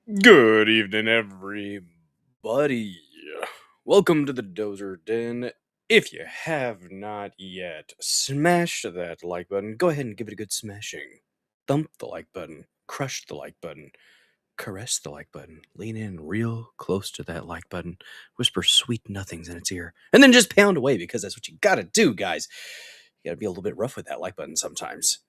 Good evening, everybody. Welcome to the Dozer Den. If you have not yet smashed that like button, go ahead and give it a good smashing. Thump the like button, crush the like button, caress the like button, lean in real close to that like button, whisper sweet nothings in its ear, and then just pound away because that's what you gotta do, guys. You gotta be a little bit rough with that like button sometimes.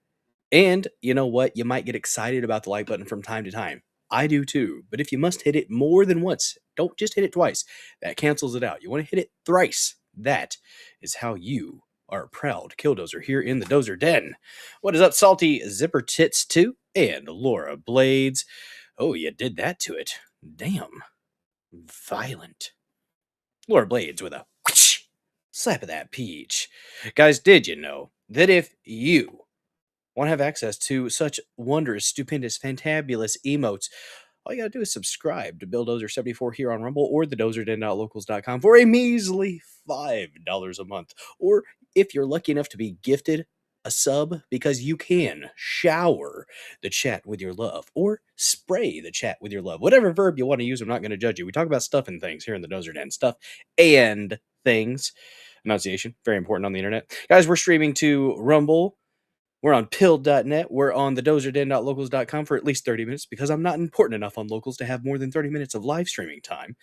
And you know what? You might get excited about the like button from time to time. I do too. But if you must hit it more than once, don't just hit it twice. That cancels it out. You want to hit it thrice. That is how you are a proud killdozer here in the Dozer Den. What is up, Salty Zipper Tits 2 and Laura Blades? Oh, you did that to it. Damn. Violent. Laura Blades with a whoosh, slap of that peach. Guys, did you know that if you want to have access to such wondrous, stupendous, fantabulous emotes, all you gotta do is subscribe to BillDozer74 here on Rumble or the dozerden.locals.com for a measly $5 a month. Or if you're lucky enough to be gifted a sub, because you can shower the chat with your love or spray the chat with your love. Whatever verb you want to use, I'm not going to judge you. We talk about stuff and things here in the Dozer Den. Stuff and things. Enunciation, very important on the internet. Guys, we're streaming to Rumble. We're on pill.net. We're on the dozerden.locals.com for at least 30 minutes because I'm not important enough on locals to have more than 30 minutes of live streaming time.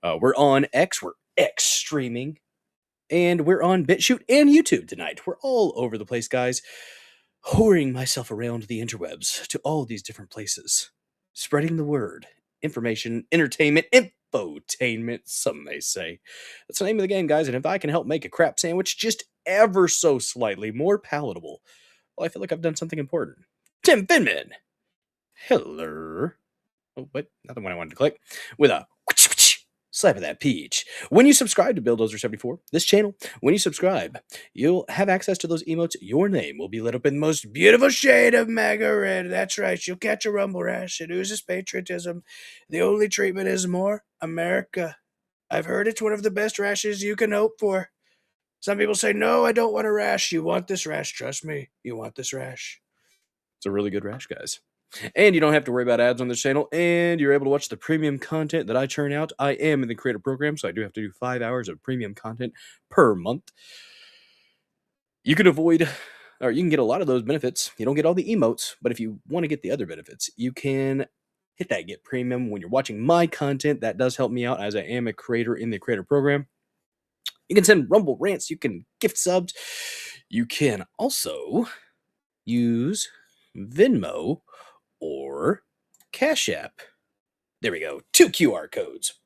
We're on X. We're X streaming. And we're on BitChute and YouTube tonight. We're all over the place, guys. Whoring myself around the interwebs to all these different places. Spreading the word. Information, entertainment, infotainment, some may say. That's the name of the game, guys. And if I can help make a crap sandwich just ever so slightly more palatable, well, I feel like I've done something important. Tim Finman. Hello. Oh, wait, not the one I wanted to click. With a slap of that peach. When you subscribe to BillDozer74, this channel, when you subscribe, you'll have access to those emotes. Your name will be lit up in the most beautiful shade of MAGA red. That's right. You'll catch a rumble rash. It oozes patriotism. The only treatment is more America. I've heard it's one of the best rashes you can hope for. Some people say, no, I don't want a rash. You want this rash. Trust me. You want this rash. It's a really good rash, guys. And you don't have to worry about ads on this channel, and you're able to watch the premium content that I churn out. I am in the creator program, so I do have to do 5 hours of premium content per month. You can avoid, or you can get a lot of those benefits. You don't get all the emotes, but if you want to get the other benefits, you can hit that get premium when you're watching my content. That does help me out as I am a creator in the creator program. You can send Rumble rants. You can gift subs. You can also use Venmo or Cash App. There we go. 2 QR codes.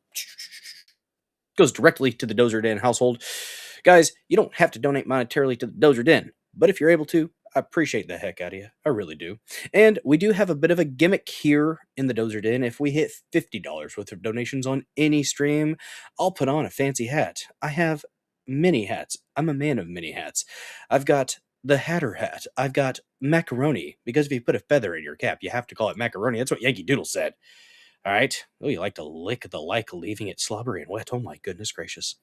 Goes directly to the Dozer Den household. Guys, you don't have to donate monetarily to the Dozer Den, but if you're able to, I appreciate the heck out of you. I really do. And we do have a bit of a gimmick here in the Dozer Den. If we hit $50 worth of donations on any stream, I'll put on a fancy hat. I have many hats. I'm a man of many hats. I've got the Hatter hat. I've got macaroni, because if you put a feather in your cap, you have to call it macaroni. That's what Yankee Doodle said. All right. Oh, you like to lick the like, leaving it slobbery and wet. Oh, my goodness gracious.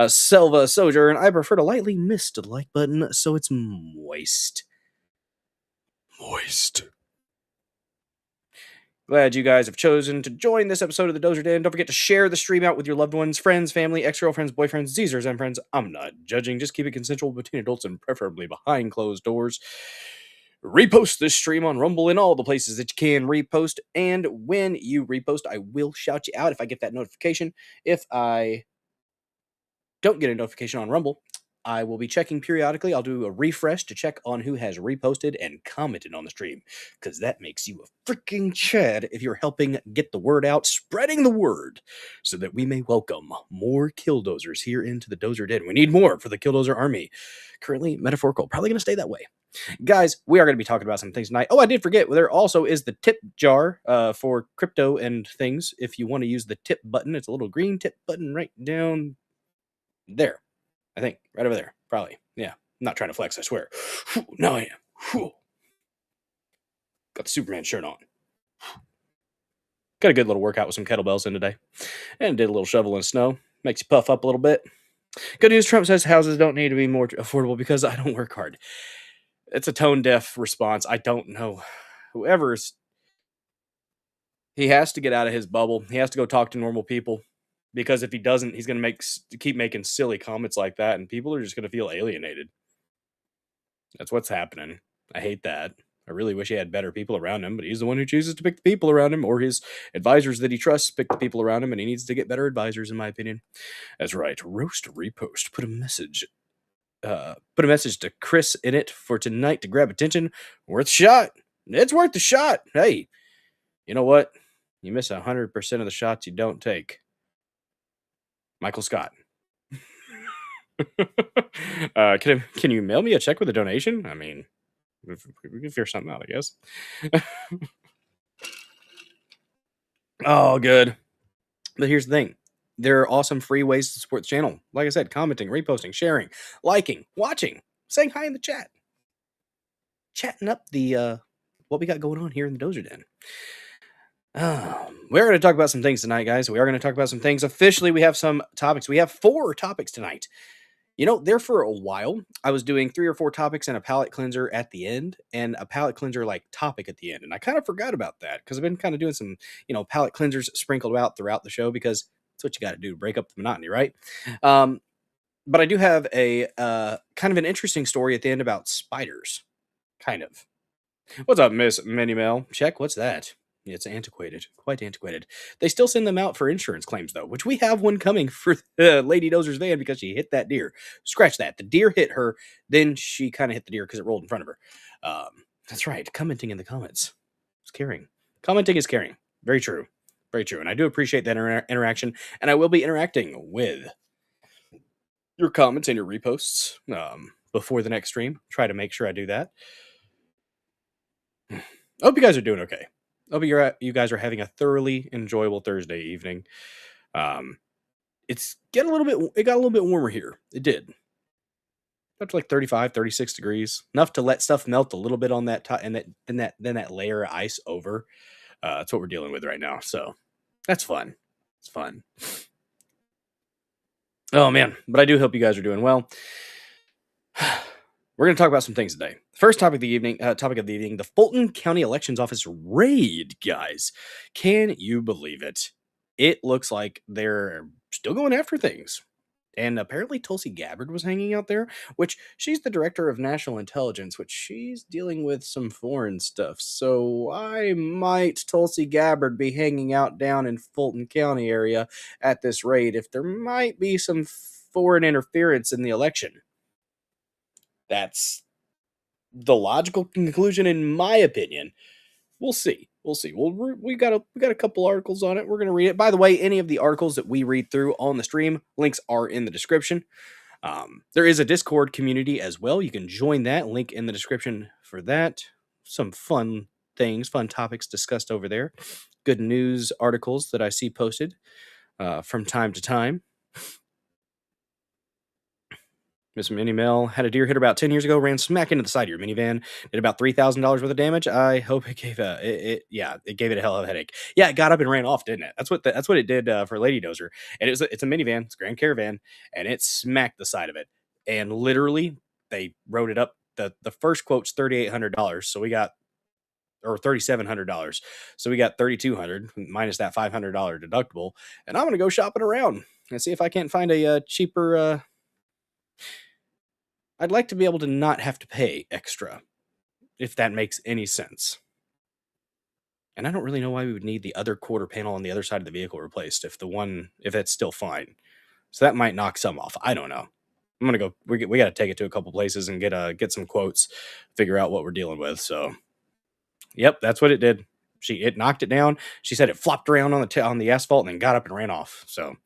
Selva Sojourn, I prefer to lightly mist the like button so it's moist. Moist. Glad you guys have chosen to join this episode of the Dozer Den. Don't forget to share the stream out with your loved ones, friends, family, ex-girlfriends, boyfriends, Zers, and friends. I'm not judging. Just keep it consensual between adults and preferably behind closed doors. Repost this stream on Rumble in all the places that you can repost. And when you repost, I will shout you out if I get that notification. If I don't get a notification on Rumble, I will be checking periodically. I'll do a refresh to check on who has reposted and commented on the stream, because that makes you a freaking Chad if you're helping get the word out, spreading the word, so that we may welcome more killdozers here into the Dozer Den. We need more for the Killdozer army. Currently metaphorical, probably going to stay that way. Guys, we are going to be talking about some things tonight. Oh, I did forget, there also is the tip jar for crypto and things. If you want to use the tip button, it's a little green tip button right down there. I think right over there, probably. Yeah, I'm not trying to flex, I swear. Now I am. Got the Superman shirt on. Got a good little workout with some kettlebells in today. And did a little shovel in snow. Makes you puff up a little bit. Good news, Trump says houses don't need to be more affordable because I don't work hard. It's a tone-deaf response. I don't know. Whoever's... He has to get out of his bubble. He has to go talk to normal people because if he doesn't, he's going to keep making silly comments like that, and people are just going to feel alienated. That's what's happening. I hate that. I really wish he had better people around him, but he's the one who chooses to pick the people around him, or his advisors that he trusts pick the people around him, and he needs to get better advisors, in my opinion. That's right. Roast repost. Put a message to Chris in it for tonight to grab attention. Worth a shot. It's worth a shot. Hey, you know what? You miss 100% of the shots you don't take. Michael Scott. Can you mail me a check with a donation? I mean, we can figure something out, I guess. Oh, good. But here's the thing. There are awesome free ways to support the channel. Like I said, commenting, reposting, sharing, liking, watching, saying hi in the chat, chatting up the what we got going on here in the Dozer Den. We're going to talk about some things tonight, guys. We are going to talk about some things. Officially, we have some topics. We have 4 topics tonight. You know, there for a while, I was doing 3 or 4 topics and a palate cleanser at the end, and a palate cleanser like topic at the end. And I kind of forgot about that because I've been kind of doing some, palate cleansers sprinkled out throughout the show because that's what you got to do to break up the monotony, right? But I do have a kind of an interesting story at the end about spiders. Kind of. What's up, Miss Minnie Mel? Check, what's that? It's antiquated, quite antiquated. They still send them out for insurance claims, though, which we have one coming for Lady Dozer's van because she hit that deer. Scratch that. The deer hit her, then she kind of hit the deer because it rolled in front of her. That's right. Commenting in the comments. It's caring. Commenting is caring. Very true. Very true. And I do appreciate that interaction, and I will be interacting with your comments and your reposts before the next stream. Try to make sure I do that. I hope you guys are doing okay. I hope you guys are having a thoroughly enjoyable Thursday evening. It got a little bit warmer here. It did. Up to like 35, 36 degrees. Enough to let stuff melt a little bit on that top, and then that layer of ice over. That's what we're dealing with right now. So that's fun. It's fun. Oh man, but I do hope you guys are doing well. We're going to talk about some things today. First topic of the evening, the Fulton County Elections Office raid, guys. Can you believe it? It looks like they're still going after things. And apparently Tulsi Gabbard was hanging out there, which she's the director of national intelligence, which she's dealing with some foreign stuff. So why might Tulsi Gabbard be hanging out down in Fulton County area at this raid if there might be some foreign interference in the election? That's the logical conclusion, in my opinion. We'll see. Well, we got a couple articles on it. We're gonna read it. By the way, any of the articles that we read through on the stream, links are in the description. There is a Discord community as well. You can join that. Link in the description for that. Some fun topics discussed over there. Good news articles that I see posted from time to time. Miss Minnie Mel had a deer hit her about 10 years ago, ran smack into the side of your minivan, did about $3,000 worth of damage. I hope it gave it gave it a hell of a headache. Yeah, it got up and ran off, didn't it? That's what it did for Lady Dozer. And it's a minivan, it's a Grand Caravan, and it smacked the side of it. And literally, they wrote it up. The first quote's $3,800, so we got, or $3,700, so we got $3,200 minus that $500 deductible. And I'm gonna go shopping around and see if I can't find a cheaper. I'd like to be able to not have to pay extra, if that makes any sense. And I don't really know why we would need the other quarter panel on the other side of the vehicle replaced if it's still fine. So that might knock some off. I don't know. I'm gonna go. We got to take it to a couple places and get some quotes, figure out what we're dealing with. So, yep, that's what it did. It knocked it down. She said it flopped around on the asphalt and then got up and ran off. So,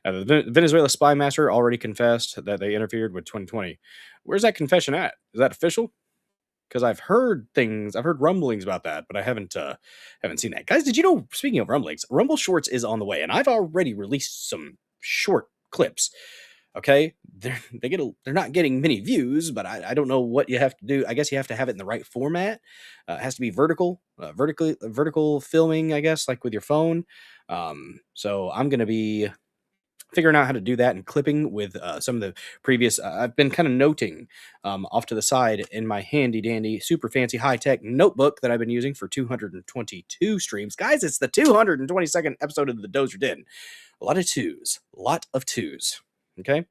the Venezuela spy master already confessed that they interfered with 2020. Where's that confession at? Is that official? Because I've heard rumblings about that, but I haven't seen that. Guys, did you know? Speaking of rumblings, Rumble Shorts is on the way, and I've already released some short clips. Okay, they're not getting many views, but I don't know what you have to do. I guess you have to have it in the right format. It has to be vertical filming, I guess, like with your phone. So I'm gonna be figuring out how to do that and clipping with some of the previous. I've been kind of noting off to the side in my handy dandy, super fancy, high tech notebook that I've been using for 222 streams. Guys, it's the 222nd episode of the Dozer Den. A lot of twos, a lot of twos. Okay.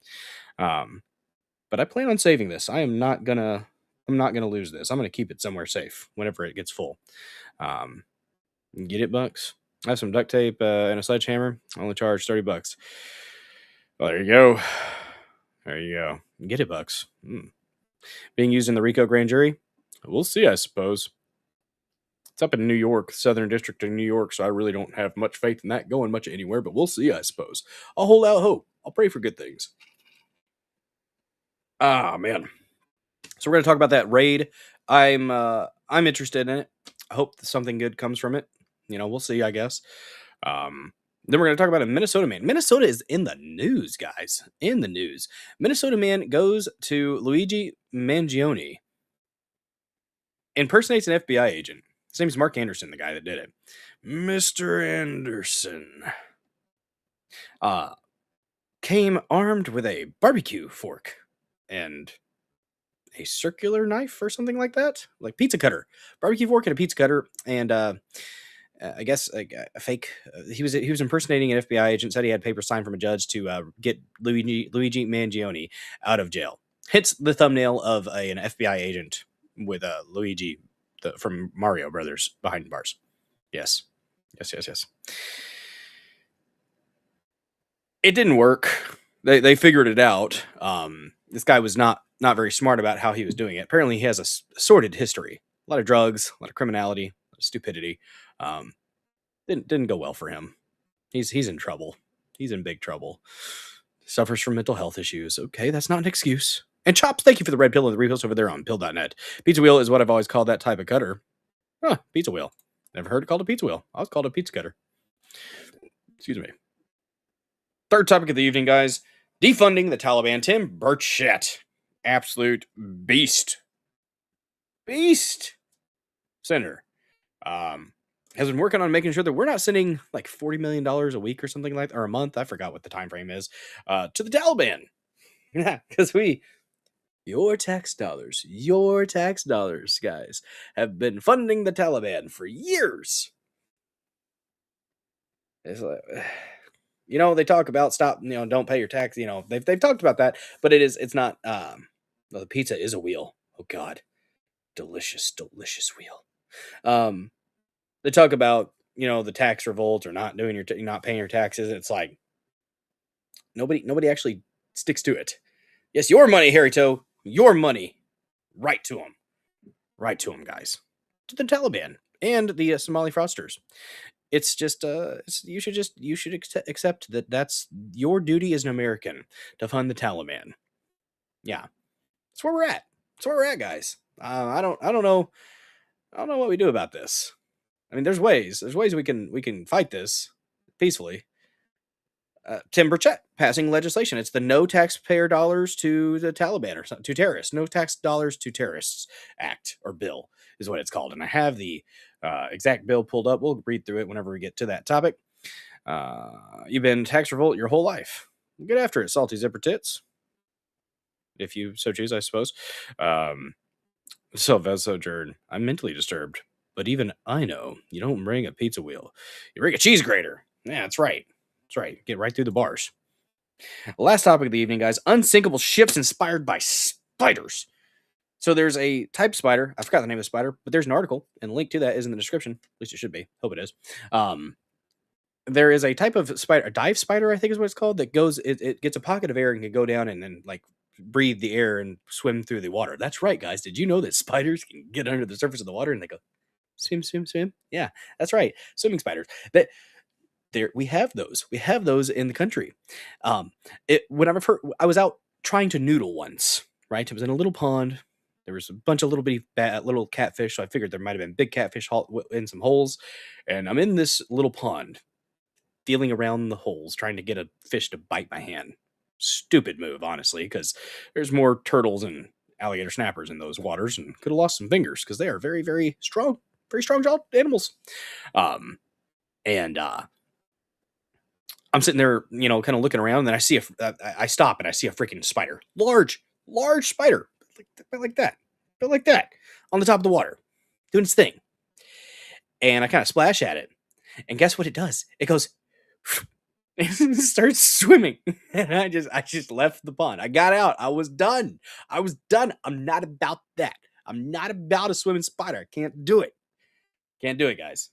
But I plan on saving this. I'm not gonna lose this. I'm gonna keep it somewhere safe whenever it gets full. Get it, Bucks? I have some duct tape and a sledgehammer. Only charge $30. Well, there you go. There you go. Get it, Bucks. Being used in the Rico grand jury? We'll see, I suppose. It's up in New York, Southern District of New York, so I really don't have much faith in that going much anywhere, but we'll see, I suppose. I'll hold out hope. I'll pray for good things. Ah, man. So we're going to talk about that raid. I'm interested in it. I hope something good comes from it. We'll see, I guess. Then we're going to talk about a Minnesota man. Minnesota is in the news, guys. In the news. Minnesota man goes to Luigi Mangione. Impersonates an FBI agent. His name is Mark Anderson, the guy that did it. Mr. Anderson. Came armed with a barbecue fork and a circular knife or something like that. Like pizza cutter. Barbecue fork and a pizza cutter. And I guess a fake. He was impersonating an FBI agent. Said he had papers signed from a judge to get Luigi Mangione out of jail. Hits the thumbnail of an FBI agent with Luigi from Mario Brothers behind bars. Yes. It didn't work. They figured it out. This guy was not very smart about how he was doing it. Apparently, he has a sordid history. A lot of drugs, a lot of criminality, a lot of stupidity. Didn't go well for him. He's in trouble. He's in big trouble. Suffers from mental health issues. Okay, that's not an excuse. And Chops, thank you for the red pill and the repost over there on pill.net. Pizza wheel is what I've always called that type of cutter. Huh, pizza wheel. Never heard it called a pizza wheel. I was called a pizza cutter. Excuse me. Third topic of the evening, guys. Defunding the Taliban. Tim Burchett. Absolute beast. Senator. Has been working on making sure that we're not sending like $40 million a week or something like that, or a month. I forgot what the time frame is, to the Taliban. Yeah, because your tax dollars, guys, have been funding the Taliban for years. It's like, they talk about don't pay your tax. They've talked about that, but it's not. The pizza is a wheel. Oh God, delicious wheel. They talk about the tax revolt or not doing not paying your taxes. It's like nobody actually sticks to it. Yes, your money, Harry Toe, your money. Right to them, guys. To the Taliban and the Somali fraudsters. It's just you should accept that that's your duty as an American to fund the Taliban. Yeah, that's where we're at. That's where we're at, guys. I don't know what we do about this. I mean, there's ways we can fight this peacefully. Tim Burchett passing legislation. It's the no taxpayer dollars to the Taliban or something, to terrorists. No tax dollars to terrorists act or bill is what it's called. And I have the exact bill pulled up. We'll read through it whenever we get to that topic. You've been tax revolt your whole life. Get after it, salty zipper tits. If you so choose, I suppose. Sojourn. I'm mentally disturbed. But even I know you don't bring a pizza wheel. You bring a cheese grater. Yeah, that's right. That's right. Get right through the bars. Last topic of the evening, guys. Unsinkable ships inspired by spiders. So there's a type spider. I forgot the name of the spider, but there's an article, and the link to that is in the description. At least it should be. Hope it is. There is a type of spider, a dive spider, I think is what it's called, that goes, it gets a pocket of air and can go down and then like breathe the air and swim through the water. That's right, guys. Did you know that spiders can get under the surface of the water and they go swim? Yeah, that's right. Swimming spiders. That there we have those. We have those in the country. Whenever I was out trying to noodle once, right? It was in a little pond. There was a bunch of little bitty little catfish, so I figured there might have been big catfish in some holes. And I'm in this little pond, feeling around the holes, trying to get a fish to bite my hand. Stupid move, honestly, because there's more turtles and alligator snappers in those waters, and could have lost some fingers because they are very, very strong-jawed animals. I'm sitting there, kind of looking around, and then I stop and I see a freaking spider, large spider, like that, but like that, on the top of the water, doing its thing. And I kind of splash at it, and guess what it does? It goes, and starts swimming. And I just left the pond. I got out. I was done. I'm not about that. I'm not about a swimming spider. I can't do it. Can't do it, guys.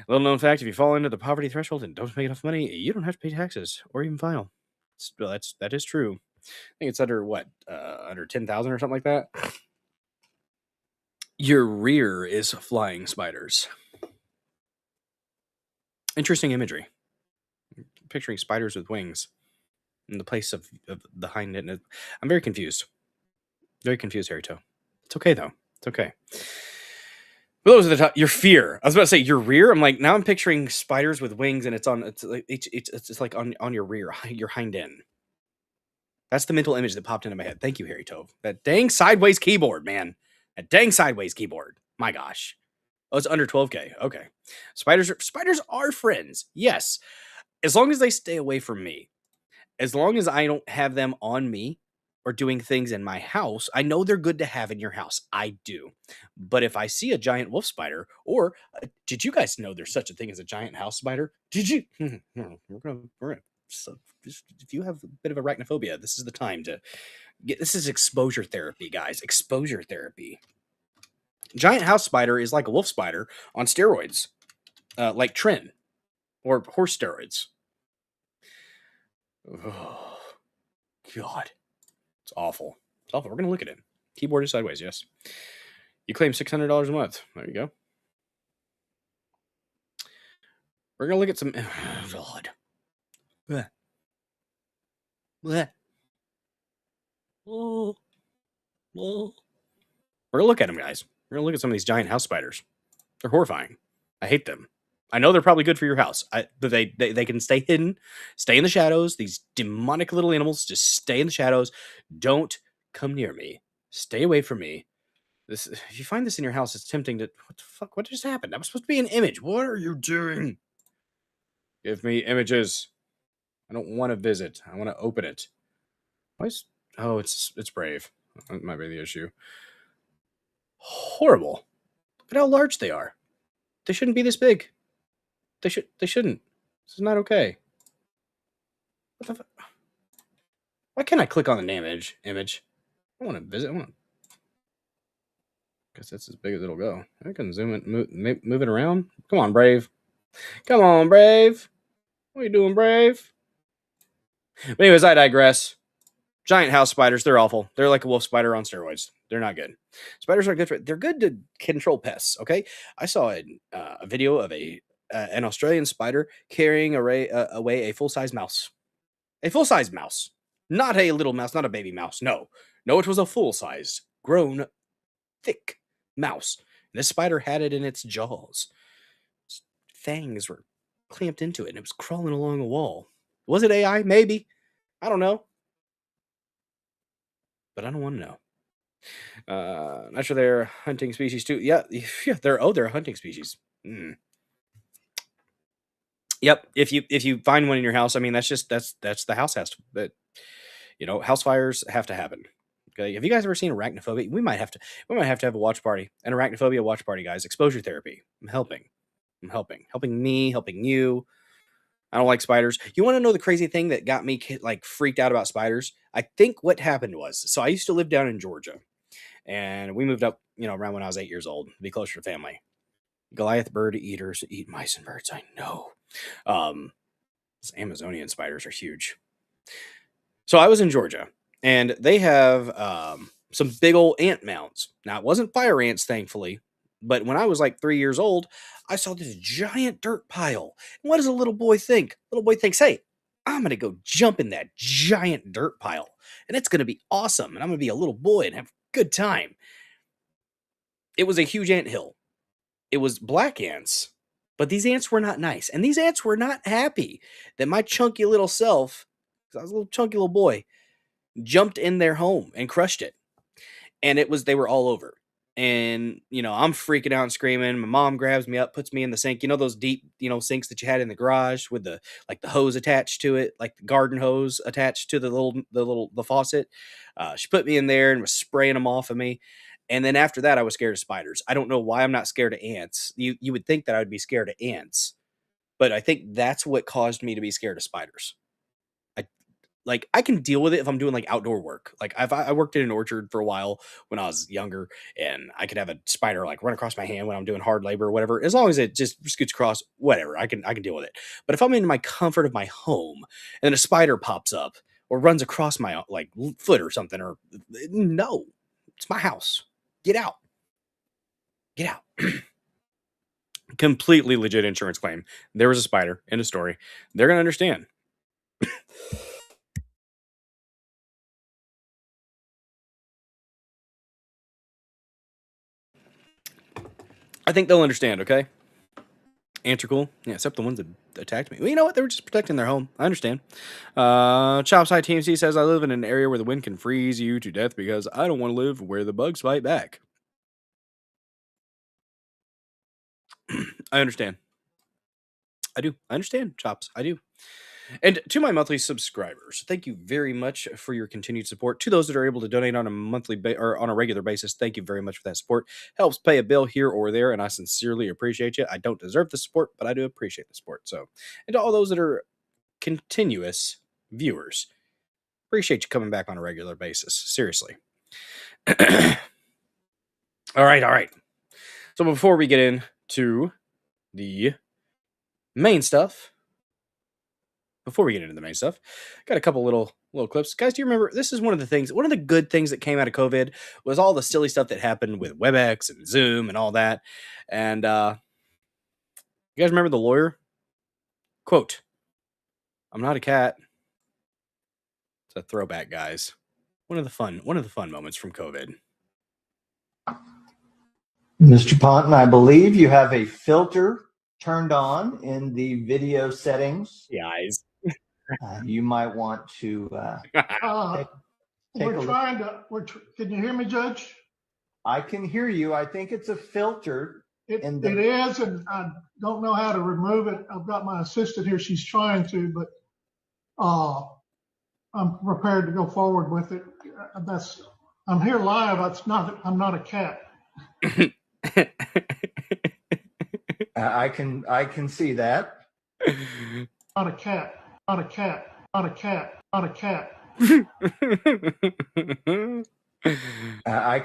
Little known fact: if you fall into the poverty threshold and don't make enough money, you don't have to pay taxes or even file. That is true. I think it's under what, under 10,000 or something like that. Your rear is flying spiders. Interesting imagery. Picturing spiders with wings in the place of the hind end. I'm very confused. Very confused, Harry Toe. It's okay though. It's okay. Those are the top. Your fear. I was about to say your rear. I'm like, now I'm picturing spiders with wings, and it's like on your rear, your hind end. That's the mental image that popped into my head. Thank you, Harry Tove. That dang sideways keyboard, man. That dang sideways keyboard. My gosh. Oh, it's under 12K. Okay. Spiders are friends. Yes. As long as they stay away from me. As long as I don't have them on me or doing things in my house, I know they're good to have in your house. I do. But if I see a giant wolf spider, or did you guys know there's such a thing as a giant house spider? Did you? We're gonna. So, if you have a bit of arachnophobia, this is the time to get. This is exposure therapy, guys. Exposure therapy. Giant house spider is like a wolf spider on steroids, like Trin or horse steroids. Oh, God. It's awful. It's awful. We're going to look at it. Keyboard is sideways, yes. You claim $600 a month. There you go. We're going to look at some... Oh, God. Blech. Blech. Oh. Oh. We're going to look at them, guys. We're going to look at some of these giant house spiders. They're horrifying. I hate them. I know they're probably good for your house. But they can stay hidden, stay in the shadows. These demonic little animals just stay in the shadows. Don't come near me. Stay away from me. If you find this in your house, it's tempting to... What the fuck? What just happened? That was supposed to be an image. What are you doing? Give me images. I don't want to visit. I want to open it. Why is... Oh, it's Brave. That might be the issue. Horrible. Look at how large they are. They shouldn't be this big. They shouldn't. This is not okay. What the fuck? Why can't I click on the damn image? I want to visit. I guess that's as big as it'll go. I can zoom it, move it around. Come on, Brave. Come on, Brave. What are you doing, Brave? But anyways, I digress. Giant house spiders, they're awful. They're like a wolf spider on steroids. They're not good. Spiders are good. They're good to control pests, okay? I saw a video of an Australian spider carrying away a full-size mouse. A full-size mouse. Not a little mouse, not a baby mouse. No, it was a full-sized, grown, thick mouse. And this spider had it in its jaws. Its fangs were clamped into it, and it was crawling along a wall. Was it AI? Maybe. I don't know. But I don't want to know. Not sure they're hunting species too. Yeah, they're a hunting species. Yep. If you find one in your house, I mean, that's the house has to. But house fires have to happen. Okay. Have you guys ever seen arachnophobia? We might have to have a watch party, an arachnophobia watch party, guys. Exposure therapy. I'm helping me, helping you. I don't like spiders. You want to know the crazy thing that got me like freaked out about spiders? I think what happened was, so I used to live down in Georgia, and we moved up, around when I was 8 years old, to be closer to family. Goliath bird eaters eat mice and birds. I know. These Amazonian spiders are huge. So I was in Georgia, and they have some big old ant mounds. Now, it wasn't fire ants, thankfully, but when I was like 3 years old, I saw this giant dirt pile. And what does a little boy think? Little boy thinks, hey, I'm going to go jump in that giant dirt pile, and it's going to be awesome, and I'm going to be a little boy and have a good time. It was a huge ant hill. It was black ants, but these ants were not nice, and these ants were not happy that my chunky little self, because I was a little chunky little boy, jumped in their home and crushed it. And they were all over. And I'm freaking out and screaming. My mom grabs me up, puts me in the sink. Those deep sinks that you had in the garage with the hose attached to it, like the garden hose attached to the faucet. She put me in there and was spraying them off of me. And then after that, I was scared of spiders. I don't know why I'm not scared of ants. You would think that I would be scared of ants, but I think that's what caused me to be scared of spiders. I can deal with it if I'm doing like outdoor work. Like I worked in an orchard for a while when I was younger, and I could have a spider like run across my hand when I'm doing hard labor or whatever. As long as it just scoots across, whatever, I can deal with it. But if I'm in my comfort of my home and then a spider pops up or runs across my foot or something, or no, it's my house. Get out. Get out. Completely legit insurance claim. There was a spider in a story. They're gonna understand. I think they'll understand, okay? Ants are cool. Yeah, except the ones that attacked me. Well, you know what? They were just protecting their home. I understand. Chopside TMC says, I live in an area where the wind can freeze you to death because I don't want to live where the bugs fight back. I understand. I do. I understand, Chops. I do. And to my monthly subscribers, thank you very much for your continued support. To those that are able to donate on a monthly or on a regular basis, thank you very much for that support. Helps pay a bill here or there, and I sincerely appreciate you. I don't deserve the support, but I do appreciate the support. So, and to all those that are continuous viewers, appreciate you coming back on a regular basis. Seriously. All right. So before we get into the main stuff, got a couple little clips. Guys, do you remember, this is one of the good things that came out of COVID was all the silly stuff that happened with WebEx and Zoom and all that. And you guys remember the lawyer? Quote, I'm not a cat. It's a throwback, guys. One of the fun moments from COVID. Mr. Ponton, I believe you have a filter turned on in the video settings. The eyes. You might want to we're trying to. Can you hear me, Judge? I can hear you. I think it's a filter. It is, and I don't know how to remove it. I've got my assistant here. She's trying to, but I'm prepared to go forward with it. I'm here live. I'm not a cat. I can see that. Not a cat. Not a cat. Not a cat. Not a cat. I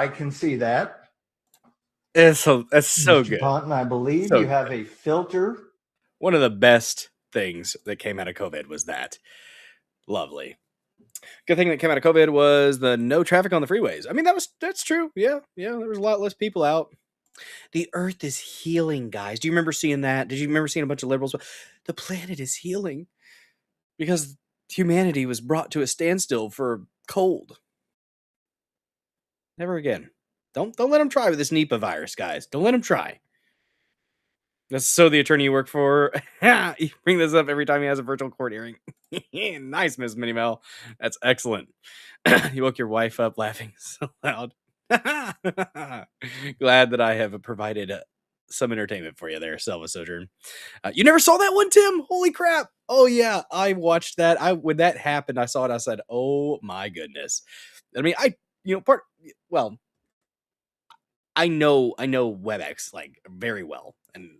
can see that. That's so Mr. good. Ponton, I believe you have a filter. One of the best things that came out of COVID was that. Lovely. Good thing that came out of COVID was the no traffic on the freeways. I mean, that's true. Yeah, there was a lot less people out. The earth is healing, guys. Do you remember seeing that? Did you remember seeing a bunch of liberals? The planet is healing because humanity was brought to a standstill for cold. Never again. Don't let them try with this Nipah virus, guys. Don't let them try. That's so the attorney you work for. You bring this up every time he has a virtual court hearing. Nice, Miss Minnie Mel. That's excellent. You woke your wife up laughing so loud. Glad that I have provided some entertainment for you there, Selva Sojourn. You never saw that one, Tim? Holy crap. Oh, yeah. I watched that. When that happened, I saw it. I said, oh, my goodness. I mean, I know WebEx like very well, and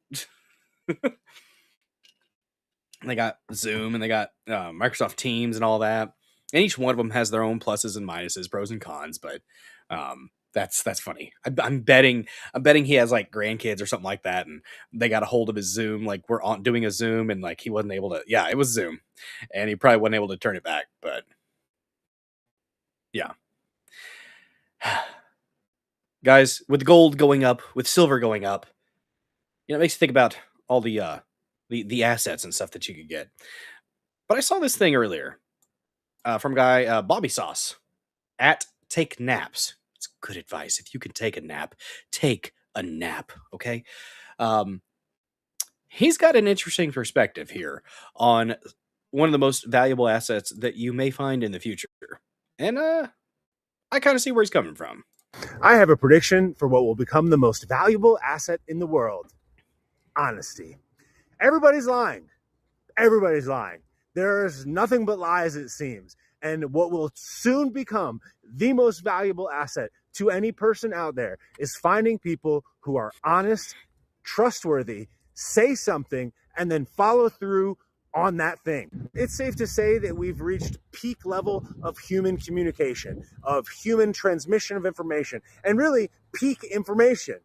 they got Zoom and they got Microsoft Teams and all that, and each one of them has their own pluses and minuses, pros and cons. But that's funny. I'm betting he has like grandkids or something like that, and they got a hold of his Zoom. Like we're doing a Zoom, and like he wasn't able to. Yeah, it was Zoom, and he probably wasn't able to turn it back. But yeah. Guys, with gold going up, with silver going up, it makes you think about all the assets and stuff that you could get. But I saw this thing earlier from a guy, Bobby Sauce, at Take Naps. It's good advice. If you can take a nap, take a nap, okay? He's got an interesting perspective here on one of the most valuable assets that you may find in the future. And I kind of see where he's coming from. I have a prediction for what will become the most valuable asset in the world: honesty. Everybody's lying. Everybody's lying. There's nothing but lies, it seems. And what will soon become the most valuable asset to any person out there is finding people who are honest, trustworthy, say something, and then follow through on that thing. It's safe to say that we've reached peak level of human communication, of human transmission of information, and really peak information.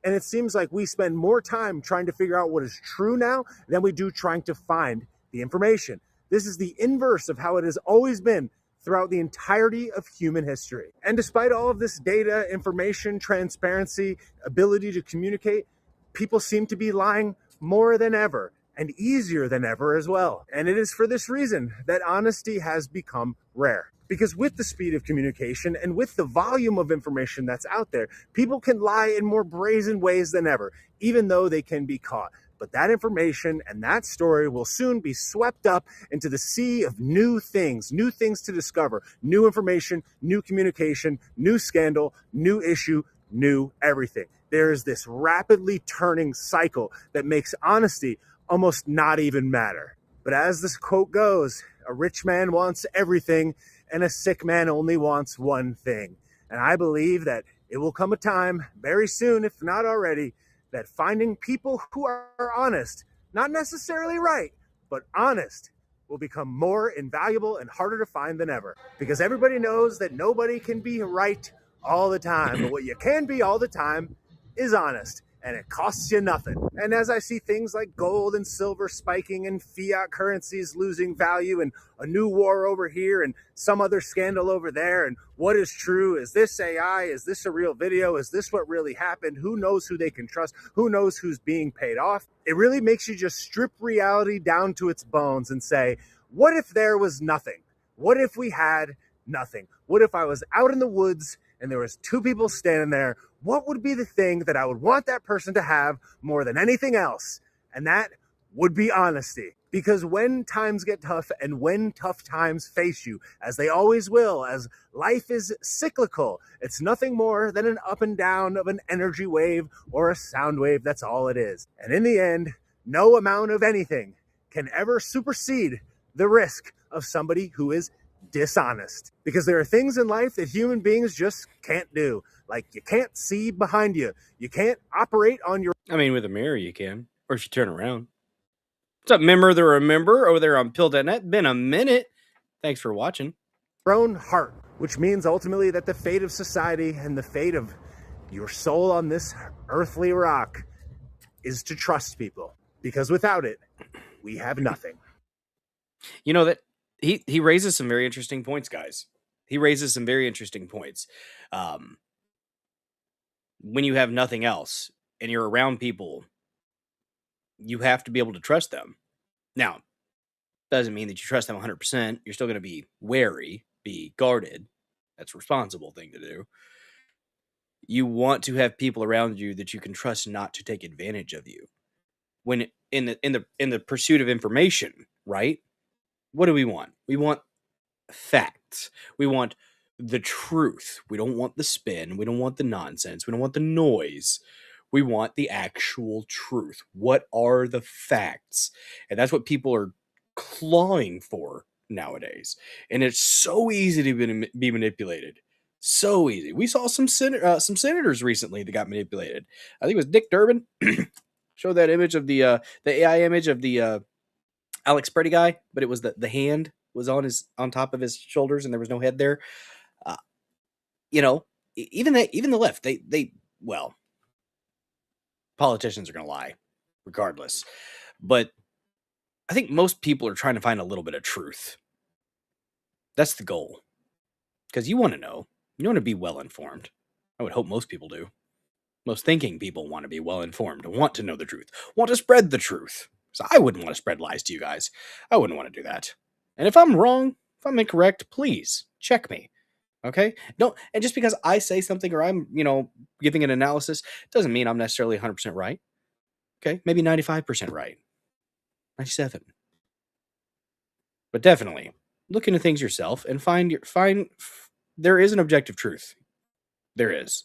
And it seems like we spend more time trying to figure out what is true now than we do trying to find the information. This is the inverse of how it has always been throughout the entirety of human history. And despite all of this data, information, transparency, ability to communicate, people seem to be lying more than ever and easier than ever as well. And it is for this reason that honesty has become rare. Because with the speed of communication and with the volume of information that's out there, people can lie in more brazen ways than ever, even though they can be caught. But that information and that story will soon be swept up into the sea of new things to discover, new information, new communication, new scandal, new issue, new everything. There is this rapidly turning cycle that makes honesty almost not even matter. But as this quote goes, a rich man wants everything and a sick man only wants one thing. And I believe that it will come a time very soon, if not already, that finding people who are honest, not necessarily right, but honest, will become more invaluable and harder to find than ever. Because everybody knows that nobody can be right all the time, but what you can be all the time is honest, and it costs you nothing. And as I see things like gold and silver spiking and fiat currencies losing value and a new war over here and some other scandal over there, and what is true? Is this AI? Is this a real video? Is this what really happened? Who knows who they can trust? Who knows who's being paid off? It really makes you just strip reality down to its bones and say, what if there was nothing? What if we had nothing? What if I was out in the woods and there was two people standing there? What would be the thing that I would want that person to have more than anything else? And that would be honesty. Because when times get tough and when tough times face you, as they always will, as life is cyclical, it's nothing more than an up and down of an energy wave or a sound wave. That's all it is. And in the end, no amount of anything can ever supersede the risk of somebody who is dishonest. Because there are things in life that human beings just can't do. Like, you can't see behind you. You can't operate on your... I mean, with a mirror you can, or if you turn around. What's up, member the remember over there on Pill.net? Been a minute. Thanks for watching. own heart, which means ultimately that the fate of society and the fate of your soul on this earthly rock is to trust people. Because without it, we have nothing. You know that he raises some very interesting points, guys. He raises some very interesting points. When you have nothing else and you're around people, you have to be able to trust them. Now, doesn't mean that you trust them 100%. You're still going to be wary, be guarded. That's a responsible thing to do. You want to have people around you that you can trust not to take advantage of you. When in the pursuit of information, right? What do we want? We want facts. We want the truth. We don't want the spin. We don't want the nonsense. We don't want the noise. We want the actual truth. What are the facts? And that's what people are clawing for nowadays. And it's so easy to be manipulated. So easy. We saw some senators recently that got manipulated. I think it was Dick Durbin. Showed that image of the AI image of the Alex Pretty guy, but it was the hand was on top of his shoulders and there was no head there. Even the left, they well, politicians are going to lie regardless. But I think most people are trying to find a little bit of truth. That's the goal. Because you want to know. You want to be well informed. I would hope most people do. Most thinking people want to be well informed, want to know the truth, want to spread the truth. So I wouldn't want to spread lies to you guys. I wouldn't want to do that. And if I'm wrong, if I'm incorrect, please check me. Okay? And just because I say something or I'm, giving an analysis doesn't mean I'm necessarily 100% right. Okay? Maybe 95% right. 97. But definitely look into things yourself and find there is an objective truth. There is.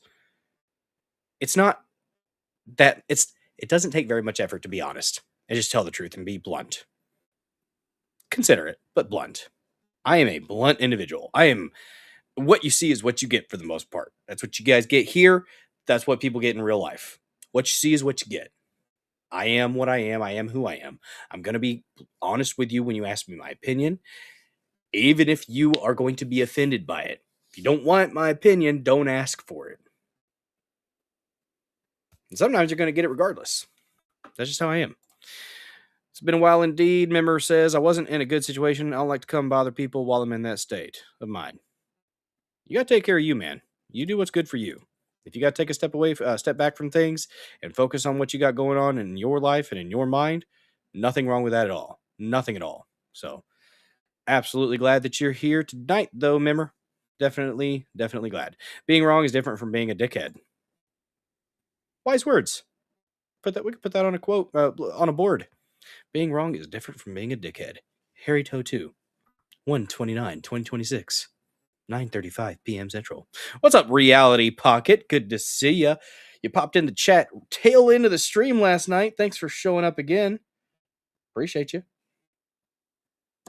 It's not that it doesn't take very much effort to be honest and just tell the truth and be blunt. Considerate, but blunt. I am a blunt individual. What you see is what you get for the most part. That's what you guys get here. That's what people get in real life. What you see is what you get. I am what I am. I am who I am. I'm going to be honest with you when you ask me my opinion, even if you are going to be offended by it. If you don't want my opinion, don't ask for it. And sometimes you're going to get it regardless. That's just how I am. It's been a while indeed. Member says, I wasn't in a good situation. I don't like to come bother people while I'm in that state of mind. You got to take care of you, man. You do what's good for you. If you got to take a step back from things and focus on what you got going on in your life and in your mind, nothing wrong with that at all. Nothing at all. So, absolutely glad that you're here tonight, though, member. Definitely glad. Being wrong is different from being a dickhead. Wise words. We could put that on a quote, on a board. Being wrong is different from being a dickhead. Harry Toe 2, 1/29/2026, 9:35 p.m. Central. What's up, Reality Pocket? Good to see ya. You popped in the chat tail end of the stream last night. Thanks for showing up again. Appreciate you.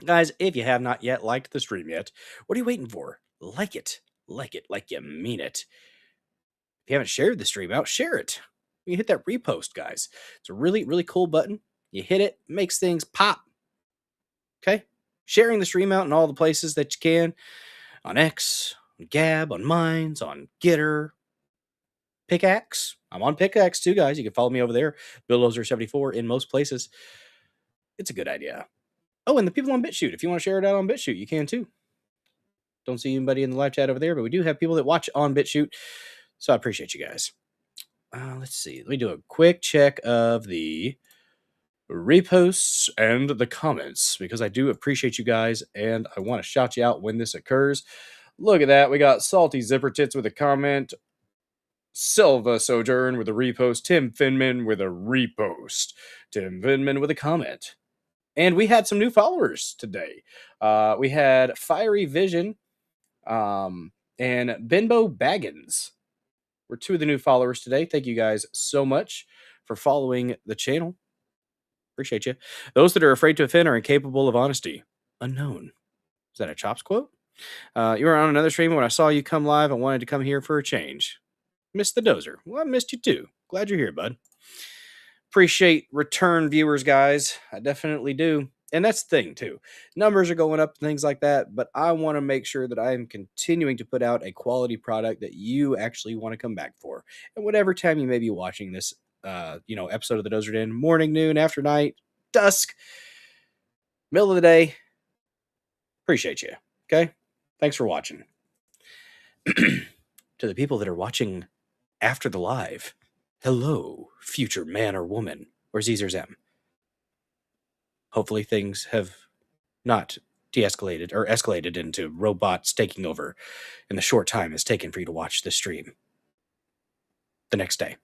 Guys, if you have not yet liked the stream yet, what are you waiting for? Like it like you mean it. If you haven't shared the stream out, share it. You hit that repost, guys. It's a really, really cool button. You hit it, makes things pop. Okay? Sharing the stream out in all the places that you can. On X, on Gab, on Minds, on Getter, Pickaxe. I'm on Pickaxe too, guys. You can follow me over there. BillOzer74 in most places. It's a good idea. Oh, and the people on BitChute. If you want to share it out on BitChute, you can too. Don't see anybody in the live chat over there, but we do have people that watch on BitChute. So I appreciate you guys. Let's see. Let me do a quick check of the reposts and the comments because I do appreciate you guys and I want to shout you out when this occurs. Look at that. We got Salty Zipper Tits with a comment. Silva Sojourn with a repost. Tim Finman with a repost. Tim Finman with a comment. And we had some new followers today. We had Fiery Vision and Benbow Baggins. We're two of the new followers today. Thank you guys so much for following the channel. Appreciate you. Those that are afraid to offend are incapable of honesty. Unknown. Is that a Chops quote? You were on another stream when I saw you come live. I wanted to come here for a change. Missed the dozer. Well, I missed you too. Glad you're here, bud. Appreciate return viewers, guys. I definitely do. And that's the thing, too. Numbers are going up and things like that, but I want to make sure that I am continuing to put out a quality product that you actually want to come back for. And whatever time you may be watching this, episode of the Dozer Den, morning, noon, after night, dusk, middle of the day, appreciate you, okay? Thanks for watching. To the people that are watching after the live, hello, future man or woman, or Caesar's M. Hopefully things have not de-escalated or escalated into robots taking over in the short time it's taken for you to watch this stream the next day.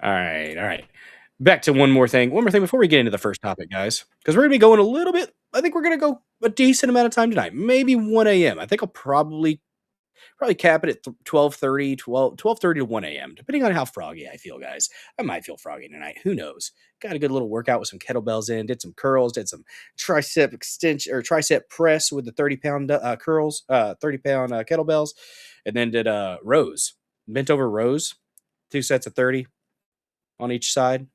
All right. Back to one more thing before we get into the first topic, guys, because we're going to be going a little bit. I think we're going to go a decent amount of time tonight, maybe 1 a.m. I think I'll probably cap it at 12:30 to 1 a.m., depending on how froggy I feel, guys. I might feel froggy tonight. Who knows? Got a good little workout with some kettlebells in, did some curls, did some tricep extension or tricep press with the 30-pound curls, 30-pound kettlebells, and then did rows, bent over rows, 2 sets of 30 on each side.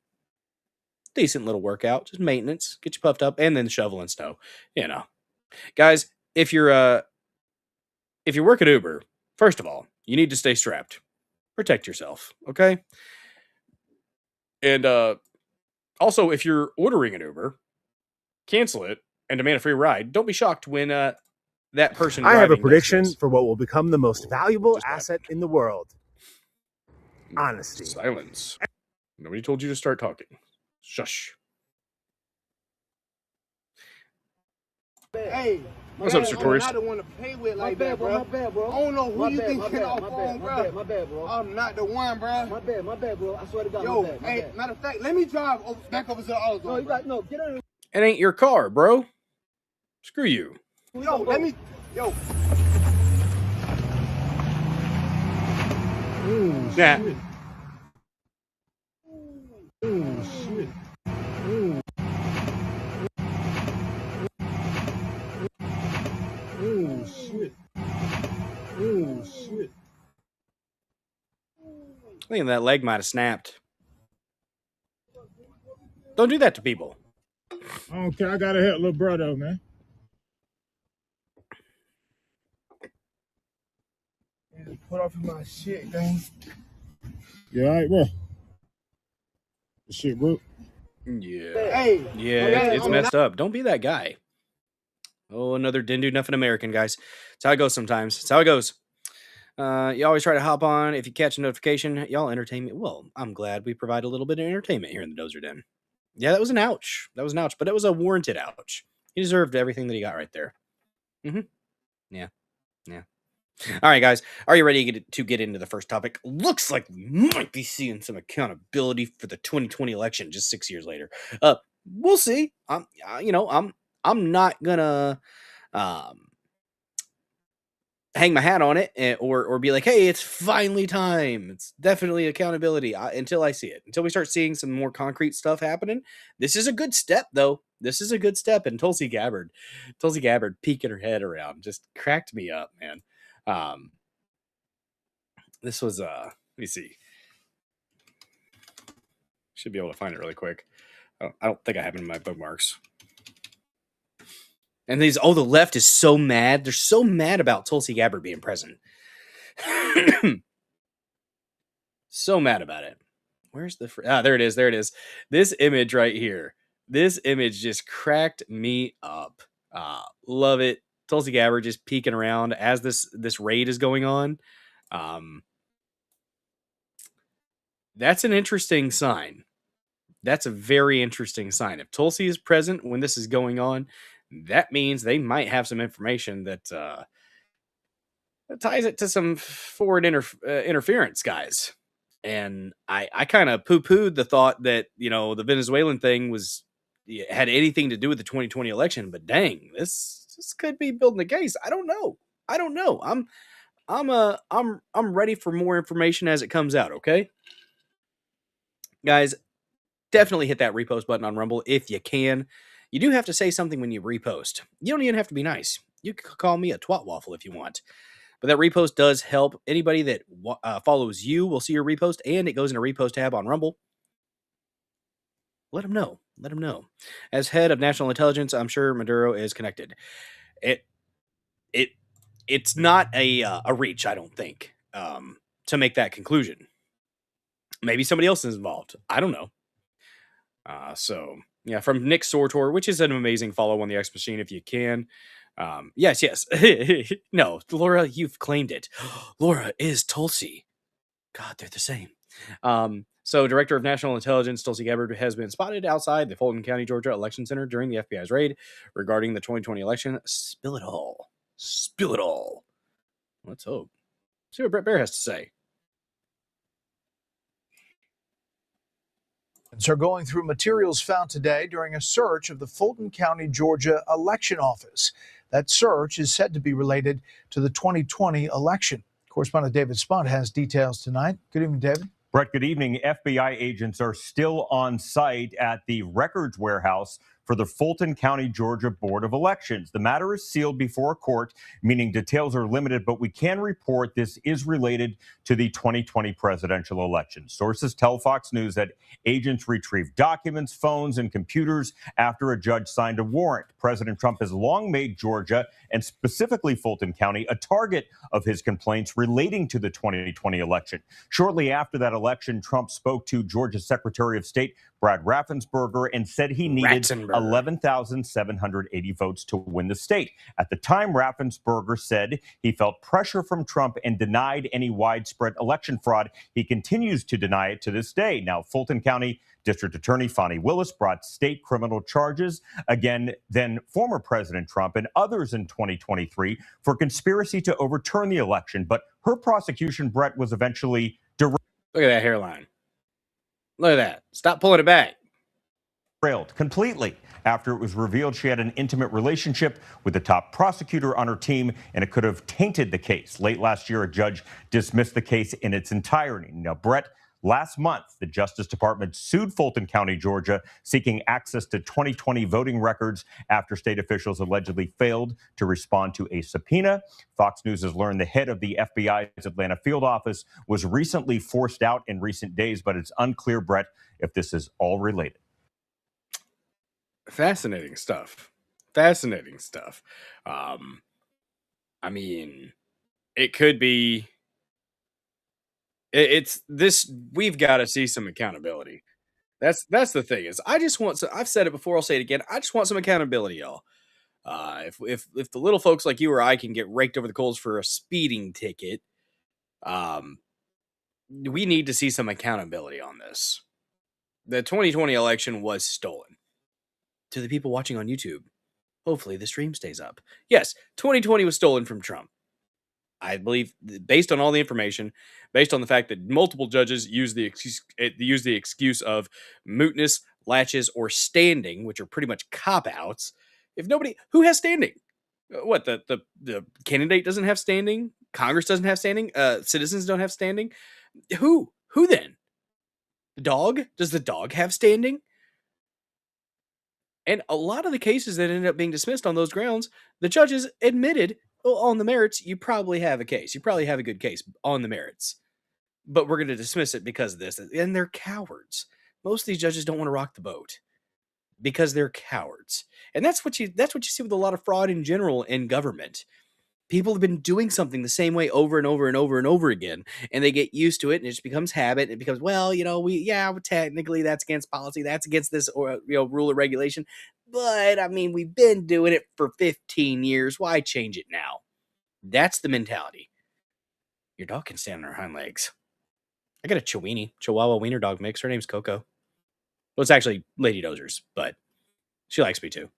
Decent little workout, just maintenance, get you puffed up, and then shoveling snow. Guys, if you're working Uber, first of all, you need to stay strapped. Protect yourself, okay? And also, if you're ordering an Uber, cancel it and demand a free ride. Don't be shocked when that person. I have a prediction for what will become the most valuable asset in the world. Honesty. Silence. Nobody told you to start talking. Shush. Hey, what's up, Sartorius? I'm not the one to play with like that, bro. My bad, bro. I don't know who you think get off phone, bro. My bad, bro. I'm not the one, bro. My bad, bro. I swear to God, my bad. Hey, matter of fact, let me drive back over to the auto zone. No, get on. It ain't your car, bro. Screw you. Yo, let me. Yo. Oh, Yeah. shit. Oh, shit. Oh. Oh, shit. Oh, shit. I think that leg might have snapped. Don't do that to people. I don't care. I gotta help little brother, man. Put off my shit, gang. You all right, bro? The shit broke. Yeah. Hey. Yeah, it's messed up. Don't be that guy. Oh, another didn't do nothing American, guys. It's how it goes sometimes. It's how it goes. You always try to hop on. If you catch a notification, y'all entertain me. Well, I'm glad we provide a little bit of entertainment here in the Dozer Den. Yeah, that was an ouch. That was an ouch, but it was a warranted ouch. He deserved everything that he got right there. Yeah. All right, guys. Are you ready to get into the first topic? Looks like we might be seeing some accountability for the 2020 election just 6 years later. We'll see. I'm not gonna hang my hat on it or be like, hey, it's finally time. It's definitely accountability until I see it. Until we start seeing some more concrete stuff happening. This is a good step, though. This is a good step. And Tulsi Gabbard peeking her head around just cracked me up, man. This was let me see. Should be able to find it really quick. I don't think I have it in my bookmarks. And the left is so mad. They're so mad about Tulsi Gabbard being president. So mad about it. Where's the there it is. There it is. This image right here. This image just cracked me up. Love it. Tulsi Gabbard just peeking around as this raid is going on. That's an interesting sign. That's a very interesting sign. If Tulsi is present when this is going on, that means they might have some information that ties it to some foreign interference, guys. And I kind of poo-pooed the thought that, the Venezuelan thing had anything to do with the 2020 election, but dang, this could be building a case. I don't know. I'm ready for more information as it comes out, okay? Guys, definitely hit that repost button on Rumble if you can. You do have to say something when you repost. You don't even have to be nice. You can call me a twat waffle if you want. But that repost does help. Anybody that follows you will see your repost, and it goes in a repost tab on Rumble. Let them know. Let them know. As head of national intelligence, I'm sure Maduro is connected. It's not a reach, I don't think, to make that conclusion. Maybe somebody else is involved. I don't know. So yeah, from Nick Sortor, which is an amazing follow on the X Machine if you can. Yes. No, Laura, you've claimed it. Laura is Tulsi. God, they're the same. So Director of National Intelligence Tulsi Gabbard has been spotted outside the Fulton County, Georgia Election Center during the FBI's raid regarding the 2020 election. Spill it all. Spill it all. Let's hope. See what Brett Baer has to say. Are going through materials found today during a search of the Fulton County, Georgia election office. That search is said to be related to the 2020 election. Correspondent David Spunt has details tonight. Good evening, David. Brett, good evening. FBI agents are still on site at the records warehouse for the Fulton County, Georgia Board of Elections. The matter is sealed before a court, meaning details are limited, but we can report this is related to the 2020 presidential election. Sources tell Fox News that agents retrieved documents, phones, and computers after a judge signed a warrant. President Trump has long made Georgia, and specifically Fulton County, a target of his complaints relating to the 2020 election. Shortly after that election, Trump spoke to Georgia's Secretary of State, Brad Raffensperger, and said he needed 11,780 votes to win the state. At the time, Raffensperger said he felt pressure from Trump and denied any widespread election fraud. He continues to deny it to this day. Now, Fulton County District Attorney Fani Willis brought state criminal charges against then former President Trump and others in 2023 for conspiracy to overturn the election. But her prosecution, Brett, was eventually Look at that hairline. Look at that. Stop pulling it back. derailed completely after it was revealed she had an intimate relationship with the top prosecutor on her team, and it could have tainted the case. Late last year, a judge dismissed the case in its entirety. Now, Brett, last month, the Justice Department sued Fulton County, Georgia, seeking access to 2020 voting records after state officials allegedly failed to respond to a subpoena. Fox News has learned the head of the FBI's Atlanta field office was recently forced out in recent days, but it's unclear, Brett, if this is all related. Fascinating stuff. Fascinating stuff. I mean, it could be. It's this. We've got to see some accountability. That's the thing is. I just want. I've said it before. I'll say it again. I just want some accountability, y'all. If the little folks like you or I can get raked over the coals for a speeding ticket, we need to see some accountability on this. The 2020 election was stolen. To the people watching on YouTube, hopefully the stream stays up. Yes, 2020 was stolen from Trump. I believe, based on all the information, based on the fact that multiple judges use the excuse of mootness, latches, or standing, which are pretty much cop-outs. If nobody, who has standing? What, the candidate doesn't have standing? Congress doesn't have standing? Citizens don't have standing? Who then? The dog? Does the dog have standing? And a lot of the cases that ended up being dismissed on those grounds, the judges admitted, well, on the merits, you probably have a case. You probably have a good case on the merits. But we're going to dismiss it because of this. And they're cowards. Most of these judges don't want to rock the boat because they're cowards. And that's what you see with a lot of fraud in general in government. People have been doing something the same way over and over and over and over again, and they get used to it, and it just becomes habit. And it becomes, well, technically that's against policy, that's against this or rule or regulation, but I mean, we've been doing it for 15 years. Why change it now? That's the mentality. Your dog can stand on her hind legs. I got a Chihuahua wiener dog mix. Her name's Coco. Well, it's actually Lady Dozer's, but she likes me too.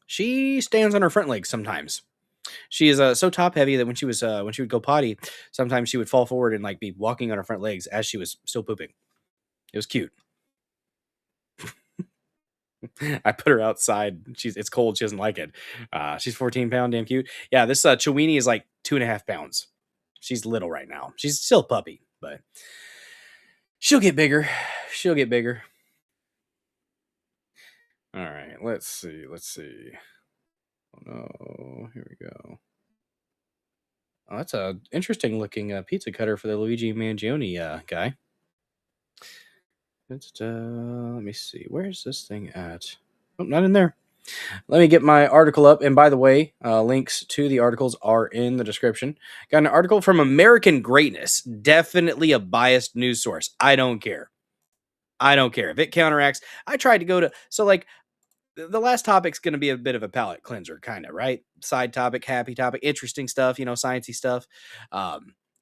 She stands on her front legs sometimes. She is so top heavy that when she would go potty, sometimes she would fall forward and like be walking on her front legs as she was still pooping. It was cute. I put her outside. It's cold. She doesn't like it. She's 14 pound, damn cute. Yeah, this Chiweenie is like 2.5 pounds. She's little right now. She's still a puppy, but she'll get bigger. She'll get bigger. All right, let's see. Oh no, here we go. Oh, that's a interesting looking pizza cutter for the Luigi Mangione guy. Let me see. Where's this thing at? Oh, not in there. Let me get my article up. And by the way, links to the articles are in the description. Got an article from American Greatness. Definitely a biased news source. I don't care. If it counteracts. I tried to go to... So, like, the last topic's going to be a bit of a palate cleanser, kind of, right? Side topic, happy topic, interesting stuff, sciencey stuff.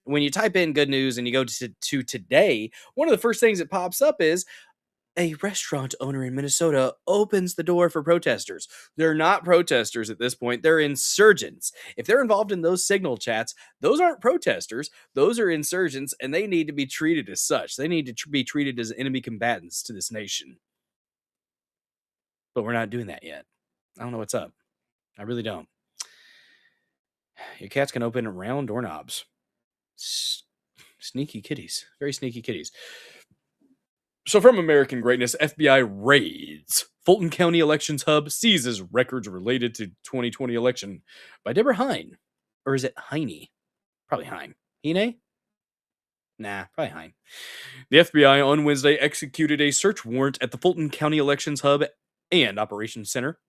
When you type in good news and you go to today, one of the first things that pops up is a restaurant owner in Minnesota opens the door for protesters. They're not protesters at this point. They're insurgents. If they're involved in those signal chats, those aren't protesters. Those are insurgents, and they need to be treated as such. They need to be treated as enemy combatants to this nation. But we're not doing that yet. I don't know what's up. I really don't. Your cats can open round doorknobs. Sneaky kitties. Very sneaky kitties. So from American Greatness, FBI raids. Fulton County Elections Hub seizes records related to 2020 election by Deborah Hine. Or is it Heine? Probably Hine. Hine? Nah, probably Hine. The FBI on Wednesday executed a search warrant at the Fulton County Elections Hub and Operations Center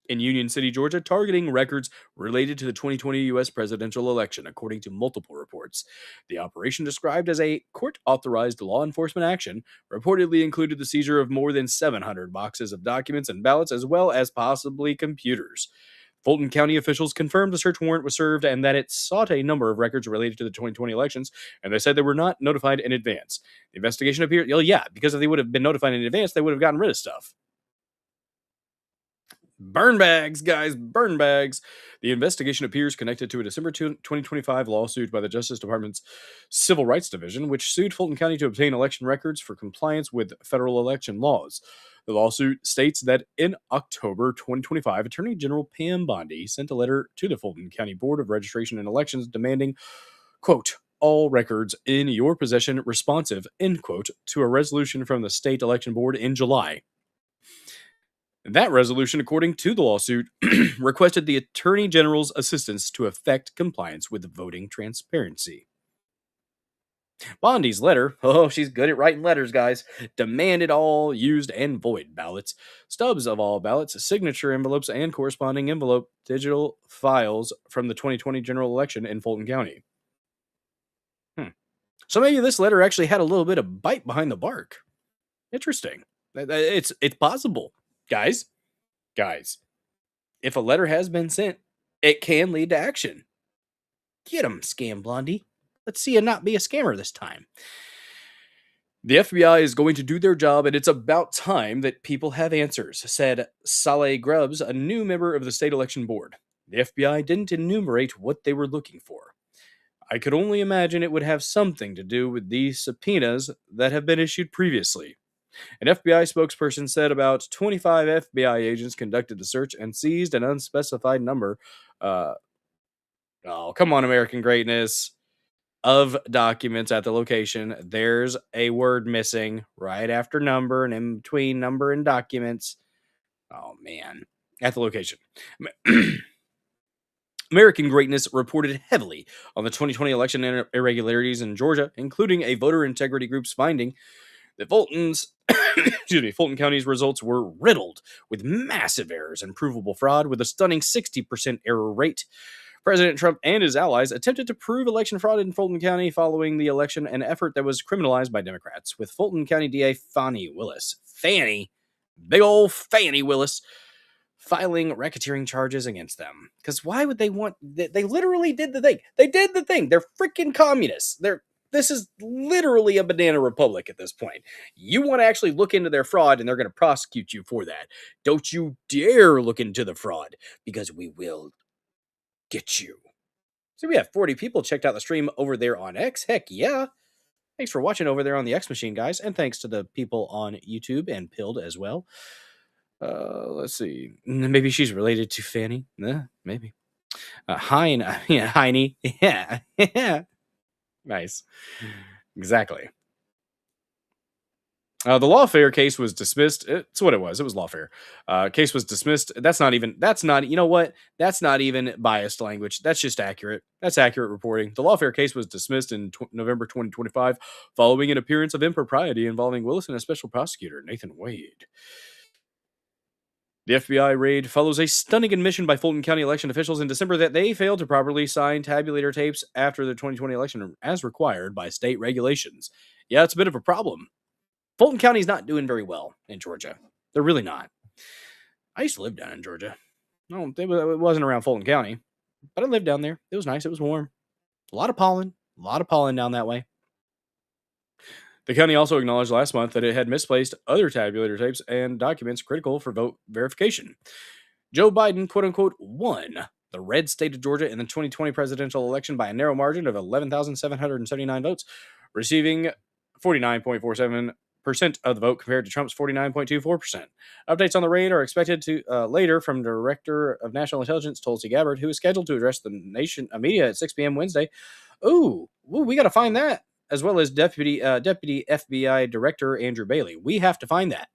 in Union City, Georgia, targeting records related to the 2020 U.S. presidential election, according to multiple reports. The operation, described as a court-authorized law enforcement action, reportedly included the seizure of more than 700 boxes of documents and ballots, as well as possibly computers. Fulton County officials confirmed the search warrant was served and that it sought a number of records related to the 2020 elections, and they said they were not notified in advance. The investigation appeared... because if they would have been notified in advance, they would have gotten rid of stuff. Burn bags, guys, burn bags. The investigation appears connected to a December 2025 lawsuit by the Justice Department's Civil Rights Division, which sued Fulton County to obtain election records for compliance with federal election laws. The lawsuit states that in October 2025, Attorney General Pam Bondi sent a letter to the Fulton County Board of Registration and Elections demanding, quote, all records in your possession responsive, end quote, to a resolution from the state election board in July. That resolution, according to the lawsuit, requested the Attorney General's assistance to effect compliance with voting transparency. Bondi's letter, oh, she's good at writing letters, guys, demanded all used and void ballots, stubs of all ballots, signature envelopes, and corresponding envelope digital files from the 2020 general election in Fulton County. So maybe this letter actually had a little bit of bite behind the bark. Interesting. It's possible. Guys, if a letter has been sent, it can lead to action. Get 'em, Scam Blondie. Let's see you not be a scammer this time. The FBI is going to do their job, and it's about time that people have answers, said Saleh Grubbs, a new member of the state election board. The FBI didn't enumerate what they were looking for. I could only imagine it would have something to do with these subpoenas that have been issued previously. An FBI spokesperson said about 25 FBI agents conducted the search and seized an unspecified number. Oh, come on, American greatness. Of documents at the location. There's a word missing right after number and in between number and documents. Oh, man. At the location. American Greatness reported heavily on the 2020 election irregularities in Georgia, including a voter integrity group's finding that Fulton County's results were riddled with massive errors and provable fraud, with a stunning 60% error rate. President Trump and his allies attempted to prove election fraud in Fulton County following the election, an effort that was criminalized by Democrats, with Fulton County DA Fani Willis, big old Fani Willis, filing racketeering charges against them. Because why would they want... They literally did the thing. They did the thing. They're freaking communists. This is literally a banana republic at this point. You want to actually look into their fraud, and they're going to prosecute you for that. Don't you dare look into the fraud, because we will get you. So we have 40 people checked out the stream over there on X. Heck yeah. Thanks for watching over there on the X Machine, guys. And thanks to the people on YouTube and Pilled as well. Let's see. Maybe she's related to Fanny. Maybe. Heine. Yeah. Nice. Exactly. The lawfare case was dismissed. It's what it was. It was lawfare. Case was dismissed. That's not, you know what? That's not even biased language. That's just accurate. That's accurate reporting. The lawfare case was dismissed in November 2025 following an appearance of impropriety involving Willis and a special prosecutor, Nathan Wade. The FBI raid follows a stunning admission by Fulton County election officials in December that they failed to properly sign tabulator tapes after the 2020 election as required by state regulations. Yeah, it's a bit of a problem. Fulton County's not doing very well in Georgia. They're really not. I used to live down in Georgia. No, it wasn't around Fulton County, but I lived down there. It was nice. It was warm. A lot of pollen down that way. The county also acknowledged last month that it had misplaced other tabulator tapes and documents critical for vote verification. Joe Biden, quote unquote, won the red state of Georgia in the 2020 presidential election by a narrow margin of 11,779 votes, receiving 49.47% of the vote compared to Trump's 49.24%. Updates on the raid are expected to later from Director of National Intelligence Tulsi Gabbard, who is scheduled to address the nation media at 6 p.m. Wednesday. Ooh, we got to find that, as well as Deputy FBI Director Andrew Bailey. We have to find that.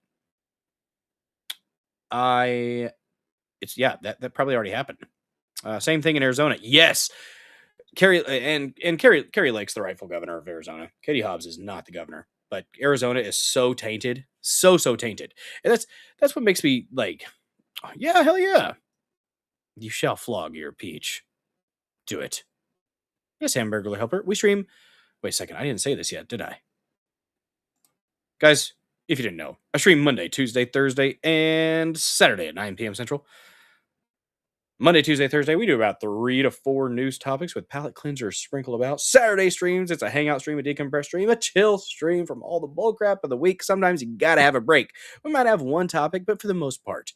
That probably already happened. Same thing in Arizona. Yes. Carrie Lake's the rightful governor of Arizona. Katie Hobbs is not the governor. But Arizona is so tainted. So tainted. And that's what makes me like, yeah, hell yeah. You shall flog your peach. Do it. Yes, Hamburger Helper. We stream. Wait a second. I didn't say this yet, did I? Guys, if you didn't know, I stream Monday, Tuesday, Thursday, and Saturday at 9 p.m. Central. Monday, Tuesday, Thursday, we do about 3 to 4 news topics with palate cleansers sprinkled about. Saturday streams, it's a hangout stream, a decompressed stream, a chill stream from all the bullcrap of the week. Sometimes you gotta have a break. We might have one topic, but for the most part,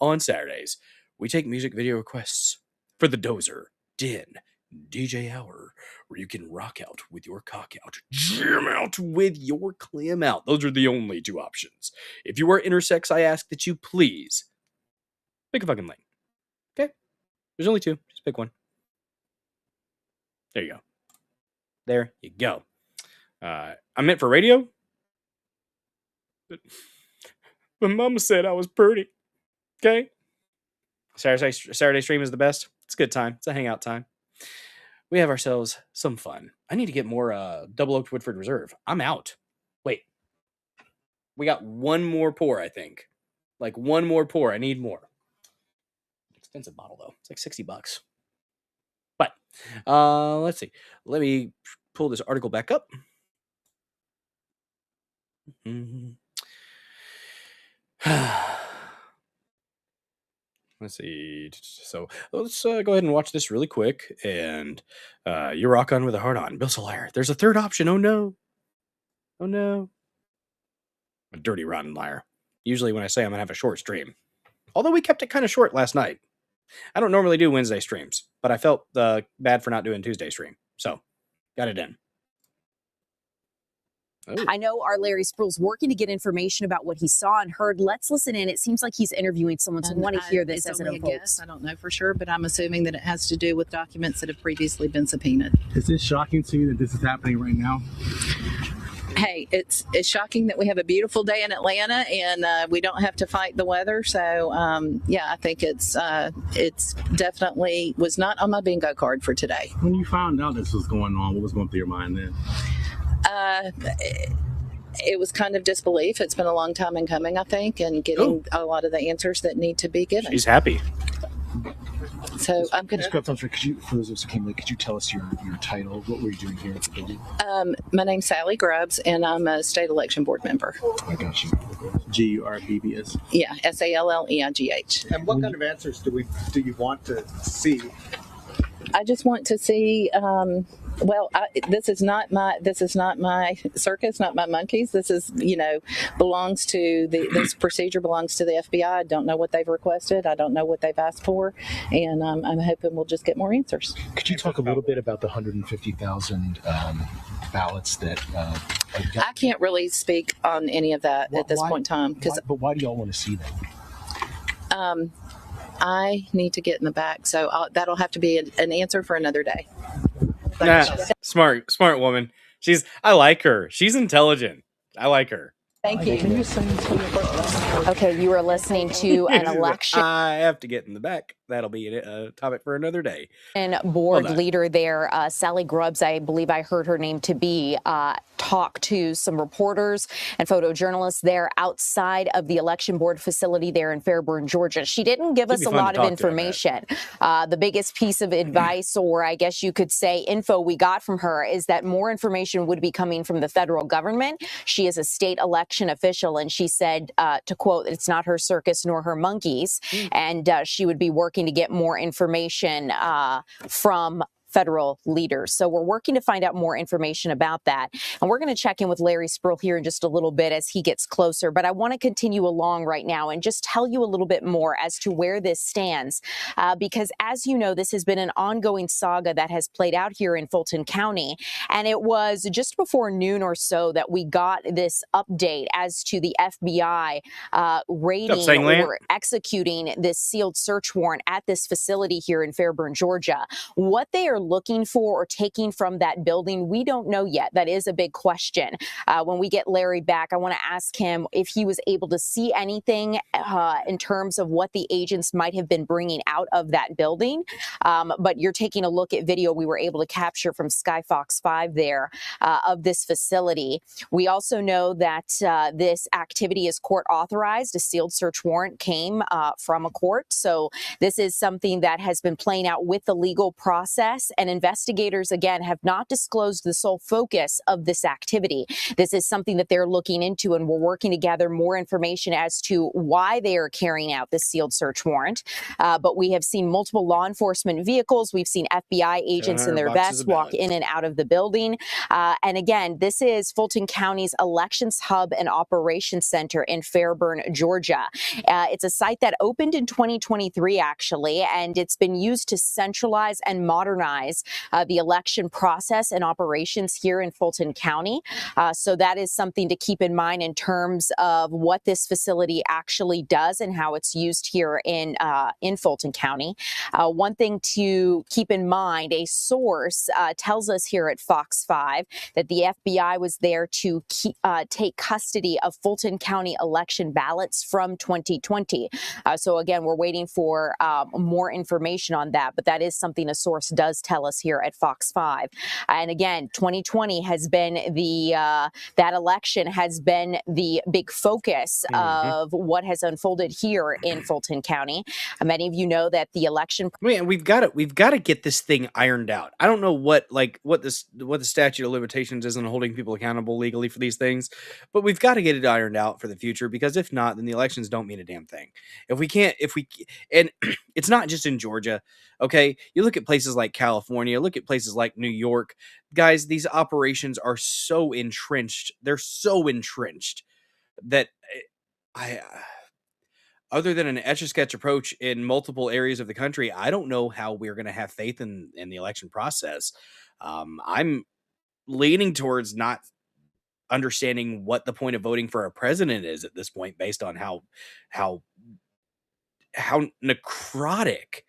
on Saturdays, we take music video requests for the Dozer Den DJ hour, where you can rock out with your cock out, jam out with your clam out. Those are the only two options. If you are intersex, I ask that you please pick a fucking lane. Okay? There's only two. Just pick one. There you go. There you go. I'm meant for radio. But mama said I was pretty. Okay? Saturday stream is the best. It's a good time. It's a hangout time. We have ourselves some fun. I need to get more Double Oaked Woodford Reserve. I'm out. Wait. We got one more pour, I think. Like one more pour. I need more. Expensive bottle, though. It's like $60. But let's see. Let me pull this article back up. Let's see. So let's go ahead and watch this really quick. And you rock on with a heart on. Bill Solaire. There's a third option. Oh, no. Oh, no. A dirty, rotten liar. Usually when I say I'm going to have a short stream. Although we kept it kind of short last night. I don't normally do Wednesday streams, but I felt bad for not doing Tuesday stream. So, got it in. Oh. I know our Larry Spruill's working to get information about what he saw and heard. Let's listen in. It seems like he's interviewing someone, so I want to hear this as it unfolds. I don't know for sure, but I'm assuming that it has to do with documents that have previously been subpoenaed. Is this shocking to you that this is happening right now? Hey, it's shocking that we have a beautiful day in Atlanta and we don't have to fight the weather. So, yeah, I think it's definitely was not on my bingo card for today. When you found out this was going on, what was going through your mind then? It was kind of disbelief. It's been a long time in coming, I think, and getting a lot of the answers that need to be given. She's happy. So I'm going to. For those who came late, could you tell us your title? What were you doing here at the building? My name's Sally Grubbs, and I'm a state election board member. I got you. GURBBS. Yeah, SALLEIGH. And what kind of answers do you want to see? I just want to see. This is not my circus, not my monkeys. This is, belongs to this procedure belongs to the FBI. I don't know what they've requested. I don't know what they've asked for, and I'm hoping we'll just get more answers. Could you talk a little bit about the 150,000 ballots that? I can't really speak on any of that at this point in time. But why do y'all want to see them? I need to get in the back, so that'll have to be an answer for another day. Nah, smart woman. I like her. She's intelligent. I like her. Thank you. Can you okay, you are listening to an election. I have to get in the back. That'll be a topic for another day. And board leader there, Sally Grubbs, I believe I heard her name to be, talk to some reporters and photojournalists there outside of the election board facility there in Fairburn, Georgia. She didn't give us a lot of information. The biggest piece of advice, or I guess you could say info we got from her, is that more information would be coming from the federal government. She is a state election official, and she said, to quote, it's not her circus nor her monkeys, and she would be working to get more information from federal leaders. So we're working to find out more information about that. And we're going to check in with Larry Spruill here in just a little bit as he gets closer. But I want to continue along right now and just tell you a little bit more as to where this stands. Because as you know, this has been an ongoing saga that has played out here in Fulton County. And it was just before noon or so that we got this update as to the FBI raiding or executing this sealed search warrant at this facility here in Fairburn, Georgia. What they are looking for or taking from that building, we don't know yet. That is a big question. When we get Larry back, I want to ask him if he was able to see anything in terms of what the agents might have been bringing out of that building. But you're taking a look at video we were able to capture from Skyfox 5 there of this facility. We also know that this activity is court authorized. A sealed search warrant came from a court. So this is something that has been playing out with the legal process. And investigators, again, have not disclosed the sole focus of this activity. This is something that they're looking into, and we're working to gather more information as to why they are carrying out this sealed search warrant. But we have seen multiple law enforcement vehicles. We've seen FBI agents in their vests walk in and out of the building. And again, this is Fulton County's Elections Hub and Operations Center in Fairburn, Georgia. It's a site that opened in 2023, actually, and it's been used to centralize and modernize scrutinize the election process and operations here in Fulton County. So that is something to keep in mind in terms of what this facility actually does and how it's used here in Fulton County. One thing to keep in mind, a source tells us here at Fox 5 that the FBI was there to take custody of Fulton County election ballots from 2020. So again, we're waiting for more information on that, but that is something a source does tell us here at Fox 5. And again, 2020 has been that election has been the big focus of what has unfolded here in Fulton County. Many of you know that the election. Man, we've got to get this thing ironed out. I don't know what the statute of limitations is on holding people accountable legally for these things, but we've got to get it ironed out for the future, because if not, then the elections don't mean a damn thing. And it's not just in Georgia. Okay, you look at places like California, look at places like New York. Guys, these operations are so entrenched. They're so entrenched that other than an etch-a-sketch approach in multiple areas of the country, I don't know how we're going to have faith in the election process. I'm leaning towards not understanding what the point of voting for a president is at this point, based on how necrotic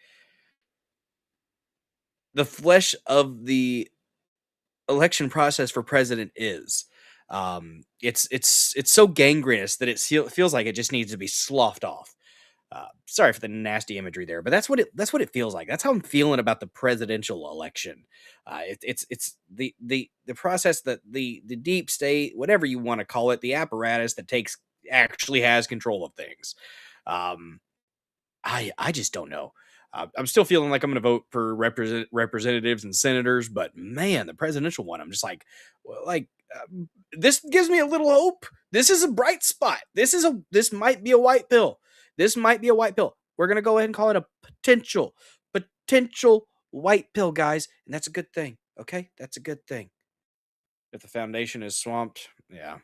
the flesh of the election process for president is. It's so gangrenous that it feels like it just needs to be sloughed off. Sorry for the nasty imagery there, but that's what it feels like. That's how I'm feeling about the presidential election. It's the process that the deep state, whatever you want to call it, the apparatus that actually has control of things. I just don't know. I'm still feeling like I'm going to vote for representatives and senators, but man, the presidential one, I'm just like, this gives me a little hope. This is a bright spot. This might be a white pill. This might be a white pill. We're going to go ahead and call it a potential white pill, guys. And that's a good thing. Okay. That's a good thing. If the foundation is swamped. Yeah.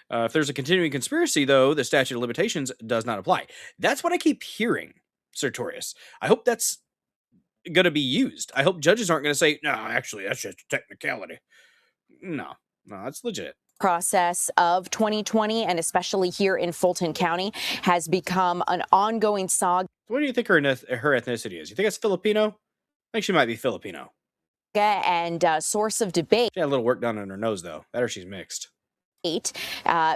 If there's a continuing conspiracy, though, the statute of limitations does not apply. That's what I keep hearing, Sertorius. I hope that's going to be used. I hope judges aren't going to say, no, actually, that's just a technicality. No, that's legit. Process of 2020, and especially here in Fulton County, has become an ongoing saga. What do you think her ethnicity is? You think it's Filipino? I think she might be Filipino. And source of debate. She had a little work done on her nose, though. That or she's mixed.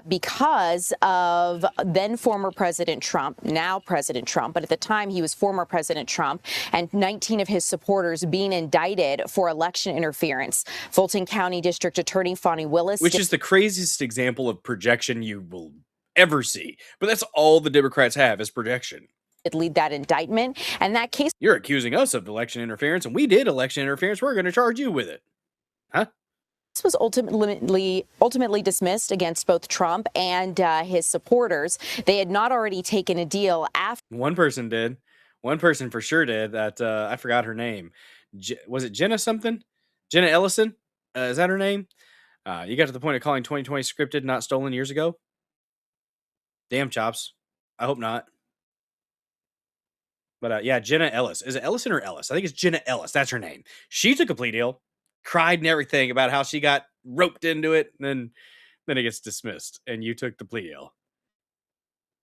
Because of then former President Trump, now President Trump, but at the time he was former President Trump, and 19 of his supporters being indicted for election interference. Fulton County District Attorney Fonnie Willis. Which is the craziest example of projection you will ever see. But that's all the Democrats have is projection. Lead that indictment. And that case. You're accusing us of election interference, and we did election interference. We're going to charge you with it. Huh? This was ultimately dismissed against both Trump and his supporters. They had not already taken a deal after. One person did. One person for sure did. That I forgot her name. Was it Jenna something? Jenna Ellison? Is that her name? You got to the point of calling 2020 scripted, not stolen years ago? Damn, Chops. I hope not. But yeah, Jenna Ellis. Is it Ellison or Ellis? I think it's Jenna Ellis. That's her name. She took a plea deal. Cried and everything about how she got roped into it, and then it gets dismissed, and you took the plea deal.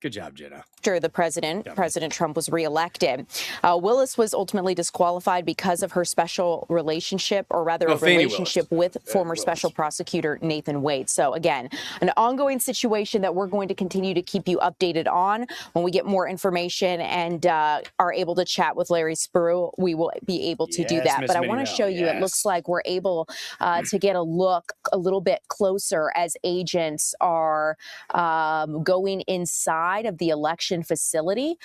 Good job, Jenna. After the President Trump was reelected, Willis was ultimately disqualified because of her special relationship, or rather a relationship with former special prosecutor Nathan Wade. So again, an ongoing situation that we're going to continue to keep you updated on. When we get more information and are able to chat with Larry Spurrier, we will be able to do that. But I want to show you, it looks like we're able to get a look a little bit closer as agents are going inside of the election facility.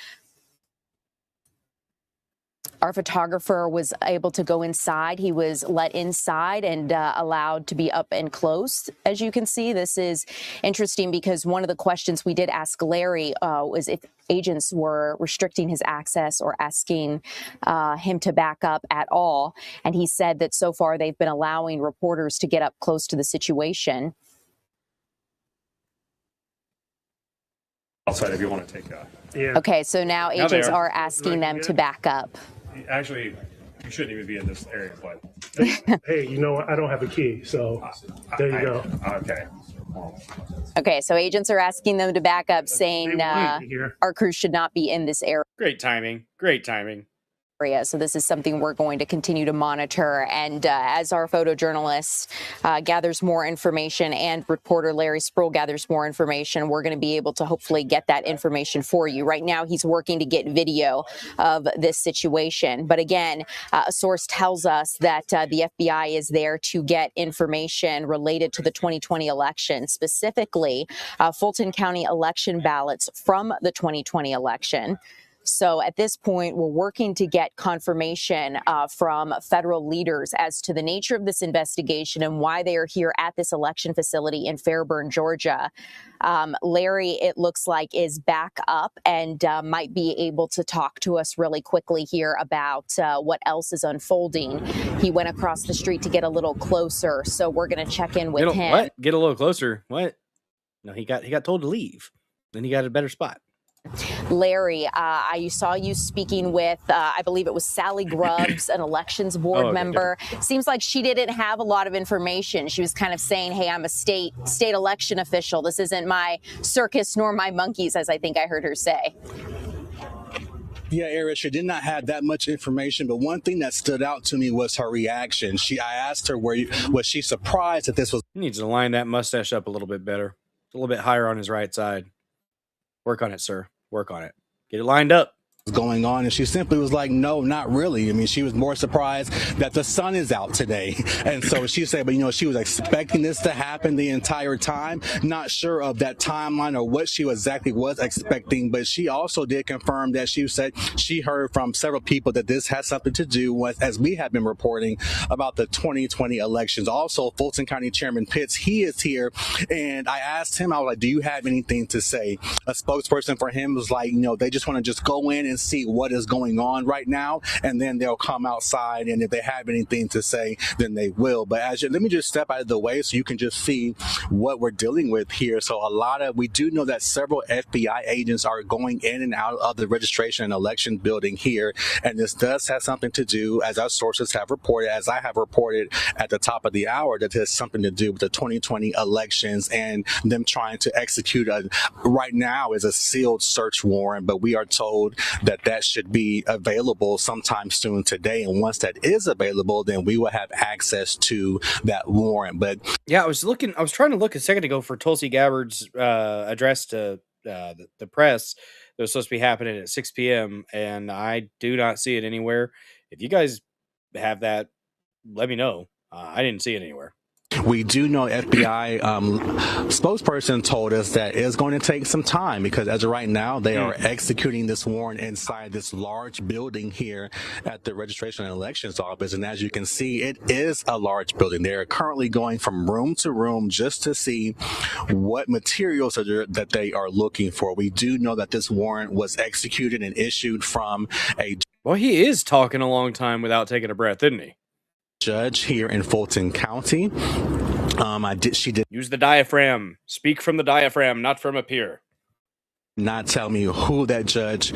Our photographer was able to go inside. He was let inside and allowed to be up and close. As you can see, this is interesting because one of the questions we did ask Larry was if agents were restricting his access or asking him to back up at all. And he said that so far they've been allowing reporters to get up close to the situation. Outside if you want to take that. Yeah. Okay, so now agents are asking them to back up. Actually, you shouldn't even be in this area, but hey, you know what? I don't have a key, so there you go. Okay. Okay, so agents are asking them to back up, saying our crew should not be in this area. Great timing. Great timing. So this is something we're going to continue to monitor. And as our photojournalist gathers more information and reporter Larry Sproul gathers more information, we're going to be able to hopefully get that information for you. Right now, he's working to get video of this situation. But again, a source tells us that the FBI is there to get information related to the 2020 election, specifically Fulton County election ballots from the 2020 election. So at this point, we're working to get confirmation from federal leaders as to the nature of this investigation and why they are here at this election facility in Fairburn, Georgia. Larry, it looks like, is back up and might be able to talk to us really quickly here about what else is unfolding. He went across the street to get a little closer, so we're going to check in with him. What? Get a little closer? What? No, he got told to leave. Then he got a better spot. Larry, I saw you speaking with, I believe it was Sally Grubbs, an elections board member. Seems like she didn't have a lot of information. She was kind of saying, hey, I'm a state election official. This isn't my circus nor my monkeys, as I think I heard her say. Yeah, Eric, she did not have that much information, but one thing that stood out to me was her reaction. I asked her, was she surprised that this was... He needs to line that mustache up a little bit better. It's a little bit higher on his right side. Work on it, sir. Work on it. Get it lined up. Going on, and she simply was like, no, not really. I mean, she was more surprised that the sun is out today. And so she said, but she was expecting this to happen the entire time, not sure of that timeline or what she exactly was expecting. But she also did confirm that she said she heard from several people that this has something to do with, as we have been reporting, about the 2020 elections. Also, Fulton County Chairman Pitts, he is here, and I asked him, I was like, do you have anything to say? A spokesperson for him was like, they just want to just go in and see what is going on right now, and then they'll come outside, and if they have anything to say, then they will. But let me just step out of the way so you can just see what we're dealing with here. So we do know that several FBI agents are going in and out of the registration and election building here, and this does have something to do, as our sources have reported, as I have reported at the top of the hour, that has something to do with the 2020 elections and them trying to execute right now is a sealed search warrant, but we are told that should be available sometime soon today. And once that is available, then we will have access to that warrant. But yeah, I was trying to look a second ago for Tulsi Gabbard's address to the press that was supposed to be happening at 6 p.m. and I do not see it anywhere. If you guys have that, let me know. I didn't see it anywhere. We do know FBI spokesperson told us that it's going to take some time because as of right now, they are executing this warrant inside this large building here at the Registration and Elections Office. And as you can see, it is a large building. They're currently going from room to room just to see what materials that they are looking for. We do know that this warrant was executed and issued from a... Well, he is talking a long time without taking a breath, isn't he? Judge here in Fulton County. She did use the diaphragm. Speak from the diaphragm, not from up here. Not tell me who that judge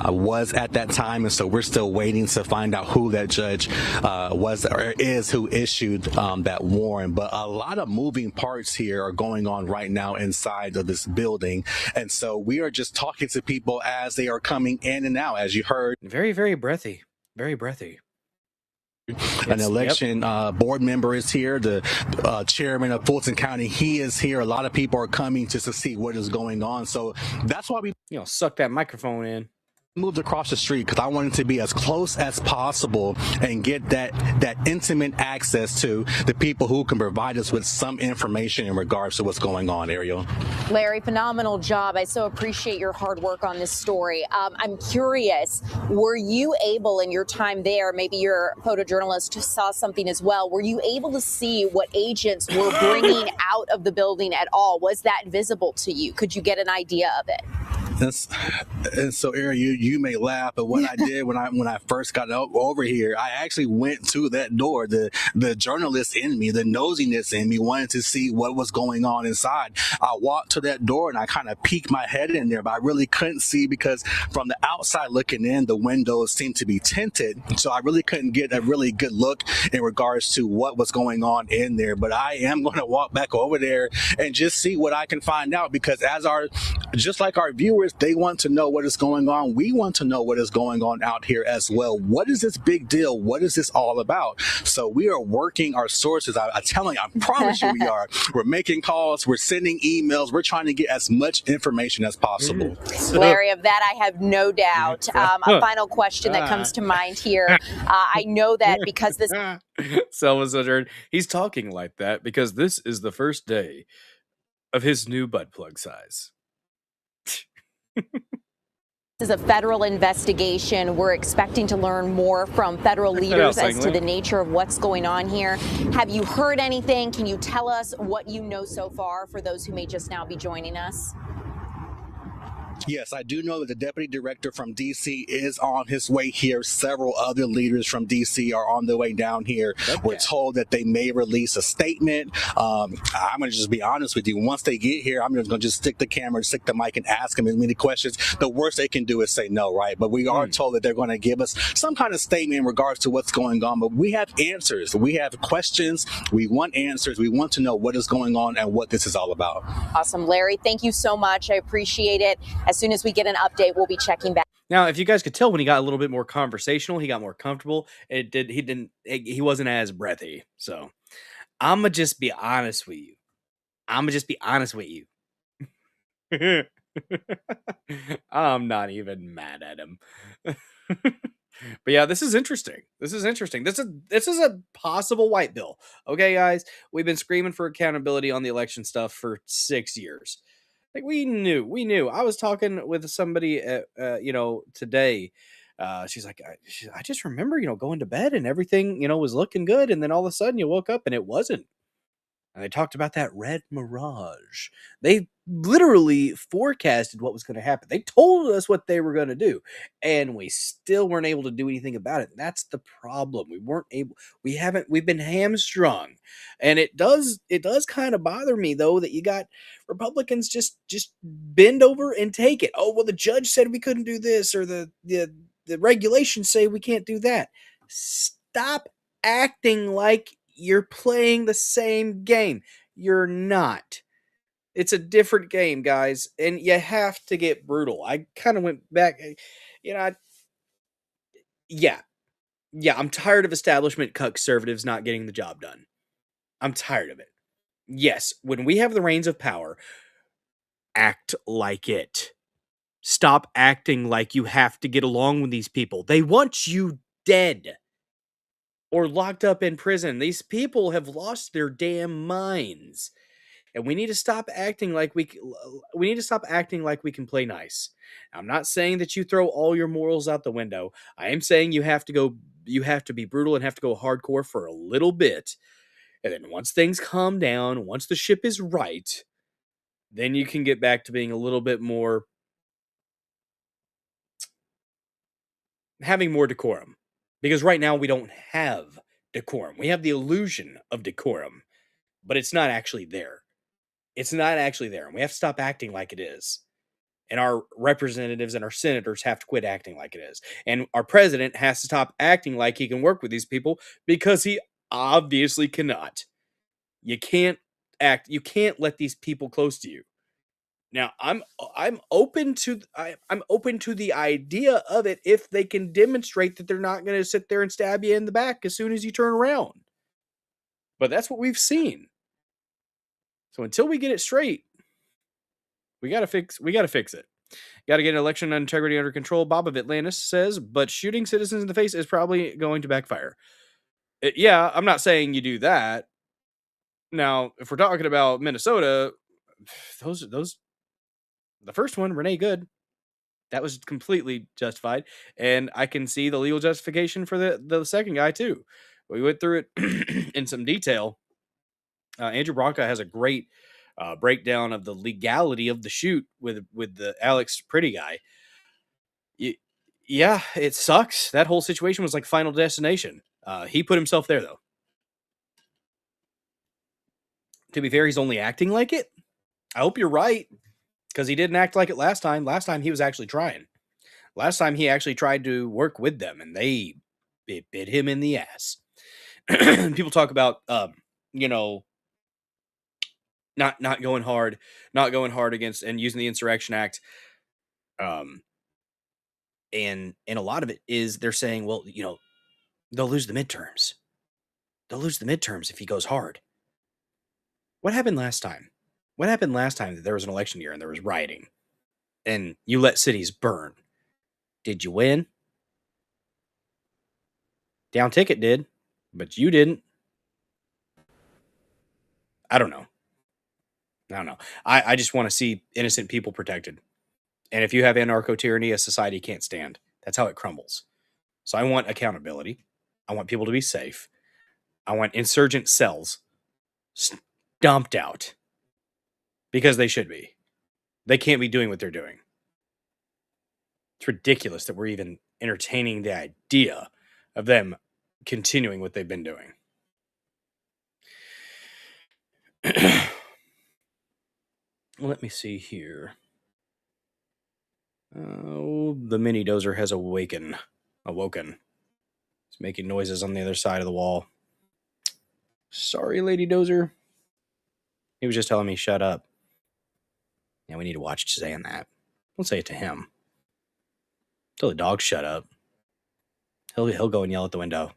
was at that time, and so we're still waiting to find out who that judge was or is who issued that warrant. But a lot of moving parts here are going on right now inside of this building, and so we are just talking to people as they are coming in and out, as you heard. Very, very breathy. Very breathy. An election board member is here. The chairman of Fulton County, he is here. A lot of people are coming just to see what is going on. So that's why we suck that microphone in. Moved across the street because I wanted to be as close as possible and get that intimate access to the people who can provide us with some information in regards to what's going on. Ariel. Larry, phenomenal job. I so appreciate your hard work on this story. I'm curious, were you able in your time there, maybe your photojournalist saw something as well, were you able to see what agents were bringing out of the building at all? Was that visible to you? Could you get an idea of it? And so, Aaron, you may laugh, but what I did when I first got over here, I actually went to that door. The journalist in me, the nosiness in me, wanted to see what was going on inside. I walked to that door and I kind of peeked my head in there, but I really couldn't see because from the outside looking in, the windows seemed to be tinted, so I really couldn't get a really good look in regards to what was going on in there. But I am going to walk back over there and just see what I can find out, because just like our viewers, they want to know what is going on. We want to know what is going on out here as well. What is this big deal? What is this all about? So we are working our sources. I promise you we are. We're making calls. We're sending emails. We're trying to get as much information as possible. Larry, of that I have no doubt. A final question that comes to mind here. I know that because this Selma's adjourned. He's talking like that because this is the first day of his new butt plug size. This is a federal investigation. We're expecting to learn more from federal leaders as to the nature of what's going on here. Have you heard anything? Can you tell us what you know so far for those who may just now be joining us? Yes, I do know that the deputy director from D.C. is on his way here. Several other leaders from D.C. are on their way down here. Okay. We're told that they may release a statement. I'm going to just be honest with you. Once they get here, I'm just going to just stick the camera, stick the mic, and ask them as many questions. The worst they can do is say no, right? But we are told that they're going to give us some kind of statement in regards to what's going on. But we have answers. We have questions. We want answers. We want to know what is going on and what this is all about. Awesome. Larry, thank you so much. I appreciate it. As soon as we get an update, we'll be checking back. Now, if you guys could tell, when he got a little bit more conversational, he got more comfortable. He wasn't as breathy. So I'ma just be honest with you. I'm not even mad at him. But yeah, this is interesting. This is a possible white bill. Okay, guys, we've been screaming for accountability on the election stuff for 6 years. Like we knew. I was talking with somebody, today. She's like, I just remember, going to bed and everything, was looking good, and then all of a sudden you woke up and it wasn't. And they talked about that red mirage. They literally forecasted what was going to happen. They told us what they were going to do, and we still weren't able to do anything about it. That's the problem. We've been hamstrung. And it does kind of bother me, though, that you got Republicans just bend over and take it. Oh, well, the judge said we couldn't do this, or the regulations say we can't do that. Stop acting like you're playing the same game. You're not. It's a different game, guys, and you have to get brutal. I kind of went back, I'm tired of establishment conservatives not getting the job done. I'm tired of it. Yes, when we have the reins of power, act like it. Stop acting like you have to get along with these people. They want you dead or locked up in prison. These people have lost their damn minds. And we need to stop acting like we can play nice. I'm not saying that you throw all your morals out the window. I am saying you have to be brutal and have to go hardcore for a little bit. And then once things calm down, once the ship is right, then you can get back to being a little bit more, having more decorum. Because right now we don't have decorum. We have the illusion of decorum, but it's not actually there. It's not actually there, and we have to stop acting like it is. And our representatives and our senators have to quit acting like it is. And our president has to stop acting like he can work with these people, because he obviously cannot. You can't let these people close to you. Now, I'm open to the idea of it if they can demonstrate that they're not going to sit there and stab you in the back as soon as you turn around. But that's what we've seen. So until we get it straight, we gotta fix it. Gotta get election integrity under control. Bob of Atlantis says, but shooting citizens in the face is probably going to backfire. Yeah, I'm not saying you do that. Now, if we're talking about Minnesota, the first one, Renee Good, that was completely justified. And I can see the legal justification for the second guy too. We went through it in some detail. Andrew Branca has a great breakdown of the legality of the shoot with the Alex Pretty guy. Yeah, it sucks. That whole situation was like Final Destination. He put himself there, though. To be fair, he's only acting like it. I hope you're right, because he didn't act like it last time. Last time he was actually trying. Last time he actually tried to work with them, and they bit him in the ass. People talk about, not going hard against and using the Insurrection Act. And a lot of it is they're saying, well, they'll lose the midterms. They'll lose the midterms if he goes hard. What happened last time? What happened last time that there was an election year and there was rioting and you let cities burn? Did you win? Down Ticket did, but you didn't. I don't know. I just want to see innocent people protected. And if you have anarcho-tyranny, a society can't stand. That's how it crumbles. So I want accountability. I want people to be safe. I want insurgent cells stomped out. Because they should be. They can't be doing what they're doing. It's ridiculous that we're even entertaining the idea of them continuing what they've been doing. Let me see here. Oh, the mini dozer has awoken. It's making noises on the other side of the wall. Sorry, Lady Dozer. He was just telling me, shut up. Yeah, we need to watch saying that. Don't say it to him. Tell the dog, shut up. He'll go and yell at the window.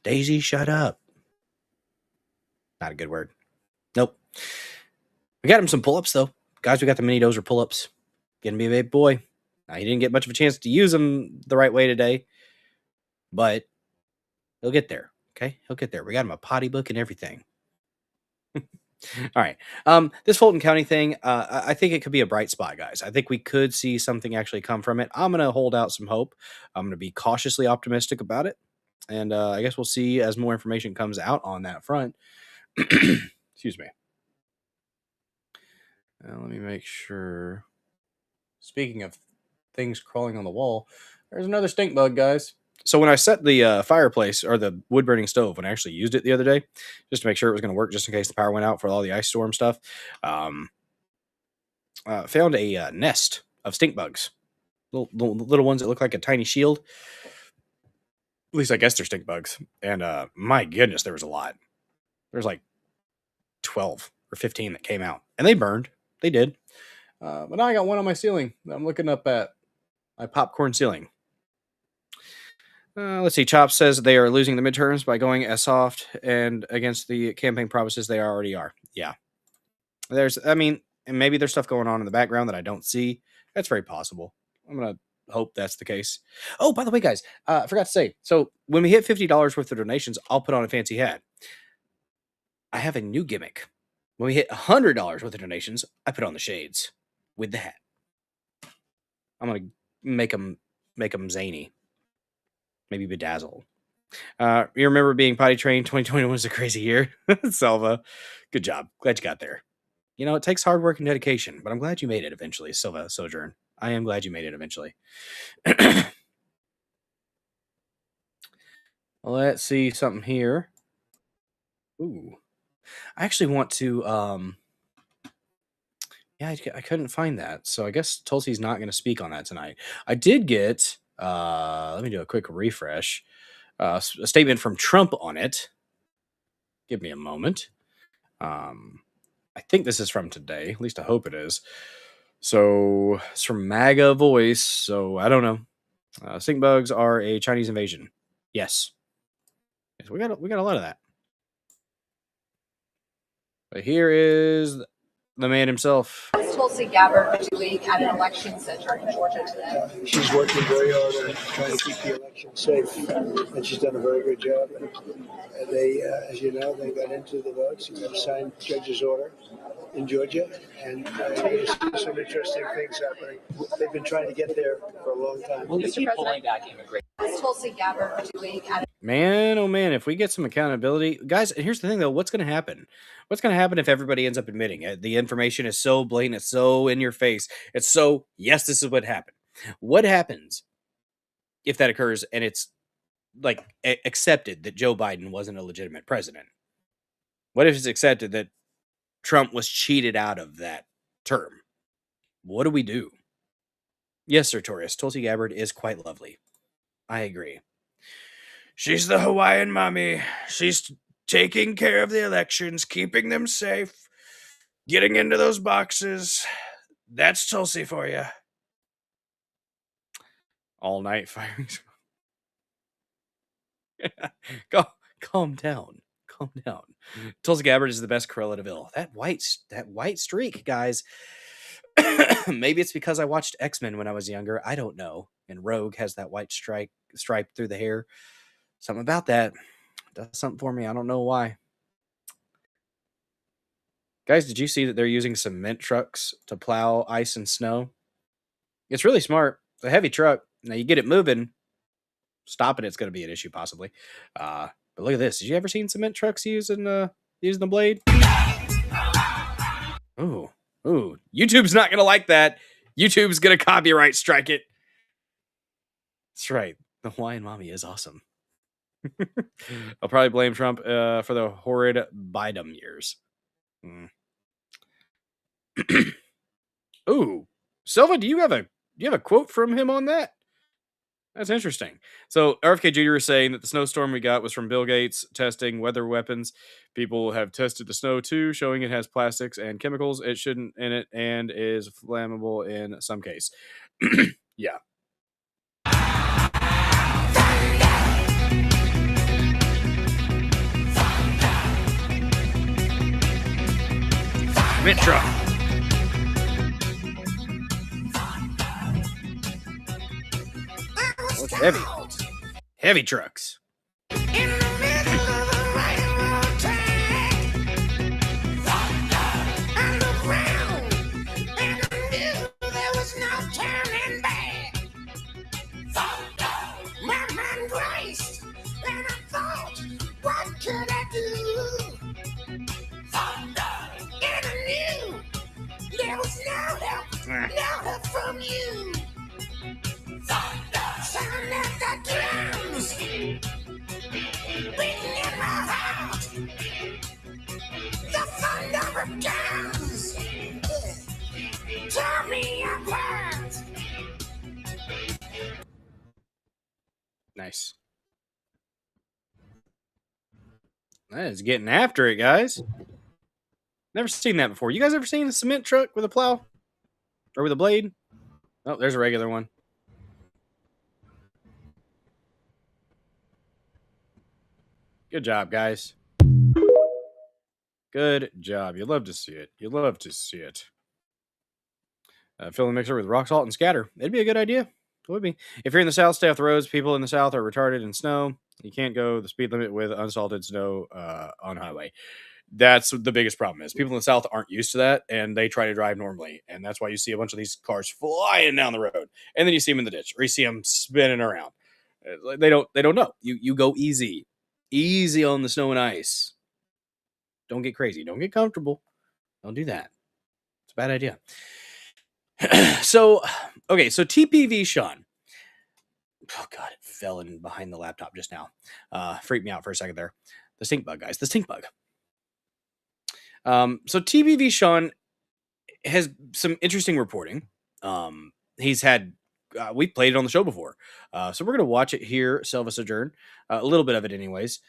Daisy, shut up. Not a good word. Nope. We got him some pull-ups, though. Guys, we got the mini dozer pull-ups. Gonna be a big boy. Now, he didn't get much of a chance to use them the right way today. But he'll get there. Okay? He'll get there. We got him a potty book and everything. All right. This Fulton County thing, I think it could be a bright spot, guys. I think we could see something actually come from it. I'm going to hold out some hope. I'm going to be cautiously optimistic about it. And I guess we'll see as more information comes out on that front. Excuse me. Let me make sure. Speaking of things crawling on the wall, there's another stink bug, guys. So when I set the fireplace or the wood burning stove, when I actually used it the other day, just to make sure it was going to work, just in case the power went out for all the ice storm stuff, found a nest of stink bugs, little ones that look like a tiny shield. At least I guess they're stink bugs. And my goodness, there was a lot. There's like 12 or 15 that came out, and they burned. They did. But now I got one on my ceiling. I'm looking up at my popcorn ceiling. Let's see. Chop says they are losing the midterms by going as soft and against the campaign promises they already are. Yeah. And maybe there's stuff going on in the background that I don't see. That's very possible. I'm going to hope that's the case. Oh, by the way, guys, I forgot to say. So when we hit $50 worth of donations, I'll put on a fancy hat. I have a new gimmick. When we hit $100 worth of donations, I put on the shades with the hat. I'm going to make them zany. Maybe bedazzle. You remember being potty trained? 2021 was a crazy year. Selva, good job. Glad you got there. It takes hard work and dedication, but I'm glad you made it eventually, Silva Sojourn. I am glad you made it eventually. Let's see something here. Ooh. I actually want to... I couldn't find that, so I guess Tulsi's not going to speak on that tonight. I did get... let me do a quick refresh. A statement from Trump on it. Give me a moment. I think this is from today. At least I hope it is. So it's from MAGA Voice. So I don't know. Stink bugs are a Chinese invasion. Yes. We got a lot of that. But here is the man himself. Tulsi Gabbard at an election center in Georgia today. She's working very hard on trying to keep the election safe, and she's done a very good job. And they, as you know, they got into the votes. You have signed judge's order in Georgia, and you see some interesting things happening. They've been trying to get there for a long time. Mr. President, is Tulsi Gabbard doing at Man, oh man, if we get some accountability, guys, and here's the thing though, what's going to happen? What's going to happen if everybody ends up admitting it? The information is so blatant, it's so in your face. It's so, yes, this is what happened. What happens if that occurs and it's like accepted that Joe Biden wasn't a legitimate president? What if it's accepted that Trump was cheated out of that term? What do we do? Yes, Sartorius, Tulsi Gabbard is quite lovely. I agree. She's the Hawaiian mommy. She's taking care of the elections, keeping them safe, getting into those boxes. That's Tulsi for you. All night firing. Calm down. Calm down. Tulsi Gabbard is the best correlative ill. That white streak, guys. Maybe it's because I watched X-Men when I was younger. I don't know. And Rogue has that white stripe through the hair. Something about that does something for me. I don't know why. Guys, did you see that they're using cement trucks to plow ice and snow? It's really smart. It's a heavy truck. Now you get it moving. Stopping it's going to be an issue possibly. But look at this. Did you ever seen cement trucks using the blade? Ooh. YouTube's not going to like that. YouTube's going to copyright strike it. That's right. The Hawaiian mommy is awesome. I'll probably blame Trump for the horrid Biden years. Ooh, Silva, do you have a quote from him on that? That's interesting. So RFK Jr. is saying that the snowstorm we got was from Bill Gates testing weather weapons. People have tested the snow too, showing it has plastics and chemicals it shouldn't in it and is flammable in some case. Yeah. Mint truck. What's heavy? Heavy trucks. In the middle of a railroad track, underground, and I knew there was no turning back. My mind raced, and I thought, what could I do? And I knew there was no help from you. Sound of the drums beating in my heart. The thunder of guns tore me apart. Nice. That is getting after it, guys. Never seen that before. You guys ever seen a cement truck with a plow? Or with a blade? Oh, there's a regular one. Good job, guys. Good job. You love to see it. You love to see it. Fill the mixer with rock salt and scatter. It'd be a good idea. It would be. If you're in the South, stay off the roads. People in the South are retarded in snow. You can't go the speed limit with unsalted snow on highway. That's the biggest problem is people in the South aren't used to that, and they try to drive normally. And that's why you see a bunch of these cars flying down the road. And then you see them in the ditch, or you see them spinning around. They don't know. You go easy. Easy on the snow and ice. Don't get crazy. Don't get comfortable. Don't do that. It's a bad idea. So TPV Sean. Oh, God, it fell in behind the laptop just now. Freaked me out for a second there. The stink bug, guys. The stink bug. So TPV Sean has some interesting reporting. He's had... we played it on the show before. So we're going to watch it here, Selva Sojourn. A little bit of it anyways.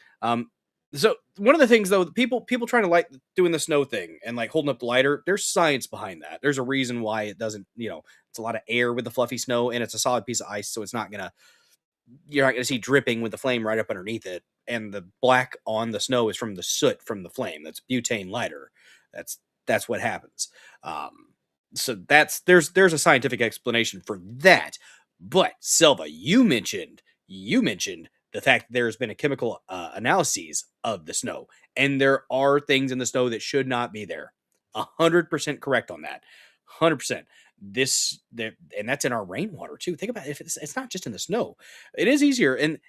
So one of the things, though, people trying to like doing the snow thing and like holding up the lighter, there's science behind that. There's a reason why it doesn't, it's a lot of air with the fluffy snow and it's a solid piece of ice. So it's not going to, you're not going to see dripping with the flame right up underneath it. And the black on the snow is from the soot from the flame. That's butane lighter. That's what happens. So there's a scientific explanation for that. But Selva, you mentioned the fact that there's been a chemical analyses of the snow, and there are things in the snow that should not be there. 100% correct on that. 100%. and that's in our rainwater too. Think about it, if it's not just in the snow. It is easier. And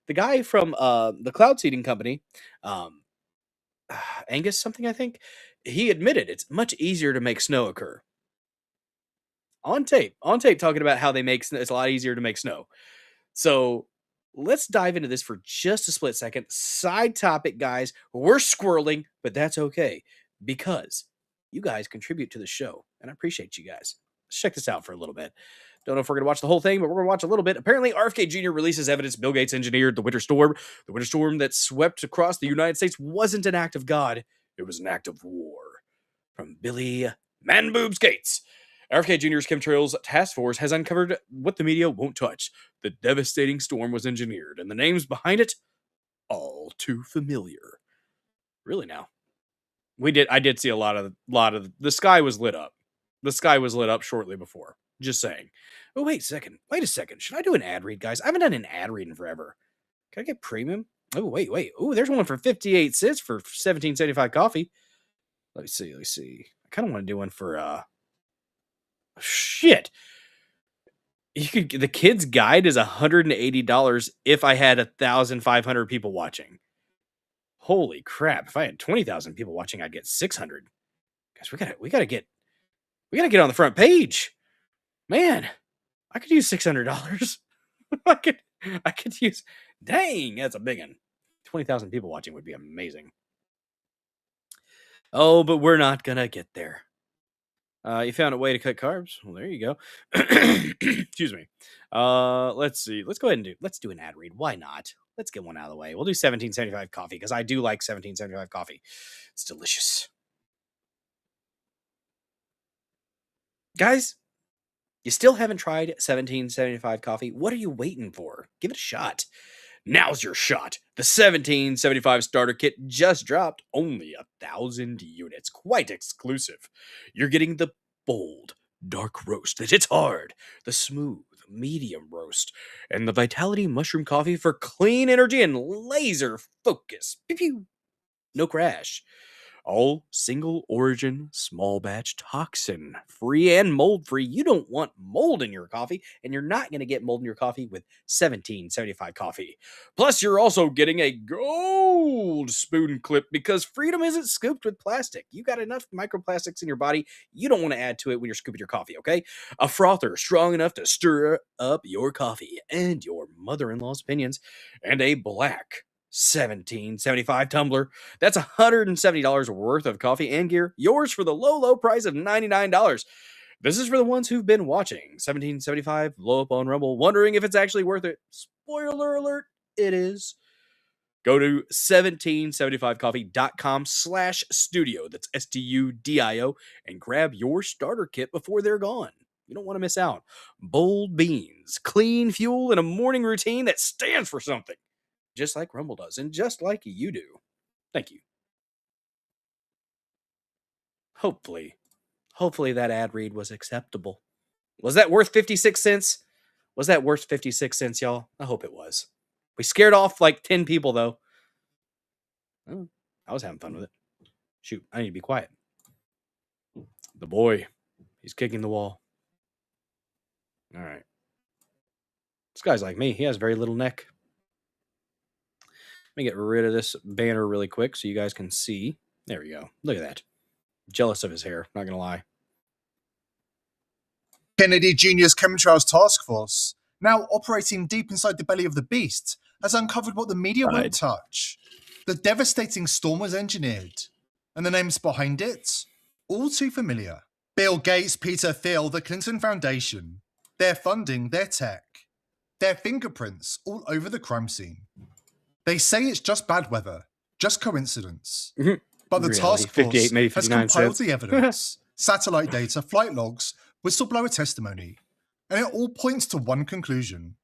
the guy from the cloud seeding company, Angus something, I think, he admitted it's much easier to make snow occur. On tape, talking about how they make snow. It's a lot easier to make snow. So let's dive into this for just a split second. Side topic, guys. We're squirreling, but that's okay because you guys contribute to the show, and I appreciate you guys. Let's check this out for a little bit. Don't know if we're going to watch the whole thing, but we're going to watch a little bit. Apparently, RFK Jr. releases evidence Bill Gates engineered the winter storm. The winter storm that swept across the United States wasn't an act of God. It was an act of war. From Billy Manboobs Gates. RFK Jr.'s chemtrails task force has uncovered what the media won't touch. The devastating storm was engineered, and the names behind it, all too familiar. Really now. I did see a lot of the sky was lit up. The sky was lit up shortly before. Just saying. Oh, wait a second. Should I do an ad read, guys? I haven't done an ad read in forever. Can I get premium? Oh, wait. Oh, there's one for 58 cents for 17.75 coffee. Let me see. I kind of want to do one for shit. The Kids Guide is $180 if I had 1,500 people watching. Holy crap. If I had 20,000 people watching, I'd get 600. Guys, we gotta get on the front page. Man, I could use $600. I could use, dang, that's a big one. 20,000 people watching would be amazing. Oh, but we're not gonna get there. You found a way to cut carbs? Well, there you go. Excuse me. Let's see. Let's go ahead and let's do an ad read. Why not? Let's get one out of the way. We'll do 17.75 coffee because I do like 17.75 coffee. It's delicious. Guys, you still haven't tried 17.75 coffee? What are you waiting for? Give it a shot. Now's your shot. The 17.75 starter kit just dropped. Only 1,000 units. Quite exclusive. You're getting the bold, dark roast that hits hard, the smooth, medium roast, and the Vitality Mushroom Coffee for clean energy and laser focus. Pew pew. No crash. All single origin, small batch, toxin free and mold free. You don't want mold in your coffee, and you're not going to get mold in your coffee with 17.75 coffee. Plus, you're also getting a gold spoon clip because freedom isn't scooped with plastic. You got enough microplastics in your body. You don't want to add to it when you're scooping your coffee, okay? A frother strong enough to stir up your coffee and your mother-in-law's opinions, and a black 17.75 tumbler. That's $170 worth of coffee and gear. Yours for the low price of $99. This is for the ones who've been watching 17.75 blow up on Rumble, wondering if it's actually worth it. Spoiler alert, it is. Go to 1775coffee.com/studio. That's STUDIO, and grab your starter kit before they're gone. You don't want to miss out. Bold beans, clean fuel, and a morning routine that stands for something. Just like Rumble does, and just like you do. Thank you. Hopefully that ad read was acceptable. Was that worth 56 cents? Was that worth 56 cents, y'all? I hope it was. We scared off like 10 people, though. Oh, I was having fun with it. Shoot, I need to be quiet. The boy, he's kicking the wall. All right. This guy's like me. He has very little neck. Let me get rid of this banner really quick so you guys can see. There we go. Look at that. Jealous of his hair, not going to lie. Kennedy Jr.'s chemtrails task force, now operating deep inside the belly of the beast, has uncovered what the media won't touch. The devastating storm was engineered, and the names behind it, all too familiar. Bill Gates, Peter Thiel, the Clinton Foundation, their funding, their tech, their fingerprints all over the crime scene. They say it's just bad weather, just coincidence. But the task force has compiled the evidence, satellite data, flight logs, whistleblower testimony, and it all points to one conclusion.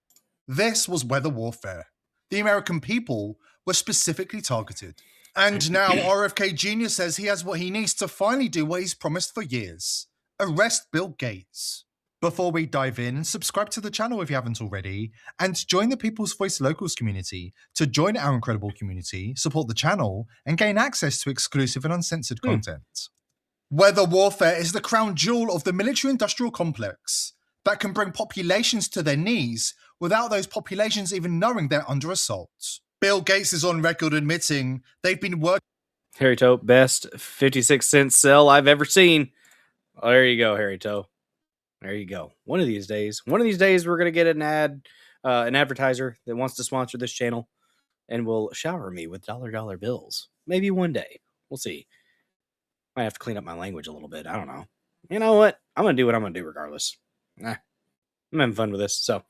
This was weather warfare. The American people were specifically targeted. And now RFK Jr. says he has what he needs to finally do what he's promised for years. Arrest Bill Gates. Before we dive in, subscribe to the channel if you haven't already, and join the People's Voice Locals community to join our incredible community, support the channel, and gain access to exclusive and uncensored content. Weather warfare is the crown jewel of the military-industrial complex that can bring populations to their knees without those populations even knowing they're under assault. Bill Gates is on record admitting they've been working... Harry Toe, best 56-cent sell I've ever seen. Oh, there you go, Harry Toe. There you go. One of these days, we're going to get an advertiser that wants to sponsor this channel and will shower me with dollar bills. Maybe one day. We'll see. Might have to clean up my language a little bit. I don't know. You know what? I'm going to do what I'm going to do regardless. I'm having fun with this. So,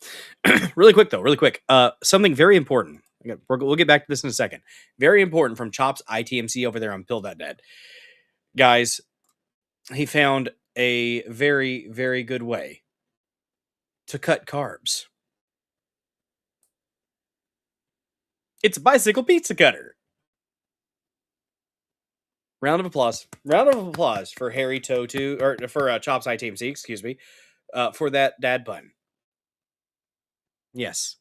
really quick. Something very important. We'll get back to this in a second. Very important from Chops ITMC over there on Pill.net. Guys, he found a very, very good way to cut carbs. It's a bicycle pizza cutter. Round of applause for Harry Toe 2, or for Chops ITMC, excuse me, for that dad bun. Yes.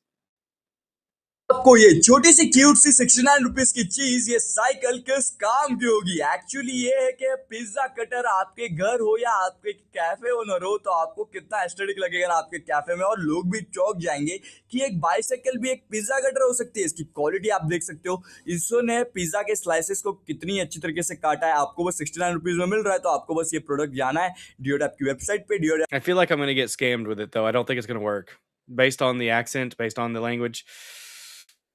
आपको ये छोटी सी cute सी 69 rupees की चीज ये cycle किस काम की होगी? एक्चुअली ये है कि पिज्जा कटर आपके घर हो या आपके कैफे ओनर हो, तो आपको कितना एस्थेटिक लगेगा आपके कैफे में, और लोग भी चौंक जाएंगे कि एक बाइसाइकिल भी एक पिज्जा कटर हो सकती है। इसकी क्वालिटी आप देख सकते हो, इसने पिज्जा के स्लाइसेस को कितनी अच्छी तरीके से काटा है। आपको बस 69 रुपीस में मिल रहा है, तो आपको बस ये प्रोडक्ट जाना है डियोडैप की वेबसाइट पे। I feel like I'm going to get scammed with it, though. I don't think it's going to work. Based on the accent, based on the language.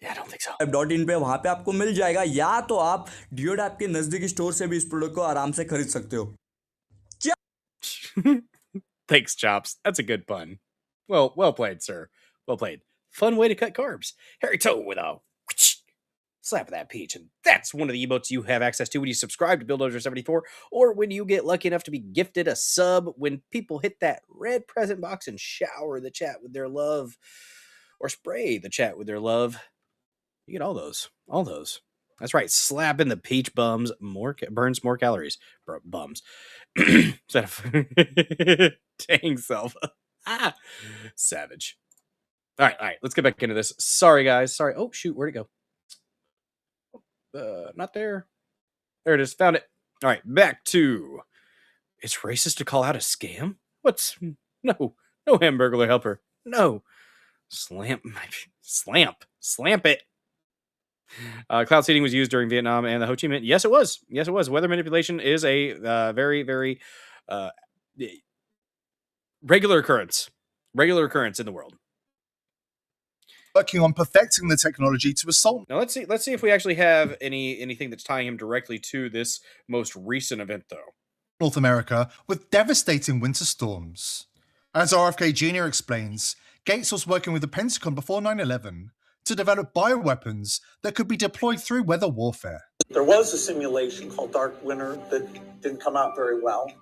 Yeah, I don't think so. .in पे वहां पे आपको मिल जाएगा, या तो आप डियोडैप के नजदीकी स्टोर से भी इस प्रोडक्ट को आराम से खरीद सकते हो। Thanks, Chops. That's a good pun. Well played, sir. Well played. Fun way to cut carbs. Harry Toe with a slap of that peach. And that's one of the emotes you have access to when you subscribe to Bulldozer74, or when you get lucky enough to be gifted a sub when people hit that red present box and shower the chat with their love, or spray the chat with their love. You get all those. That's right. Slapping the peach bums burns more calories. Bums. Dang, Selva. Savage. All right. Let's get back into this. Sorry, guys. Sorry. Oh, shoot. Where'd it go? Not there. There it is. Found it. All right. Back to... It's racist to call out a scam? What's... No Hamburglar helper. No. Slamp it. Cloud seeding was used during Vietnam and the Ho Chi Minh. Yes, it was. Weather manipulation is a very, very regular occurrence in the world. Working on perfecting the technology to assault. Now let's see if we actually have anything that's tying him directly to this most recent event, though. North America with devastating winter storms. As RFK Jr. explains, Gates was working with the Pentagon before 9/11 to develop bioweapons that could be deployed through weather warfare. There was a simulation called Dark Winter that didn't come out very well.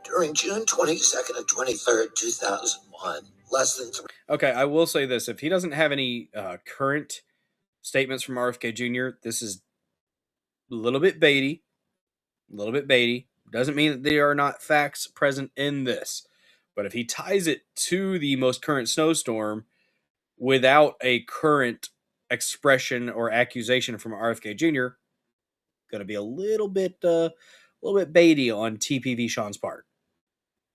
During June 22nd and 23rd, 2001, less than 3... Okay, I will say this. If he doesn't have any current statements from RFK Jr., this is a little bit baity. Doesn't mean that there are not facts present in this. But if he ties it to the most current snowstorm without a current expression or accusation from RFK Jr., going to be a little bit baity on TPV Sean's part.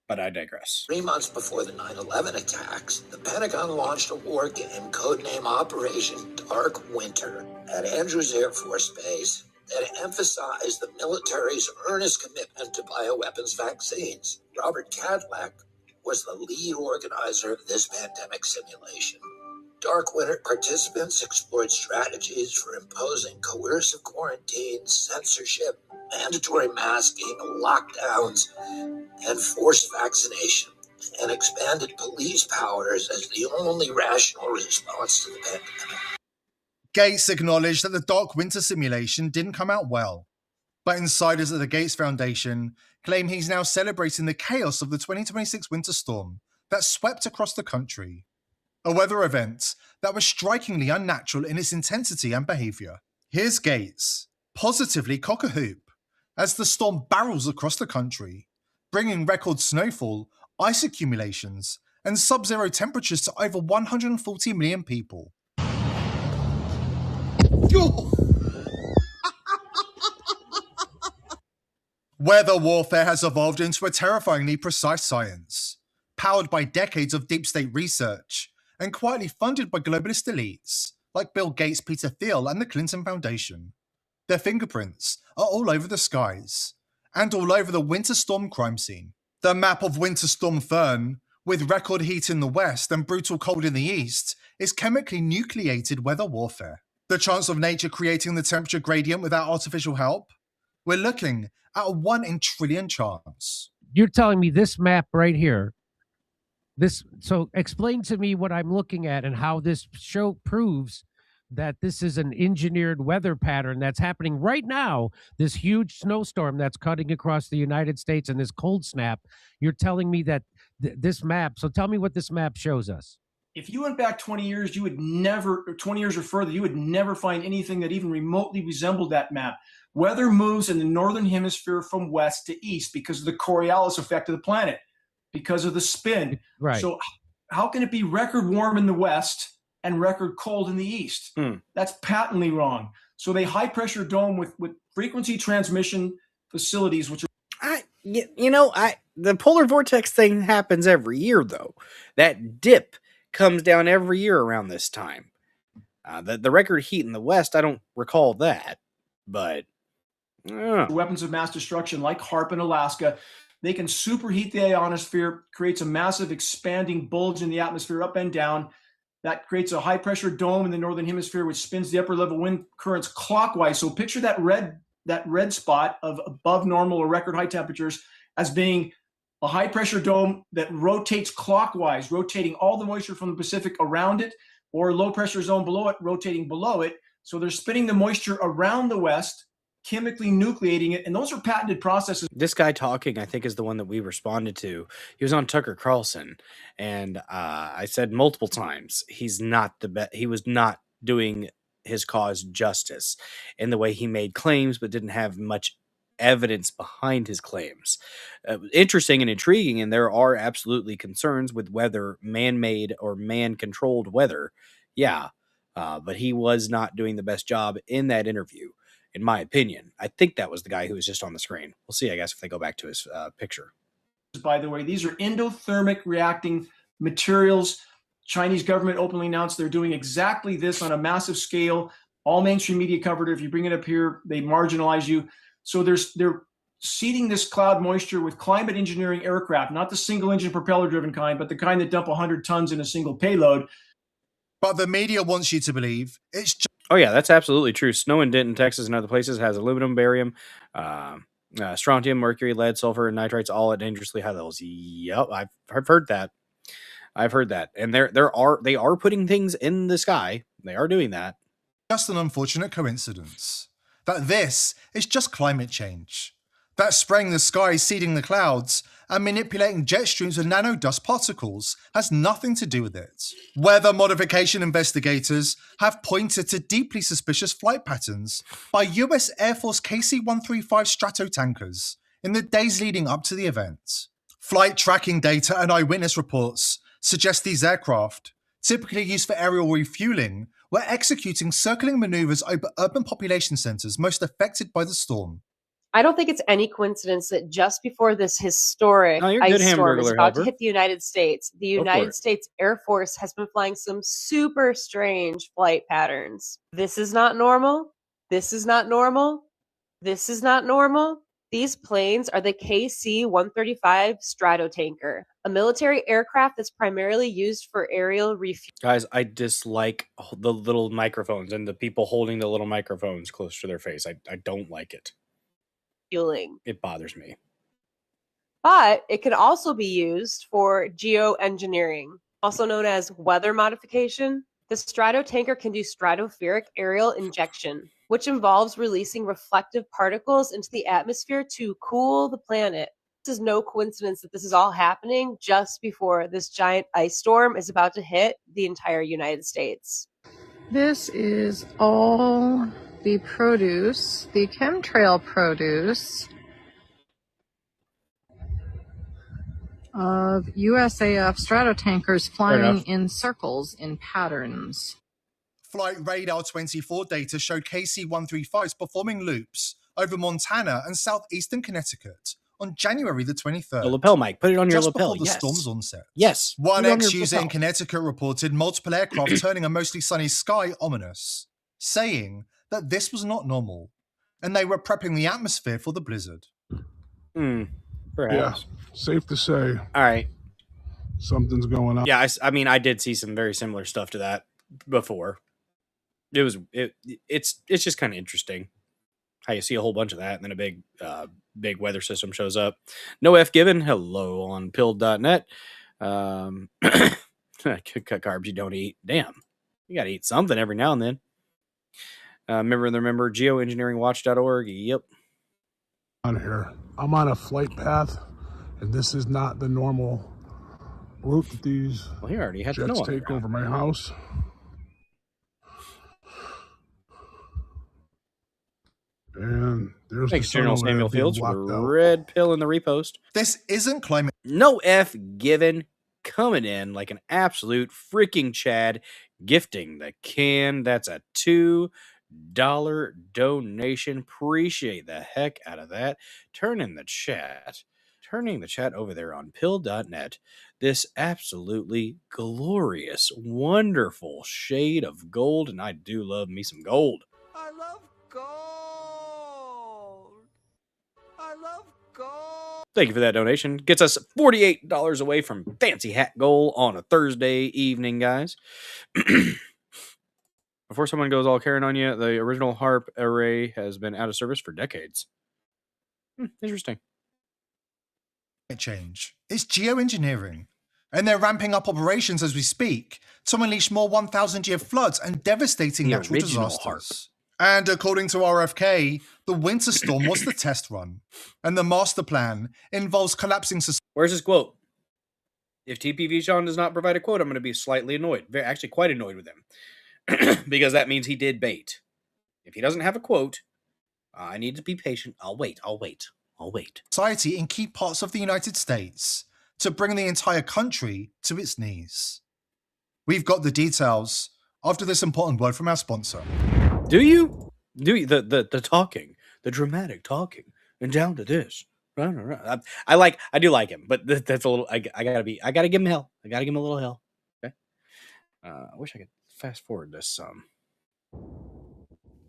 But I digress. 3 months before the 9/11 attacks, the Pentagon launched a war game codename Operation Dark Winter at Andrews Air Force Base that emphasized the military's earnest commitment to bioweapons vaccines. Robert Cadillac was the lead organizer of this pandemic simulation. Dark Winter participants explored strategies for imposing coercive quarantines, censorship, mandatory masking, lockdowns, and forced vaccination, and expanded police powers as the only rational response to the pandemic. Gates acknowledged that the Dark Winter simulation didn't come out well, but insiders at the Gates Foundation claim he's now celebrating the chaos of the 2026 winter storm that swept across the country. A weather event that was strikingly unnatural in its intensity and behavior. Here's Gates, positively cock-a-hoop, as the storm barrels across the country, bringing record snowfall, ice accumulations, and sub-zero temperatures to over 140 million people. Weather warfare has evolved into a terrifyingly precise science, powered by decades of deep state research and quietly funded by globalist elites like Bill Gates, Peter Thiel, and the Clinton Foundation. Their fingerprints are all over the skies and all over the winter storm crime scene. The map of Winter Storm Fern, with record heat in the west and brutal cold in the east, is chemically nucleated weather warfare. The chance of nature creating the temperature gradient without artificial help? We're looking at a 1 in trillion chance. You're telling me this map right here, so explain to me what I'm looking at and how this show proves that this is an engineered weather pattern that's happening right now, this huge snowstorm that's cutting across the United States and this cold snap. You're telling me that this map, so tell me what this map shows us. If you went back 20 years, you would never, 20 years or further, you would never find anything that even remotely resembled that map. Weather moves in the northern hemisphere from west to east because of the Coriolis effect of the planet, because of the spin. Right. So how can it be record warm in the west and record cold in the east? That's patently wrong. So they high pressure dome with frequency transmission facilities, which are the polar vortex thing happens every year, though. That dip comes down every year around this time. The record heat in the west, I don't recall that, but weapons of mass destruction like HARP in Alaska. They can superheat the ionosphere, creates a massive expanding bulge in the atmosphere up and down. That creates a high pressure dome in the northern hemisphere, which spins the upper level wind currents clockwise. So picture that red spot of above normal or record high temperatures as being a high pressure dome that rotates clockwise, rotating all the moisture from the Pacific around it, or a low pressure zone below it, rotating below it. So they're spinning the moisture around the west, chemically nucleating it, and those are patented processes. This guy talking, I think, is the one that we responded to. He was on Tucker Carlson, and I said multiple times he's not the best. He was not doing his cause justice in the way he made claims, but didn't have much evidence behind his claims. Interesting and intriguing, and there are absolutely concerns with whether man-made or man-controlled weather. Yeah, but he was not doing the best job in that interview, in my opinion. I think that was the guy who was just on the screen. We'll see, I guess, if they go back to his picture. By the way, these are endothermic reacting materials. Chinese government openly announced they're doing exactly this on a massive scale. All mainstream media covered it. If you bring it up here, they marginalize you. So they're seeding this cloud moisture with climate engineering aircraft, not the single engine propeller driven kind, but the kind that dump 100 tons in a single payload. But the media wants you to believe it's just... Oh yeah, that's absolutely true. Snow in Denton, Texas and other places has aluminum, barium, strontium, mercury, lead, sulfur, and nitrates all at dangerously high levels. Yep, I've heard that. I've heard that. And they are putting things in the sky. They are doing that. Just an unfortunate coincidence that this is just climate change. That spraying the sky, seeding the clouds, and manipulating jet streams with nano dust particles has nothing to do with it. Weather modification investigators have pointed to deeply suspicious flight patterns by US Air Force KC-135 Stratotankers in the days leading up to the event. Flight tracking data and eyewitness reports suggest these aircraft, typically used for aerial refueling, were executing circling maneuvers over urban population centers most affected by the storm. I don't think it's any coincidence that just before this historic ice storm is about to hit the United States, the United States Air Force has been flying some super strange flight patterns. This is not normal. This is not normal. This is not normal. These planes are the KC-135 Stratotanker, a military aircraft that's primarily used for aerial refueling. Guys, I dislike the little microphones and the people holding the little microphones close to their face. I don't like it. It bothers me. But it can also be used for geoengineering, also known as weather modification. The Stratotanker can do stratospheric aerial injection, which involves releasing reflective particles into the atmosphere to cool the planet. This is no coincidence that this is all happening just before this giant ice storm is about to hit the entire United States. This is all the produce, the chemtrail produce of USAF Stratotankers flying in circles in patterns. Flight radar 24 data showed KC-135s performing loops over Montana and southeastern Connecticut on January the 23rd. The lapel mic. Put it on your just lapel. before the Yes. storm's onset. Yes. One Put it on your ex-user in lapel. Connecticut reported multiple aircraft turning a mostly sunny sky ominous, saying that this was not normal, and they were prepping the atmosphere for the blizzard. Perhaps. Yeah, safe to say. All right. Something's going on. Yeah, I mean, I did see some very similar stuff to that before. It's just kind of interesting how you see a whole bunch of that, and then a big weather system shows up. No F given. Hello on pilled.net. Cut carbs you don't eat. Damn, you got to eat something every now and then. Remember geoengineeringwatch.org. Yep. On here, I'm on a flight path, and this is not the normal route that these Well, he already had to jets know take over my house. And there's Thanks, the sun General over there Samuel being Fields, for blocked the out. red pill in the repost. This isn't climate. No F given, coming in like an absolute freaking Chad, gifting the can. That's a $2 donation. Appreciate the heck out of that. Turning the chat over there on pill.net. This absolutely glorious, wonderful shade of gold, and I do love me some gold. I love gold. I love gold. Thank you for that donation. Gets us $48 away from Fancy Hat Goal on a Thursday evening, guys. Before someone goes all Karen on you, the original HARP array has been out of service for decades. Interesting. Change. It's geoengineering, and they're ramping up operations as we speak to unleash more 1,000-year floods and devastating The natural original disasters. And according to RFK, the winter storm was the test run, and the master plan involves collapsing society. Where's his quote? If TPV Sean does not provide a quote, I'm going to be slightly annoyed. Actually, quite annoyed with him. Because that means he did bait. If he doesn't have a quote, I need to be patient. I'll wait. Society in key parts of the United States to bring the entire country to its knees. We've got the details after this important word from our sponsor. Do you? The talking, the dramatic talking, and down to this. I do like him, but that's a little. I gotta give him hell. I gotta give him a little hell. Okay. I wish I could fast forward this some.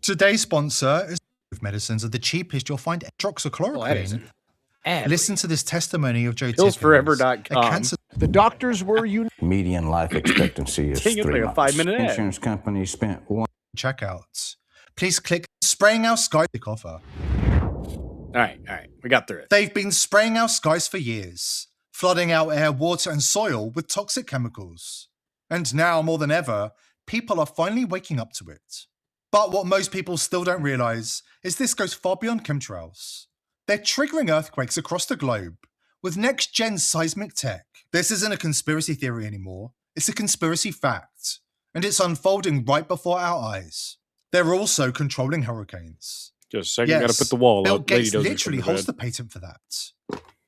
Today's sponsor is medicines are the cheapest you'll find. Hydroxychloroquine. Listen to this testimony of Joe Pillsforever.com. The doctors were median life expectancy is Dang, it's 3 like a months. 5-minute ad. Insurance companies spent one. Checkouts. Please click spraying our skies offer. All right. We got through it. They've been spraying our skies for years, flooding our air, water, and soil with toxic chemicals. And now, more than ever, people are finally waking up to it. But what most people still don't realize is this goes far beyond chemtrails. They're triggering earthquakes across the globe with next-gen seismic tech. This isn't a conspiracy theory anymore. It's a conspiracy fact. And it's unfolding right before our eyes. They're also controlling hurricanes. Just a second, gotta put the wall Bill up. Gates Lady literally doesn't holds the patent for that.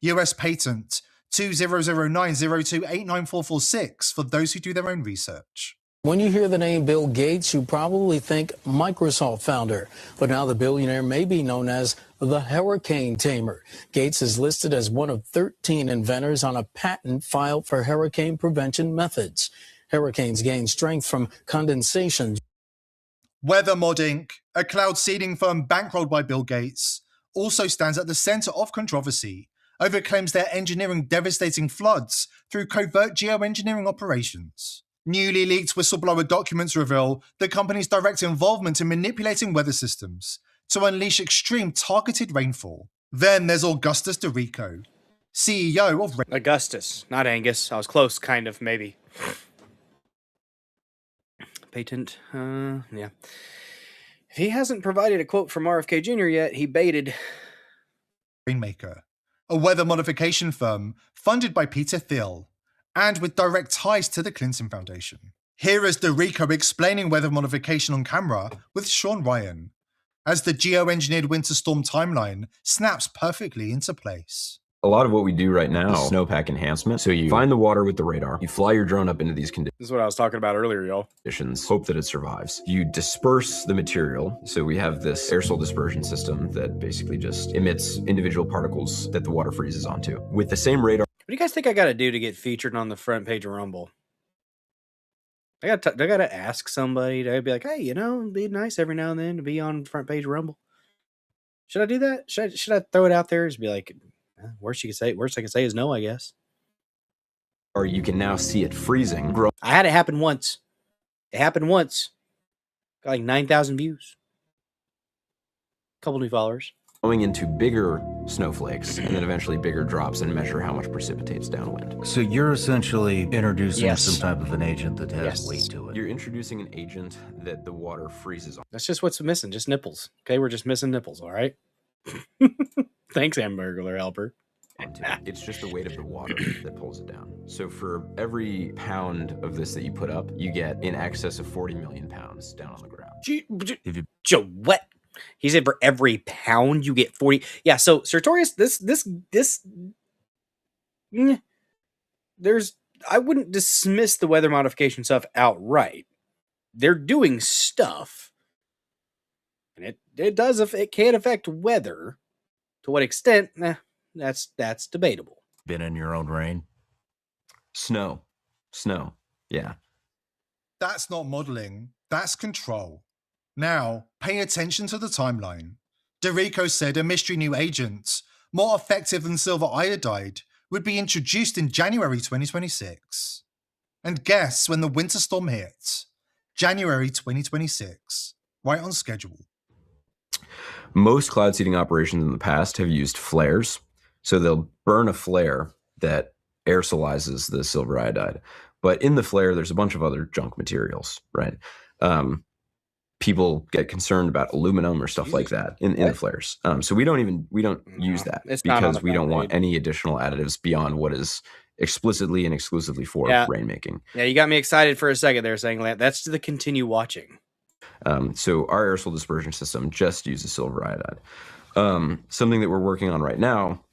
US patent 200902894446 for those who do their own research. When you hear the name Bill Gates, you probably think Microsoft founder, but now the billionaire may be known as the hurricane tamer. Gates is listed as one of 13 inventors on a patent filed for hurricane prevention methods. Hurricanes gain strength from condensation. WeatherMod Inc., a cloud seeding firm bankrolled by Bill Gates, also stands at the center of controversy over claims they're engineering devastating floods through covert geoengineering operations. Newly leaked whistleblower documents reveal the company's direct involvement in manipulating weather systems to unleash extreme targeted rainfall. Then there's Augustus DeRico, CEO of Augustus, not Angus. I was close, kind of, maybe. Patent, yeah. If he hasn't provided a quote from RFK Jr. yet, he baited. Rainmaker, a weather modification firm funded by Peter Thiel and with direct ties to the Clinton Foundation. Here is DeRico explaining weather modification on camera with Sean Ryan, as the geoengineered winter storm timeline snaps perfectly into place. A lot of what we do right now is snowpack enhancement. So you find the water with the radar, you fly your drone up into these conditions. This is what I was talking about earlier, y'all. Hope that it survives. You disperse the material. So we have this aerosol dispersion system that basically just emits individual particles that the water freezes onto. With the same radar. What do you guys think I got to do to get featured on the front page of Rumble? I got to ask somebody to be like, hey, you know, it'd be nice every now and then to be on the front page of Rumble. Should I do that? Should I throw it out there? Just be like, worst I can say is no, I guess. Or you can now see it freezing. I had it happen once. It happened once. Got like 9,000 views. Couple new followers. Going into bigger snowflakes and then eventually bigger drops and measure how much precipitates downwind. So you're essentially introducing some type of an agent that has weight to it. You're introducing an agent that the water freezes on. That's just what's missing, just nipples. Okay, we're just missing nipples, all right? Thanks, Hamburglar Helper. It's just the weight of the water that pulls it down. So for every pound of this that you put up, you get in excess of 40 million pounds down on the ground. Joe, what? He said for every pound you get 40. Yeah, so Sertorius, I wouldn't dismiss the weather modification stuff outright. They're doing stuff, and it can affect weather. To what extent? That's debatable. Been in your own rain? Snow. Yeah. That's not modeling. That's control. Now, pay attention to the timeline. Dorico said a mystery new agent, more effective than silver iodide, would be introduced in January 2026. And guess when the winter storm hit? January 2026. Right on schedule. Most cloud seeding operations in the past have used flares. So they'll burn a flare that aerosolizes the silver iodide. But in the flare, there's a bunch of other junk materials, right? People get concerned about aluminum or stuff like that in the flares. So we don't use that because we don't want any additional additives beyond what is explicitly and exclusively for rainmaking. Yeah, you got me excited for a second there, saying that's to continue watching. So our aerosol dispersion system just uses silver iodide. Something that we're working on right now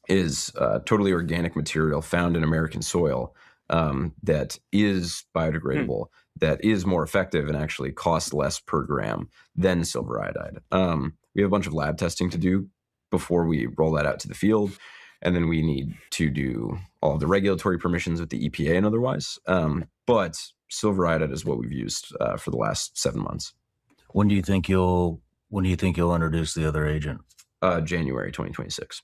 is totally organic material found in American soil that is biodegradable, that is more effective and actually costs less per gram than silver iodide. We have a bunch of lab testing to do before we roll that out to the field. And then we need to do all of the regulatory permissions with the EPA and otherwise. But silver iodide is what we've used for the last 7 months. When do you think you'll introduce the other agent? January 2026.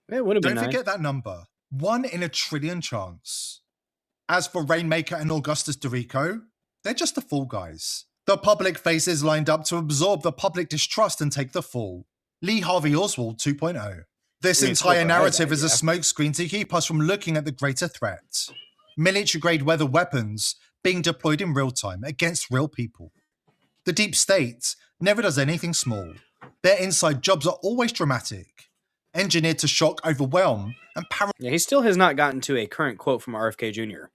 Don't forget that number. 1 in a trillion chance. As for Rainmaker and Augustus Dorico, they're just the fall guys. The public faces lined up to absorb the public distrust and take the fall. Lee Harvey Oswald 2.0. This entire narrative is a smokescreen to keep us from looking at the greater threat. Military-grade weather weapons being deployed in real time against real people. The deep state never does anything small. Their inside jobs are always dramatic, engineered to shock, overwhelm, and he still has not gotten to a current quote from RFK Jr.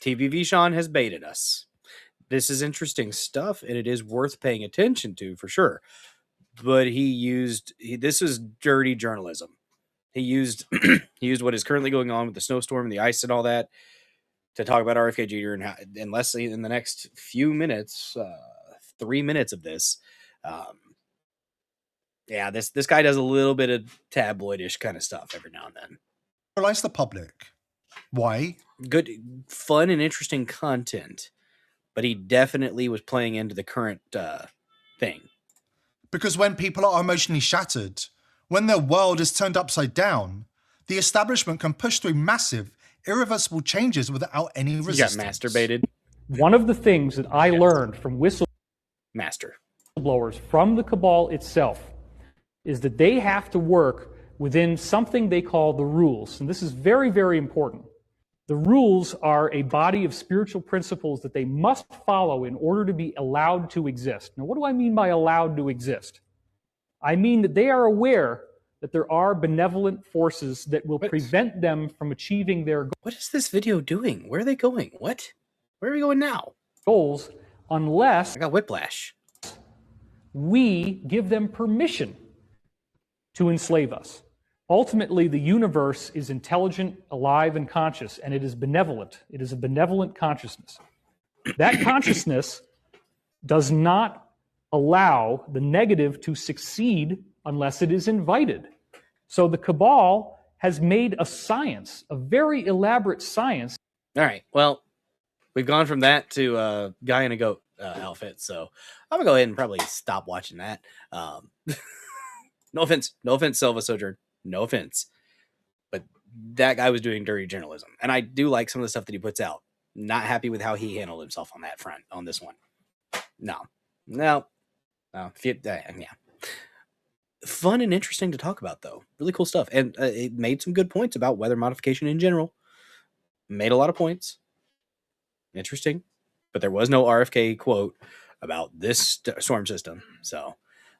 TVV Sean has baited us. This is interesting stuff, and it is worth paying attention to for sure. But this is dirty journalism. He used what is currently going on with the snowstorm and the ice and all that to talk about RFK Jr. and how, unless in the next few minutes, 3 minutes of this, this guy does a little bit of tabloidish kind of stuff every now and then. Realize the public. Why? Good, fun, and interesting content, but he definitely was playing into the current thing. Because when people are emotionally shattered, when their world is turned upside down, the establishment can push through massive, irreversible changes without any resistance. You got masturbated. One of the things that I learned from whistleblowers from the cabal itself is that they have to work within something they call the rules. And this is very, very important. The rules are a body of spiritual principles that they must follow in order to be allowed to exist. Now, what do I mean by allowed to exist? I mean that they are aware that there are benevolent forces that will prevent them from achieving their goals. What is this video doing? Where are they going? What? Where are we going now? Goals, unless I got whiplash. We give them permission to enslave us. Ultimately, the universe is intelligent, alive, and conscious, and it is benevolent. It is a benevolent consciousness. That consciousness does not allow the negative to succeed unless it is invited. So the cabal has made a science, a very elaborate science. All right. Well, we've gone from that to a guy in a goat outfit. So I'm going to go ahead and probably stop watching that. No offense. No offense, Silva Sojourn. No offense. But that guy was doing dirty journalism. And I do like some of the stuff that he puts out. Not happy with how he handled himself on that front, on this one. No. Yeah. Fun and interesting to talk about, though. Really cool stuff. And it made some good points about weather modification in general. Made a lot of points. Interesting. But there was no RFK quote about this storm system. So,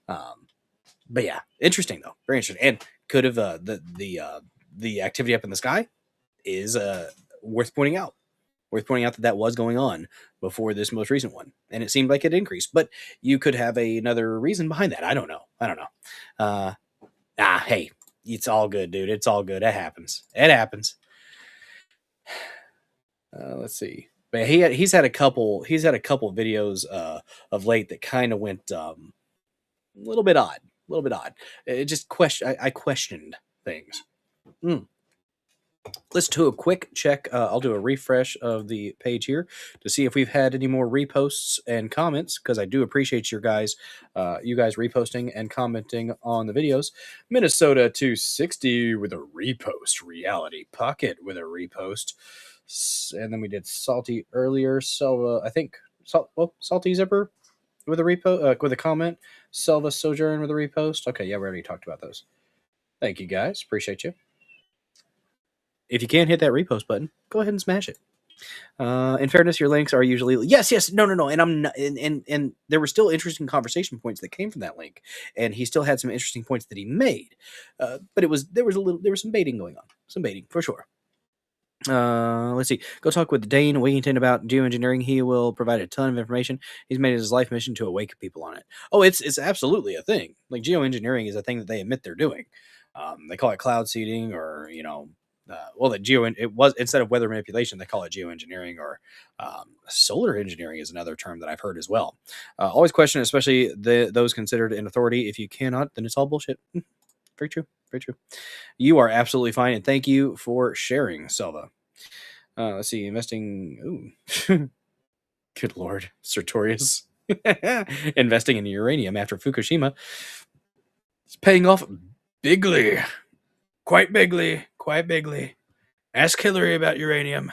but yeah, interesting, though. Very interesting. And could have the activity up in the sky is worth pointing out. Worth pointing out that was going on before this most recent one. And it seemed like it increased. But you could have another reason behind that. I don't know. Hey, it's all good, dude. It's all good. It happens. Let's see. But he's had a couple videos of late that kind of went a little bit odd. It just I questioned things. Let's do a quick check. I'll do a refresh of the page here to see if we've had any more reposts and comments, because I do appreciate you guys reposting and commenting on the videos. Minnesota 260 with a repost. Reality Pocket with a repost. And then we did Salty earlier. So I think Salty Zipper with a repost, with a comment. Selva Sojourn with a repost. Okay, yeah, we already talked about those. Thank you guys. Appreciate you. If you can't hit that repost button, go ahead and smash it. In fairness, your links are usually yes, no, and I'm not, and there were still interesting conversation points that came from that link, and he still had some interesting points that he made. But there was some baiting going on, for sure. Let's see. Go talk with Dane Wigington about geoengineering. He will provide a ton of information. He's made it his life mission to awaken people on it. Oh, it's absolutely a thing. Like, geoengineering is a thing that they admit they're doing. They call it cloud seeding, or it was, instead of weather manipulation, they call it geoengineering, or solar engineering is another term that I've heard as well. Always question, especially those considered in authority. If you cannot, then it's all bullshit. Very true. You are absolutely fine, and thank you for sharing, Selva. Let's see, investing. Ooh, good lord, Sertorius. Investing in uranium after Fukushima. It's paying off bigly. Quite bigly. Ask Hillary about uranium.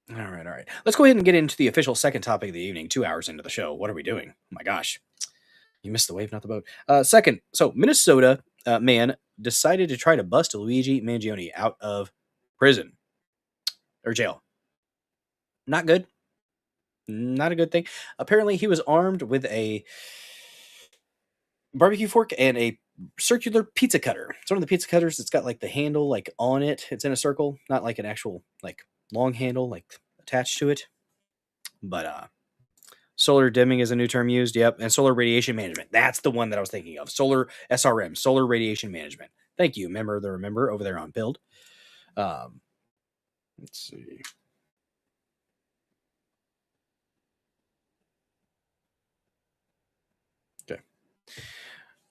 All right. Let's go ahead and get into the official second topic of the evening, 2 hours into the show. What are we doing? Oh my gosh. You missed the wave, not the boat. Second, so Minnesota man decided to try to bust Luigi Mangione out of prison or jail. Not good. Not a good thing. Apparently, he was armed with a barbecue fork and a circular pizza cutter. It's one of the pizza cutters that's got like the handle like on it. It's in a circle, not like an actual like long handle like attached to it. But solar dimming is a new term used. Yep. And solar radiation management. That's the one that I was thinking of. Solar SRM, solar radiation management. Thank you. Remember over there on Build. Let's see. Okay.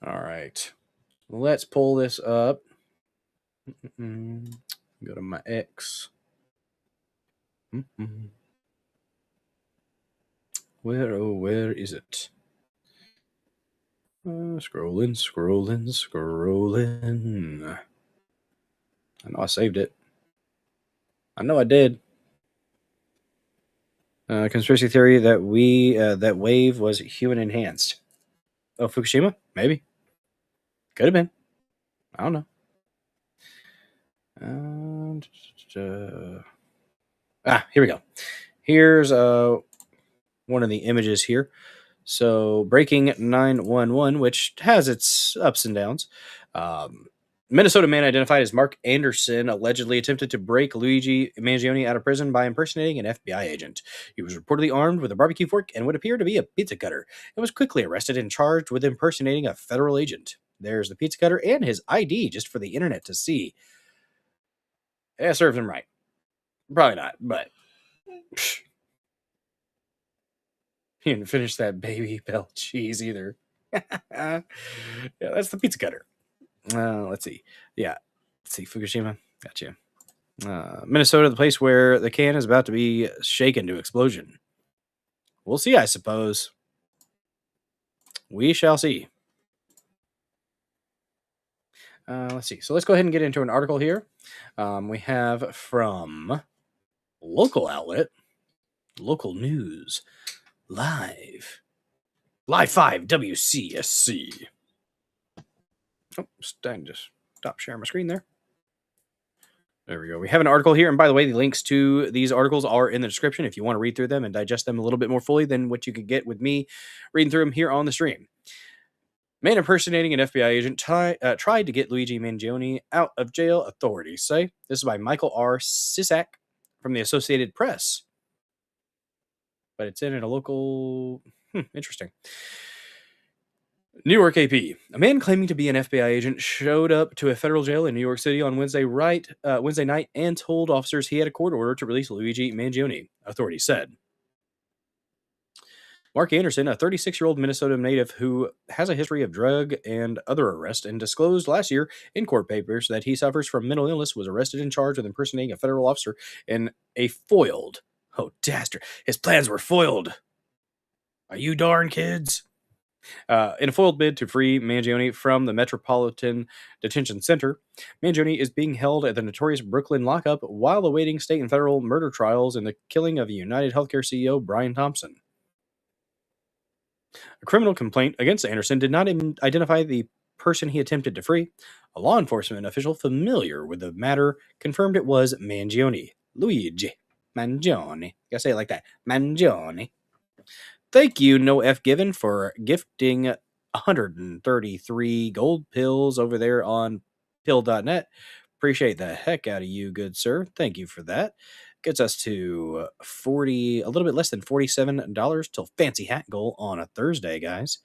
All right. Let's pull this up. Go to my X. Where is it? Scrolling. I know I saved it. I know I did. Conspiracy theory that that wave was human enhanced. Oh, Fukushima? Maybe. Could have been. I don't know. Here we go. Here's one of the images here. So, breaking 911, which has its ups and downs. Minnesota man identified as Mark Anderson allegedly attempted to break Luigi Mangione out of prison by impersonating an FBI agent. He was reportedly armed with a barbecue fork and what appeared to be a pizza cutter, and was quickly arrested and charged with impersonating a federal agent. There's the pizza cutter and his ID just for the internet to see. Yeah, serves him right. Probably not, but he didn't finish that baby bell cheese either. Yeah, that's the pizza cutter. Let's see. Yeah. Let's see. Fukushima. Gotcha. Minnesota, the place where the can is about to be shaken to explosion. We'll see, I suppose. We shall see. Let's see. So let's go ahead and get into an article here. We have from local outlet, local news, live 5 WCSC. Oh, just stop sharing my screen there. There we go. We have an article here. And by the way, the links to these articles are in the description if you want to read through them and digest them a little bit more fully than what you could get with me reading through them here on the stream. Man impersonating an FBI agent tried to get Luigi Mangione out of jail, authorities say. This is by Michael R. Sisak from the Associated Press. But it's in a local... interesting. New York AP. A man claiming to be an FBI agent showed up to a federal jail in New York City on Wednesday night and told officers he had a court order to release Luigi Mangione, authorities said. Mark Anderson, a 36-year-old Minnesota native who has a history of drug and other arrests and disclosed last year in court papers that he suffers from mental illness, was arrested and charged with impersonating a federal officer in a foiled... Oh, dastard. His plans were foiled. Are you darn kids? In a foiled bid to free Mangione from the Metropolitan Detention Center, Mangione is being held at the notorious Brooklyn lockup while awaiting state and federal murder trials in the killing of United Healthcare CEO Brian Thompson. A criminal complaint against Anderson did not identify the person he attempted to free. A law enforcement official familiar with the matter confirmed it was Mangione. Luigi Mangione. Gotta say it like that. Mangione. Thank you, No F Given, for gifting 133 gold pills over there on pill.net. Appreciate the heck out of you, good sir. Thank you for that. Gets us to a little bit less than $47 till fancy hat goal on a Thursday, guys.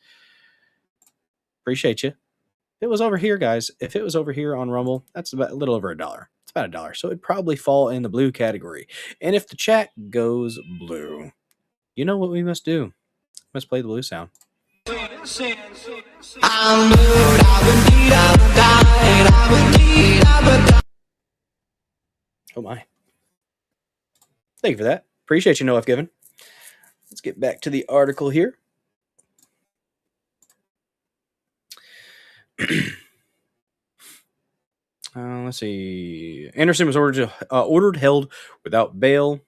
Appreciate you. If it was over here, guys, if it was over here on Rumble, that's about a little over $1. It's about $1. So it'd probably fall in the blue category. And if the chat goes blue, you know what we must do. Let's play the blue sound. Oh my. Thank you for that. Appreciate you, Noah Given. Let's get back to the article here. Let's see. Anderson was ordered held without bail.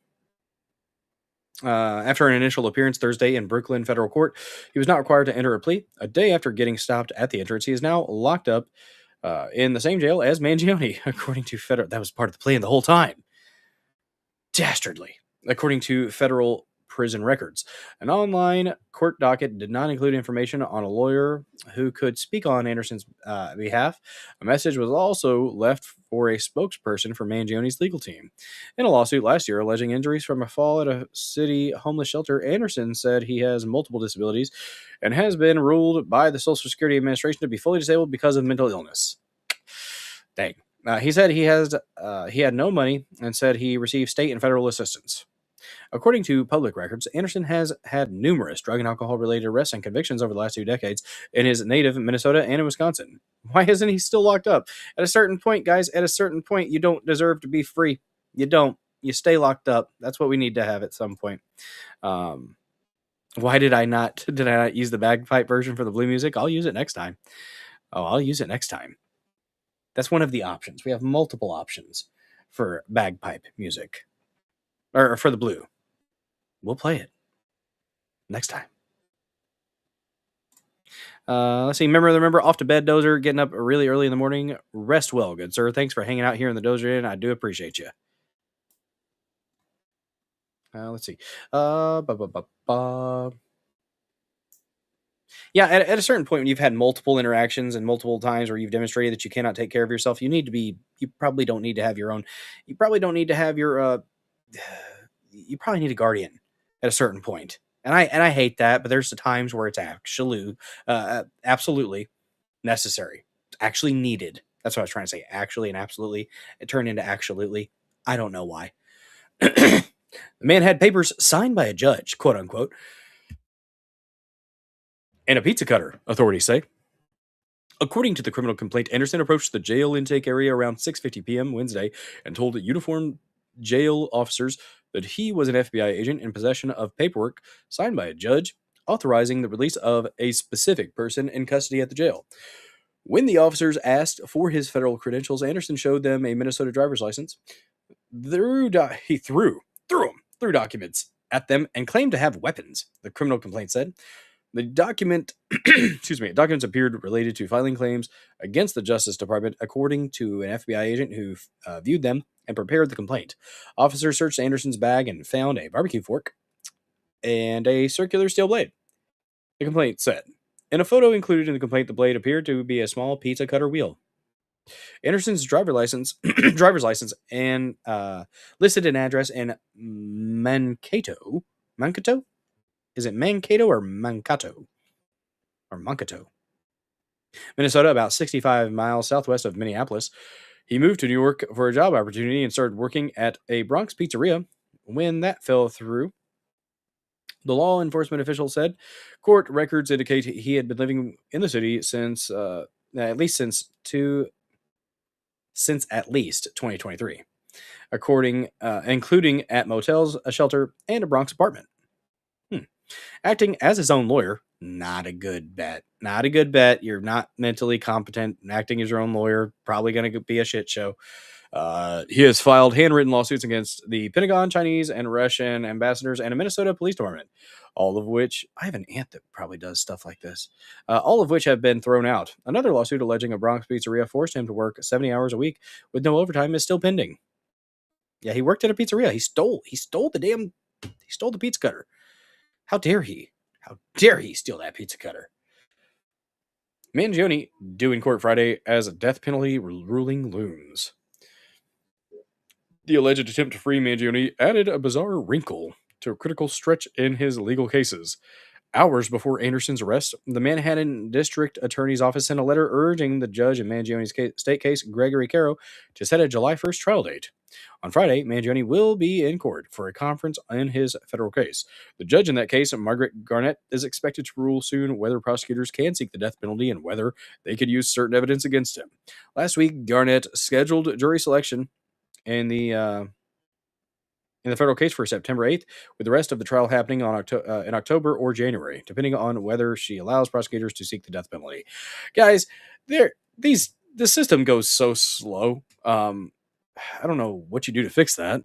After an initial appearance Thursday in Brooklyn federal court, he was not required to enter a plea. A day after getting stopped at the entrance, he is now locked up in the same jail as Mangione, according to federal. That was part of the plan the whole time. Dastardly, according to federal prison records. An online court docket did not include information on a lawyer who could speak on Anderson's behalf. A message was also left for a spokesperson for Mangione's legal team. In a lawsuit last year alleging injuries from a fall at a city homeless shelter, Anderson said he has multiple disabilities and has been ruled by the Social Security Administration to be fully disabled because of mental illness. Dang. He said he had no money and said he received state and federal assistance. According to public records, Anderson has had numerous drug and alcohol-related arrests and convictions over the last 2 decades in his native Minnesota and in Wisconsin. Why isn't he still locked up? At a certain point, guys, at a certain point, you don't deserve to be free. You don't. You stay locked up. That's what we need to have at some point. Why did I not use the bagpipe version for the blue music? I'll use it next time. I'll use it next time. That's one of the options. We have multiple options for bagpipe music. Or for the blue. We'll play it next time. Let's see. Remember, off to bed, Dozer, getting up really early in the morning. Rest well, good sir. Thanks for hanging out here in the Dozer Inn. I do appreciate you. Let's see. Yeah, at a certain point when you've had multiple interactions and multiple times where you've demonstrated that you cannot take care of yourself, you probably don't need to have your you probably need a guardian at a certain point. And I hate that, but there's the times where it's absolutely necessary. It's actually needed. That's what I was trying to say. Actually and absolutely. It turned into absolutely. I don't know why. The man had papers signed by a judge, quote unquote, and a pizza cutter, authorities say. According to the criminal complaint, Anderson approached the jail intake area around 6:50 p.m. Wednesday and told uniformed jail officers that he was an FBI agent in possession of paperwork signed by a judge authorizing the release of a specific person in custody at the jail. When the officers asked for his federal credentials, Anderson showed them a Minnesota driver's license. He threw documents at them and claimed to have weapons, the criminal complaint said. The documents appeared related to filing claims against the Justice Department, according to an FBI agent who viewed them and prepared the complaint. Officers searched Anderson's bag and found a barbecue fork and a circular steel blade. The complaint said. In a photo included in the complaint, the blade appeared to be a small pizza cutter wheel. Anderson's driver's license, and listed an address in Mankato. Mankato? Is it Mankato or Mankato? Or Mankato? Minnesota, about 65 miles southwest of Minneapolis. He moved to New York for a job opportunity and started working at a Bronx pizzeria. When that fell through, the law enforcement official said court records indicate he had been living in the city since at least 2023, including at motels, a shelter, and a Bronx apartment. Acting as his own lawyer, not a good bet. Not a good bet. You're not mentally competent. Acting as your own lawyer, probably going to be a shit show. He has filed handwritten lawsuits against the Pentagon, Chinese, and Russian ambassadors and a Minnesota police department, all of which, I have an aunt that probably does stuff like this, all of which have been thrown out. Another lawsuit alleging a Bronx pizzeria forced him to work 70 hours a week with no overtime is still pending. Yeah, he worked at a pizzeria. He stole the pizza cutter. How dare he? How dare he steal that pizza cutter? Mangione due in court Friday as a death penalty ruling looms. The alleged attempt to free Mangione added a bizarre wrinkle to a critical stretch in his legal cases. Hours before Anderson's arrest, the Manhattan District Attorney's Office sent a letter urging the judge in Mangione's state case, Gregory Caro, to set a July 1st trial date. On Friday, Mangione will be in court for a conference in his federal case. The judge in that case, Margaret Garnett, is expected to rule soon whether prosecutors can seek the death penalty and whether they could use certain evidence against him. Last week, Garnett scheduled jury selection in the federal case for September 8th, with the rest of the trial happening on in October or January, depending on whether she allows prosecutors to seek the death penalty. Guys, the system goes so slow. I don't know what you do to fix that,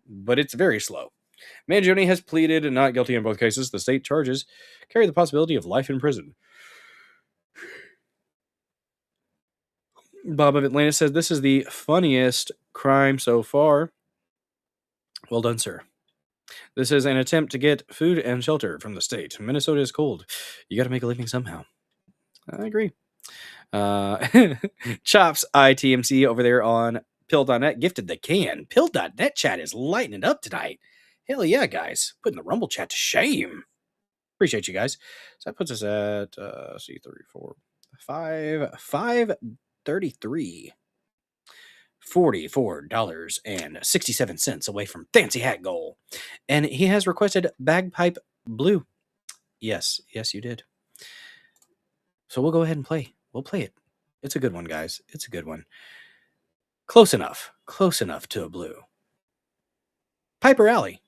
but it's very slow. Mangione has pleaded not guilty in both cases. The state charges carry the possibility of life in prison. Bob of Atlanta says, this is the funniest crime so far. Well done, sir. This is an attempt to get food and shelter from the state. Minnesota is cold. You got to make a living somehow. I agree. Chops ITMC over there on Pill.net gifted the can. Pill.net chat is lighting it up tonight. Hell yeah, guys. Putting the Rumble chat to shame. Appreciate you guys. So that puts us at $533. $44.67 away from Fancy Hat Goal. And he has requested Bagpipe Blue. Yes, you did. So we'll go ahead and play. We'll play it. It's a good one, guys. It's a good one. Close enough to a blue. Piper Alley.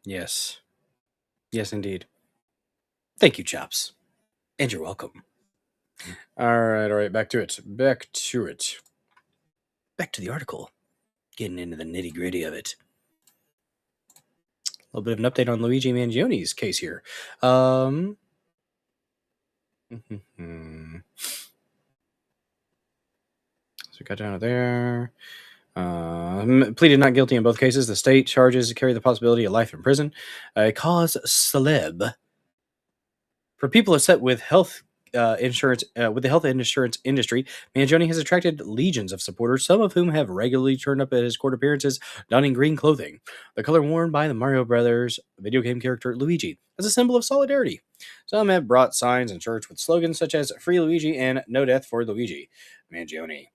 Yes. Yes, indeed. Thank you, Chops. And you're welcome. All right. Back to it. Back to the article. Getting into the nitty gritty of it. A little bit of an update on Luigi Mangioni's case here. So we got down to there. Pleaded not guilty in both cases. The state charges carry the possibility of life in prison. A cause celeb for people upset with health insurance, with the health insurance industry. Mangione has attracted legions of supporters, some of whom have regularly turned up at his court appearances donning green clothing, the color worn by the Mario Brothers video game character Luigi, as a symbol of solidarity. Some have brought signs in church with slogans such as "Free Luigi" and "No Death for Luigi." Mangione,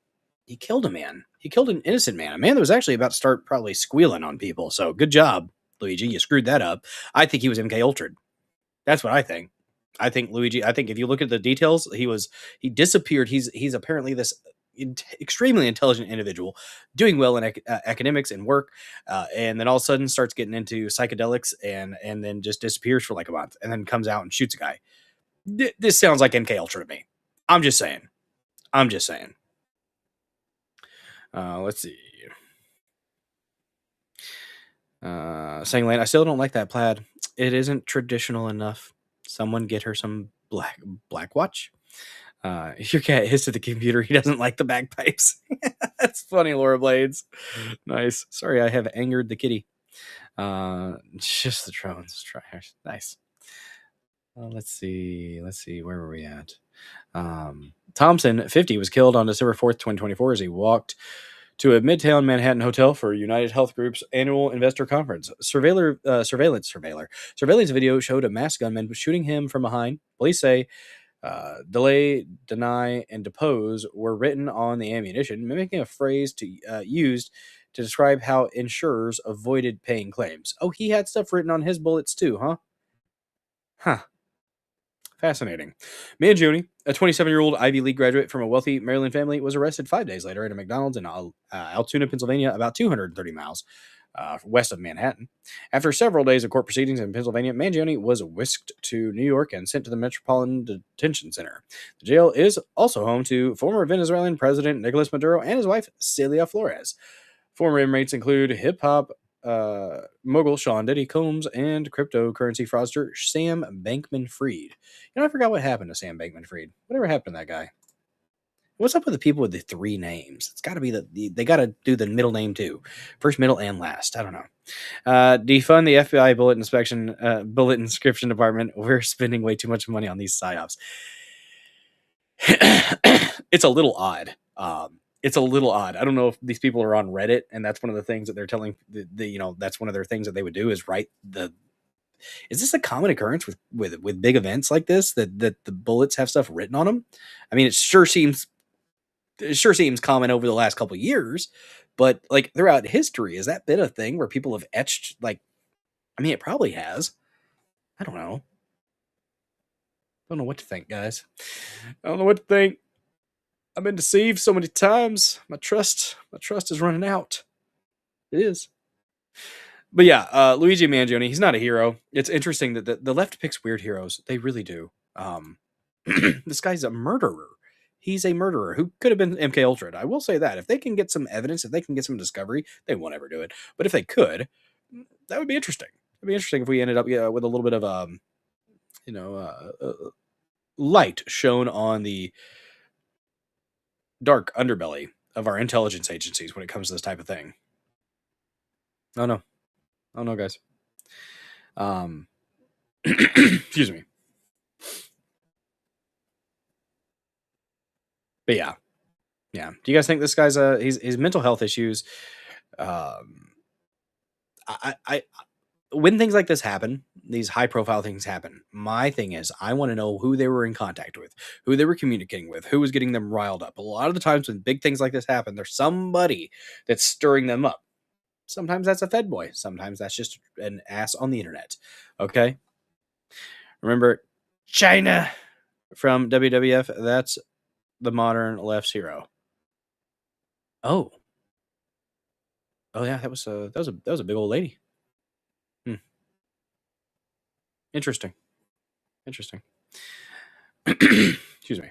he killed a man. He killed an innocent man, a man that was actually about to start probably squealing on people. So good job, Luigi. You screwed that up. I think he was MK Ultra'd. That's what I think. I think Luigi. I think if you look at the details, he disappeared. He's apparently this extremely intelligent individual, doing well in academics and work, and then all of a sudden starts getting into psychedelics and then just disappears for like a month, and then comes out and shoots a guy. This sounds like MK Ultra to me. I'm just saying. Let's see. Saying Lane, I still don't like that plaid. It isn't traditional enough. Someone get her some black watch. Your cat is to the computer. He doesn't like the bagpipes. That's funny, Laura Blades. Nice. Sorry, I have angered the kitty. Just the drones. Nice. Let's see. Where were we at? Thompson, 50, was killed on December 4th, 2024, as he walked to a Midtown Manhattan hotel for United Health Group's annual investor conference. Surveillance video showed a masked gunman shooting him from behind. Police say delay, deny, and depose were written on the ammunition, mimicking a phrase used to describe how insurers avoided paying claims. Oh, he had stuff written on his bullets too, huh? Huh. Fascinating. Mangione, a 27-year-old Ivy League graduate from a wealthy Maryland family, was arrested 5 days later at a McDonald's in Altoona, Pennsylvania, about 230 miles west of Manhattan. After several days of court proceedings in Pennsylvania, Mangione was whisked to New York and sent to the Metropolitan Detention Center. The jail is also home to former Venezuelan President Nicolas Maduro and his wife, Celia Flores. Former inmates include hip-hop mogul Sean Diddy Combs and cryptocurrency fraudster Sam Bankman-Fried. I forgot what happened to Sam Bankman-Fried. Whatever happened to that guy? What's up with the people with the three names? It's got to be they got to do the middle name too, first, middle, and last. I don't know. Defund the FBI bullet inscription department. We're spending way too much money on these psyops. It's a little odd. I don't know if these people are on Reddit, and that's one of the things that they're telling that's one of their things that they would do is write is this a common occurrence with big events like this that the bullets have stuff written on them? I mean, it sure seems common over the last couple of years, but like throughout history, has that been a thing where people have etched it probably has. I don't know. Don't know what to think, guys. I don't know what to think. I've been deceived so many times. My trust is running out. It is. But yeah, Luigi Mangione, he's not a hero. It's interesting that the left picks weird heroes. They really do. This guy's a murderer. He's a murderer who could have been MK Ultra. I will say that. If they can get some evidence, if they can get some discovery, they won't ever do it. But if they could, that would be interesting. It'd be interesting if we ended up with a little bit of light shown on the dark underbelly of our intelligence agencies when it comes to this type of thing. Oh no, guys. Excuse me. But yeah. Do you guys think this guy's his mental health issues? When things like this happen, these high profile things happen, my thing is I want to know who they were in contact with, who they were communicating with, who was getting them riled up. A lot of the times when big things like this happen, there's somebody that's stirring them up. Sometimes that's a Fed boy. Sometimes that's just an ass on the internet. Okay? Remember, China from WWF? That's the modern left's hero. Oh yeah, that was a big old lady. Interesting. Excuse me.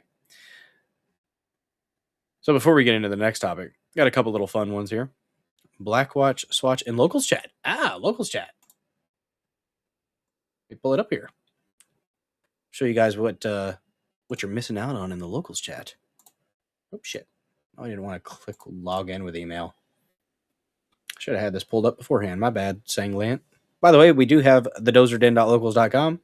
So before we get into the next topic, got a couple little fun ones here. Blackwatch, Swatch, and Locals Chat. Locals Chat. Let me pull it up here. Show you guys what you're missing out on in the Locals Chat. Oh, shit. I didn't want to click log in with email. Should have had this pulled up beforehand. My bad, Sanglant. By the way, we do have thedozerden.locals.com.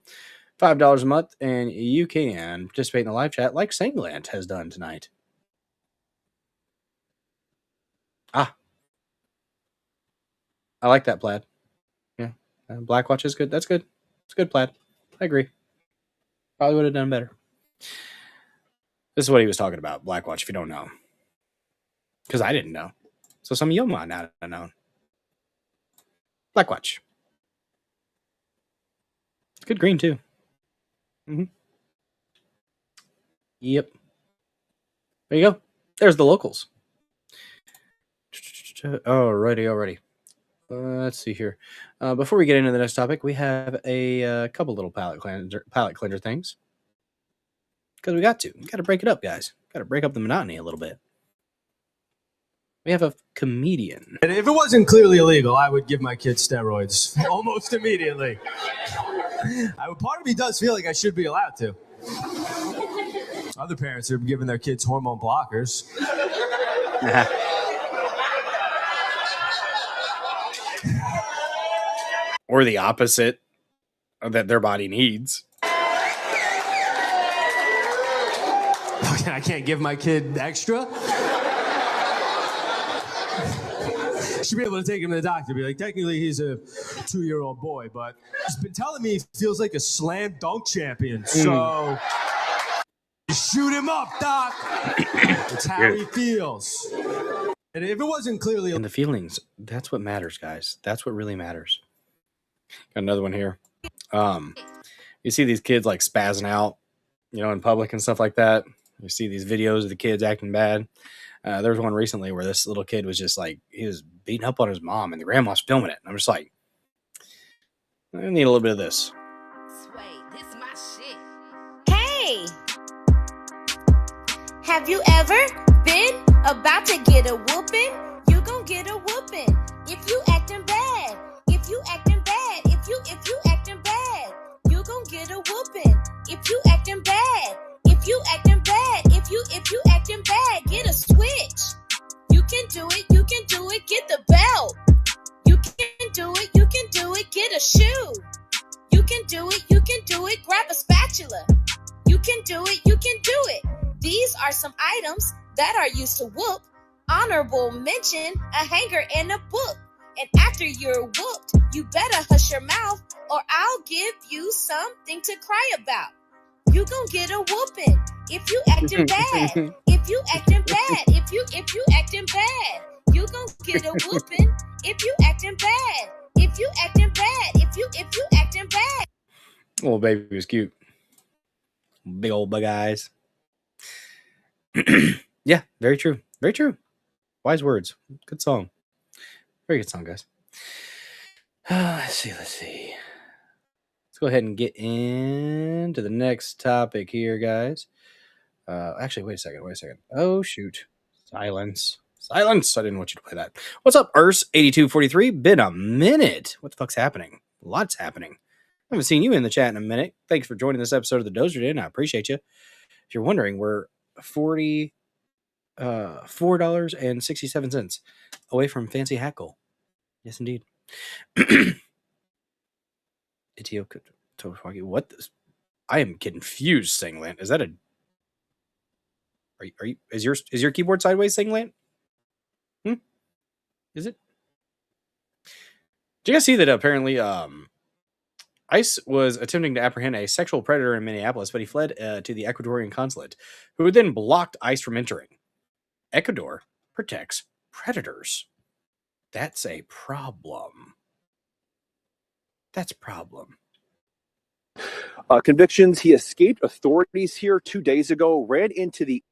$5 a month, and you can participate in the live chat like Sanglant has done tonight. I like that, Plaid. Yeah. Blackwatch is good. That's good. It's good, Plaid. I agree. Probably would have done better. This is what he was talking about, Blackwatch, if you don't know. Because I didn't know. So some of you might not have known. Blackwatch. It's good green, too. Mm-hmm. Yep. There you go. There's the locals. Alrighty. Let's see here. Before we get into the next topic, we have a couple little palate cleanser things. Because we got to break it up, guys. Got to break up the monotony a little bit. We have a comedian. And if it wasn't clearly illegal, I would give my kids steroids almost immediately. Part of me does feel like I should be allowed to. Other parents are giving their kids hormone blockers. Or the opposite that their body needs. I can't give my kid extra? Should be able to take him to the doctor. Be like, technically he's a 2-year-old boy, but he's been telling me he feels like a slam dunk champion. So shoot him up, Doc. It's how he feels. And if it wasn't clearly... And the feelings, that's what matters, guys. That's what really matters. Got another one here. You see these kids like spazzing out, in public and stuff like that. You see these videos of the kids acting bad. There was one recently where this little kid was just like, he was beating up on his mom and the grandma's filming it. And I'm just like, I need a little bit of this. Hey! Have you ever been about to get a whooping? You gon' get a whooping if you acting bad. If you acting bad. If you acting bad. You gon' get a whooping if you acting bad. If you acting bad. If you acting bad, get a switch. You can do it, get the belt. You can do it, get a shoe. You can do it, grab a spatula. You can do it. These are some items that are used to whoop. Honorable mention, a hanger and a book. And after you're whooped, you better hush your mouth or I'll give you something to cry about. You gon' get a whooping if you acting bad. If you acting bad. If you acting bad. You gon' get a whooping if you acting bad. If you acting bad. If you acting bad. Little baby was cute. Big old bug eyes. Yeah, very true. Very true. Wise words. Good song. Very good song, guys. Let's see. Let's go ahead and get into the next topic here, guys. Actually, wait a second. Oh, shoot. Silence. I didn't want you to play that. What's up, Urs8243? Been a minute. What the fuck's happening? Lots happening. I haven't seen you in the chat in a minute. Thanks for joining this episode of the Dozer Den. I appreciate you. If you're wondering, we're $4.67 away from Fancy Hat Goal. Yes, indeed. What this? I am confused, Singland. Is that a... Are you... Is your keyboard sideways, Singland? Is it? Do you guys see that apparently ICE was attempting to apprehend a sexual predator in Minneapolis, but he fled to the Ecuadorian consulate, who then blocked ICE from entering. Ecuador protects predators. That's a problem. That's a problem. Convictions. He escaped authorities here 2 days ago, ran into the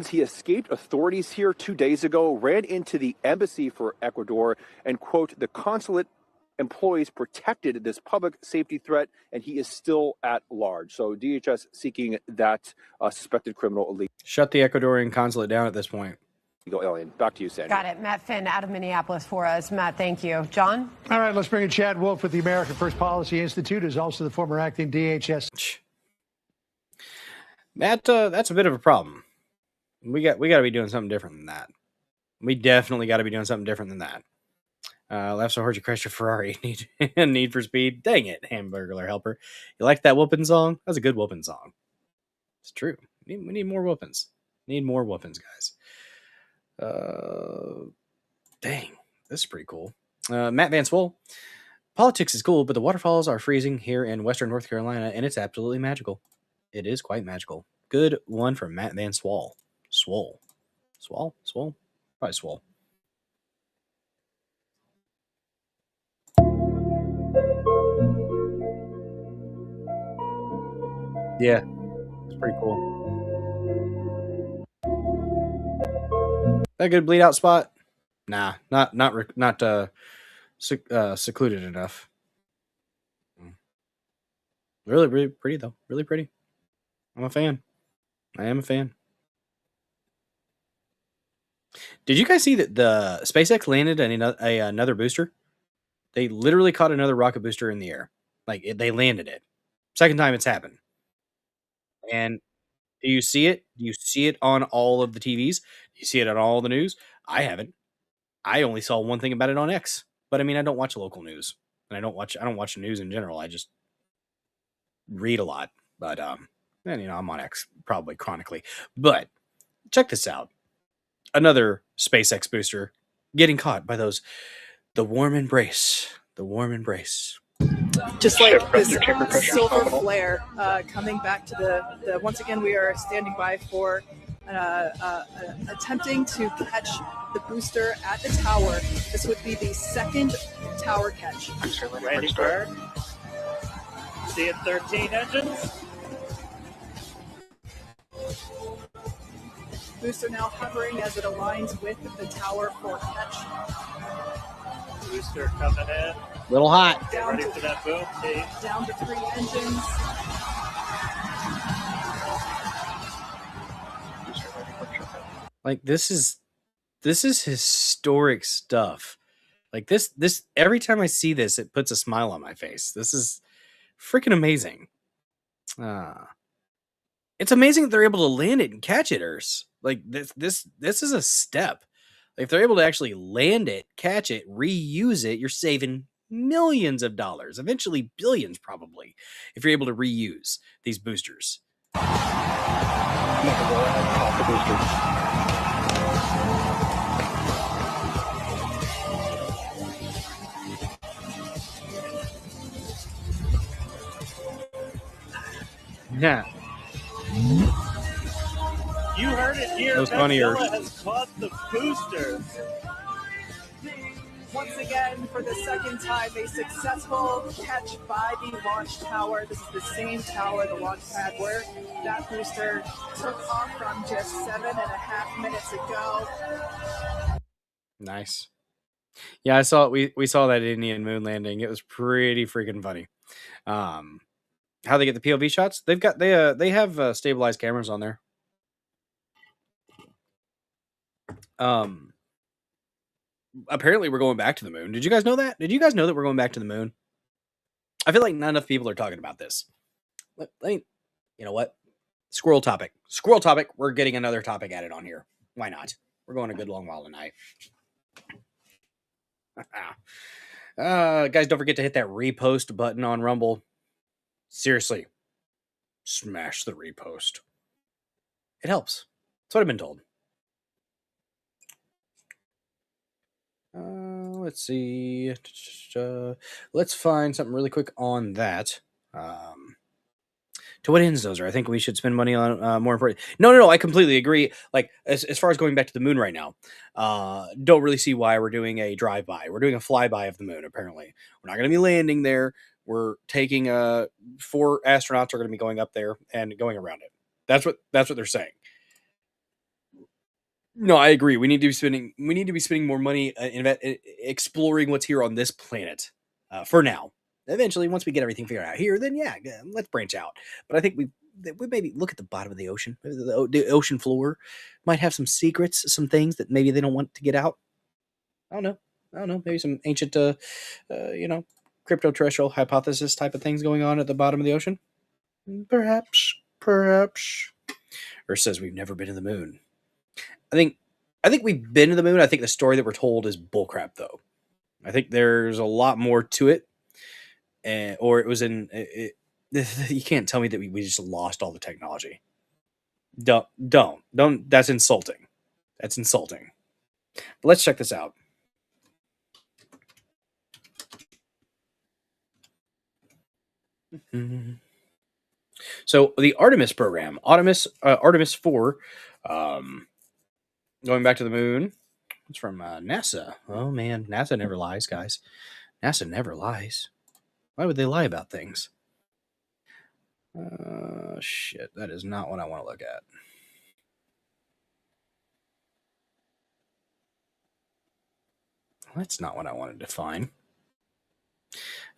He escaped authorities here 2 days ago, ran into the embassy for Ecuador, and, quote, the consulate employees protected this public safety threat, and he is still at large. So DHS seeking that suspected criminal illegal. Shut the Ecuadorian consulate down at this point. Alien. Back to you, Sandy. Got it. Matt Finn out of Minneapolis for us. Matt, thank you. John? All right, let's bring in Chad Wolf with the American First Policy Institute, who's also the former acting DHS. Matt, that's a bit of a problem. We got to be doing something different than that. We definitely got to be doing something different than that. Left so hard you crashed your Ferrari. Need for Speed. Dang it, Hamburglar Helper. You like that whooping song? That's a good whooping song. It's true. We need more whoopings. Need more whoopings, guys. Dang, this is pretty cool. Matt Van Swole. Politics is cool, but the waterfalls are freezing here in Western North Carolina, and it's absolutely magical. It is quite magical. Good one from Matt Van Swole. Swole. Probably Swole. Yeah, it's pretty cool. That a good bleed out spot? Nah, not secluded enough. Really, really pretty though. Really pretty. I'm a fan. I am a fan. Did you guys see that the SpaceX landed another booster? They literally caught another rocket booster in the air. They landed it. Second time it's happened. And do you see it? Do you see it on all of the TVs? Do you see it on all the news? I haven't. I only saw one thing about it on X. But I mean, I don't watch local news. And I don't watch the news in general. I just read a lot. But and I'm on X probably chronically. But check this out. Another SpaceX booster getting caught by the warm embrace. The warm embrace. Just like this silver flare coming back to the once again, we are standing by for attempting to catch the booster at the tower. This would be the second tower catch. Ready for seeing 13 engines. Booster now hovering as it aligns with the tower for catch. Booster coming in. Little hot. Get ready for that boom. Down to 3 engines. Like this is historic stuff. Like this every time I see this, it puts a smile on my face. This is freaking amazing. It's amazing that they're able to land it and catch it, Urs. Like this is a step. Like if they're able to actually land it, catch it, reuse it, you're saving millions of dollars, eventually billions probably, if you're able to reuse these boosters. Yeah. You heard it here. Godzilla has caught the booster. Once again, for the second time, a successful catch by the launch tower. This is the same tower, the launch pad, where that booster took off from just 7.5 minutes ago. Nice. Yeah, I saw it. We saw that Indian moon landing. It was pretty freaking funny. How they get the POV shots? They have stabilized cameras on there. Apparently we're going back to the moon. Did you guys know that? Did you guys know that we're going back to the moon? I feel like not enough people are talking about this. You know what? Squirrel topic. We're getting another topic added on here. Why not? We're going a good long while tonight. Guys, don't forget to hit that repost button on Rumble. Seriously. Smash the repost. It helps. That's what I've been told. Let's see. Let's find something really quick on that. To what ends, Dozer? I think we should spend money on more important. No. I completely agree. Like as far as going back to the moon right now, don't really see why we're doing a drive-by. We're doing a flyby of the moon. Apparently, we're not going to be landing there. We're taking 4 astronauts are going to be going up there and going around it. That's what they're saying. No, I agree. We need to be spending more money exploring what's here on this planet. for now. Eventually, once we get everything figured out here, then yeah, let's branch out. But I think we maybe look at the bottom of the ocean. Maybe the ocean floor might have some secrets, some things that maybe they don't want to get out. I don't know. Maybe some ancient, crypto-terrestrial hypothesis type of things going on at the bottom of the ocean. Perhaps. Or says we've never been to the moon. I think we've been to the moon. I think the story that we're told is bullcrap, though. I think there's a lot more to it. Or it was you can't tell me that we just lost all the technology. Don't. That's insulting. But let's check this out. So the Artemis program, Artemis 4, going back to the moon. It's from NASA. Oh man, NASA never lies, guys. NASA never lies. Why would they lie about things? Shit, that is not what I want to look at. That's not what I wanted to find.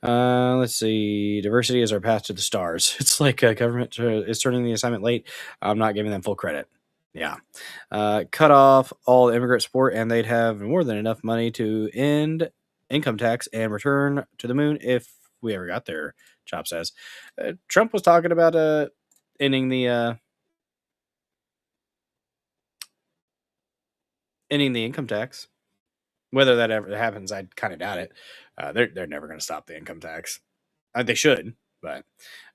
Let's see. Diversity is our path to the stars. It's like government is turning the assignment late. I'm not giving them full credit. Yeah. Cut off all immigrant support, and they'd have more than enough money to end income tax and return to the moon if we ever got there, Chop says. Trump was talking about ending the income tax. Whether that ever happens, I kind of doubt it. They're never going to stop the income tax. They should, but